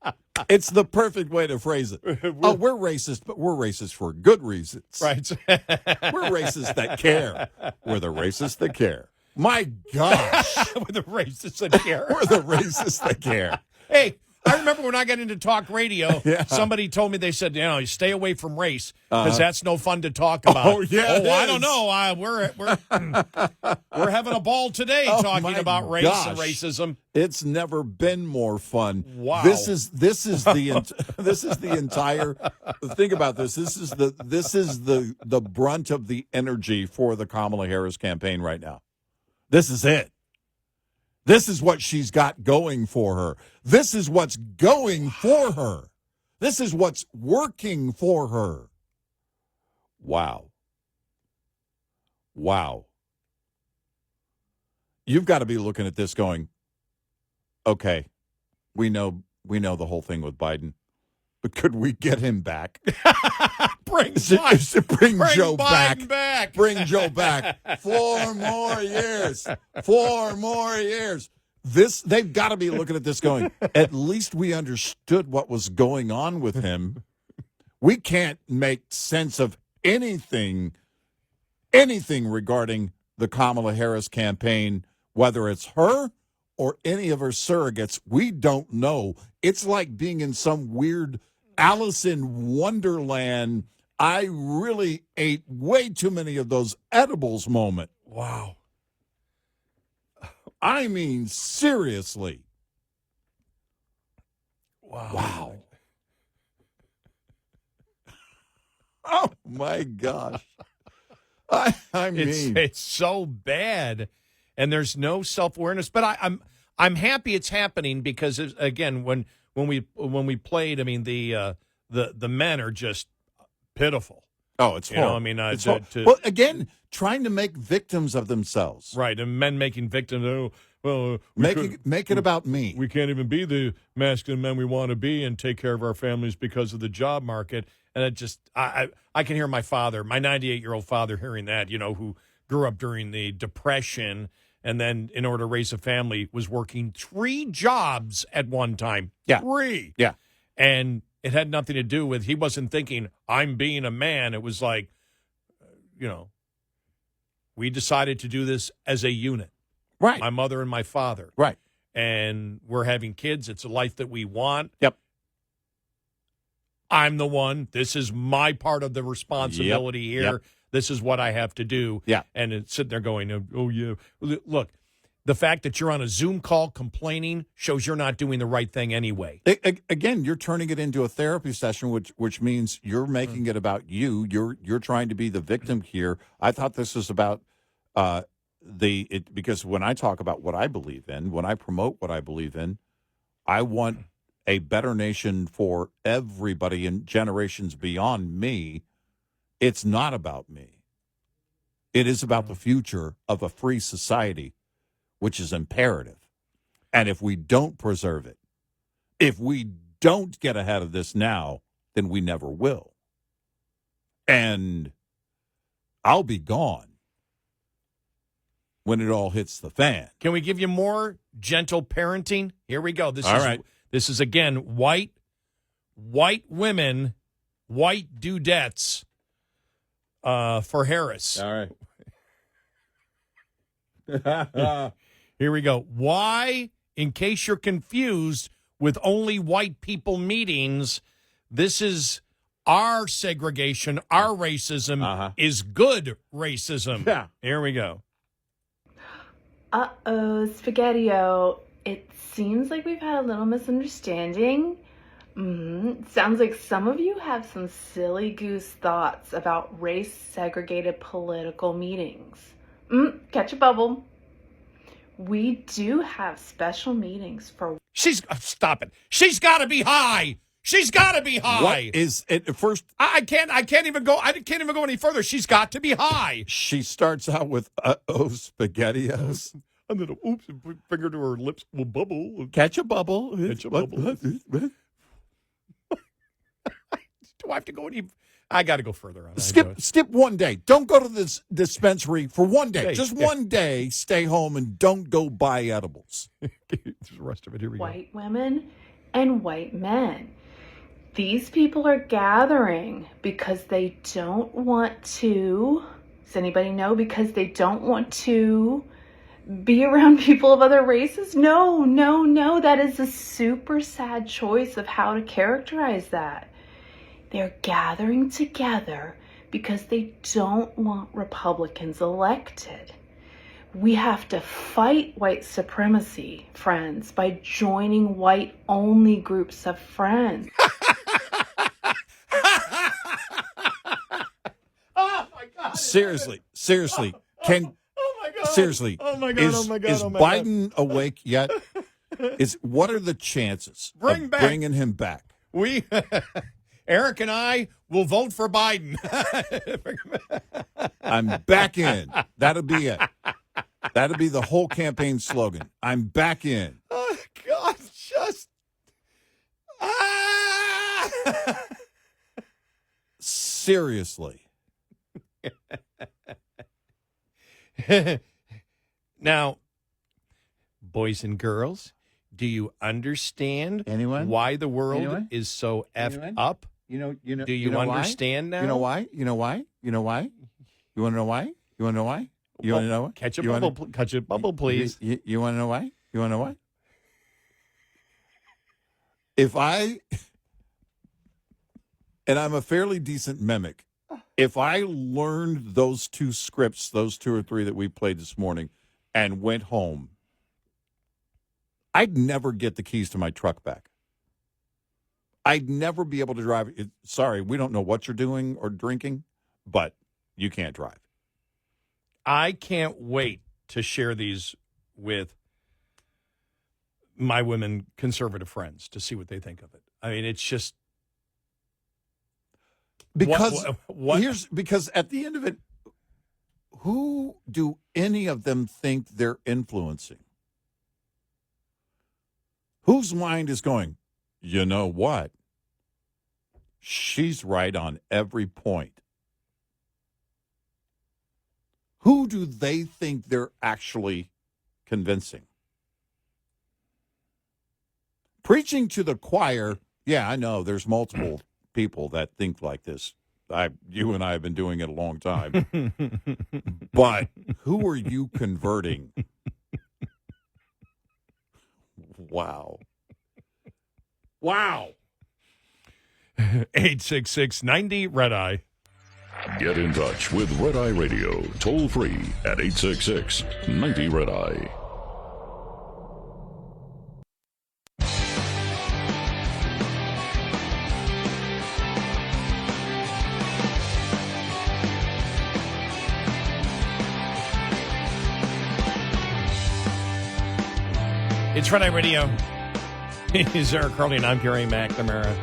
It's the perfect way to phrase it. Oh, we're racist, but we're racist for good reasons. Right. We're racists that care. We're the racists that care. My gosh. We're the racists that care. We're the racists that care. Hey, I remember when I got into talk radio, somebody told me, they said, you stay away from race because that's no fun to talk about. Oh, yeah. Oh, I don't know. We're having a ball today talking about race and racism. It's never been more fun. Wow. This is the entire think about this. This is the brunt of the energy for the Kamala Harris campaign right now. This is it. This is what she's got going for her. This is what's going for her. This is what's working for her. Wow. Wow. You've got to be looking at this going, okay, we know the whole thing with Biden, but could we get him back? Bring Joe Biden back. Bring Joe back. 4 more years. 4 more years. They've got to be looking at this going, at least we understood what was going on with him. We can't make sense of anything regarding the Kamala Harris campaign, whether it's her or any of her surrogates. We don't know. It's like being in some weird Alice in Wonderland. I really ate way too many of those edibles moment. Wow. I mean, seriously. Wow. Oh, my gosh. I mean. It's so bad, and there's no self-awareness. But I'm happy it's happening because, again, when we played, I mean, the men are just pitiful. Oh, it's horrible. I mean, well, again, trying to make victims of themselves. Right, and men making victims. Oh, well, make it about me. We can't even be the masculine men we want to be and take care of our families because of the job market. And it just, I can hear my father, my 98-year-old father, hearing that. Who grew up during the Depression, and then in order to raise a family, was working 3 jobs at one time. Yeah, 3. Yeah, and it had nothing to do with, he wasn't thinking, I'm being a man. It was like, we decided to do this as a unit. Right. My mother and my father. Right. And we're having kids. It's a life that we want. Yep. I'm the one. This is my part of the responsibility here. Yep. This is what I have to do. Yeah. And it's sitting there going, oh, yeah. Look, the fact that you're on a Zoom call complaining shows you're not doing the right thing anyway. Again, you're turning it into a therapy session, which means you're making it about you. You're trying to be the victim here. I thought this was about because when I talk about what I believe in, when I promote what I believe in, I want a better nation for everybody and generations beyond me. It's not about me. It is about the future of a free society, which is imperative. And if we don't preserve it, if we don't get ahead of this now, then we never will. And I'll be gone when it all hits the fan. Can we give you more gentle parenting? Here we go. All right. This is, again, white women, white dudettes for Harris. All right. Here we go. Why, in case you're confused with only white people meetings, this is our segregation, our racism is good racism. Yeah. Here we go. Uh-oh, Spaghetti-O. It seems like we've had a little misunderstanding. Sounds like some of you have some silly goose thoughts about race-segregated political meetings. Catch a bubble. We do have special meetings for... Stop it. She's got to be high. She's got to be high. What is it? First, I can't even go any further. She's got to be high. she starts out with SpaghettiOs. And then, oops, finger to her lips will bubble. Catch a bubble. Catch a bubble. Do I have to go any? I got to go further on. Skip one day. Don't go to this dispensary for one day. Hey, Just yeah. one day. Stay home and don't go buy edibles. The rest of it. Here we go. white women and white men. These people are gathering because they don't want to... Does anybody know? Because they don't want to be around people of other races? No. That is a super sad choice of how to characterize that. They're gathering together because they don't want Republicans elected. We have to fight white supremacy, friends, by joining white-only groups of friends. Oh my God! Seriously. Seriously. Oh my God! Is Biden awake yet? What are the chances of bringing him back? Eric and I will vote for Biden. I'm back in. That'll be it. That'll be the whole campaign slogan. I'm back in. Oh God! Seriously. Now, boys and girls, do you understand why the world is so effed up? Do you understand why? now? You know why? You want to know why? You want to know why? You want to know? Catch a bubble, please. You want to know why? You want to know why? And I'm a fairly decent mimic. If I learned those two scripts, those two or three that we played this morning, and went home, I'd never get the keys to my truck back. I'd never be able to drive. Sorry, we don't know what you're doing or drinking, but you can't drive. I can't wait to share these with my women conservative friends to see what they think of it. I mean, it's just because what? Because at the end of it, who do any of them think they're influencing? Whose mind is going, you know what? She's right on every point. Who do they think they're actually convincing? Preaching to the choir, yeah, I know there's multiple people that think like this. You and I have been doing it a long time. But who are you converting? Wow. 866-90-RED-EYE. Get in touch with Red Eye Radio, toll free at 866-90-RED-EYE. It's Red Eye Radio. He's Eric Carly, and I'm Gary McNamara.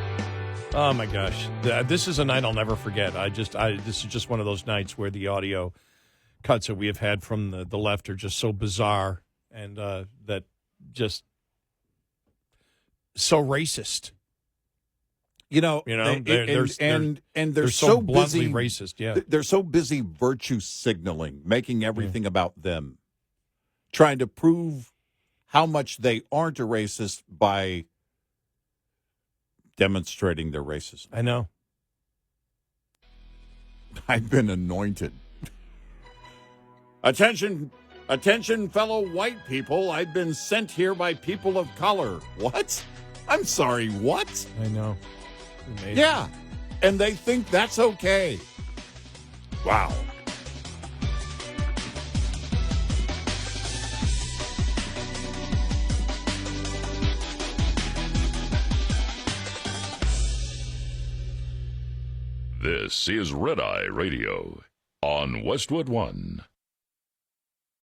Oh my gosh, this is a night I'll never forget. This is just one of those nights where the audio cuts that we have had from the left are just so bizarre and that just so racist. They're so busy, bluntly racist. Yeah, they're so busy virtue signaling, making everything about them, trying to prove how much they aren't a racist by demonstrating their racism. I know. I've been anointed. Attention, fellow white people. I've been sent here by people of color. What? I'm sorry, what? I know. Amazing. Yeah, and they think that's okay. Wow. This is Red Eye Radio on Westwood One.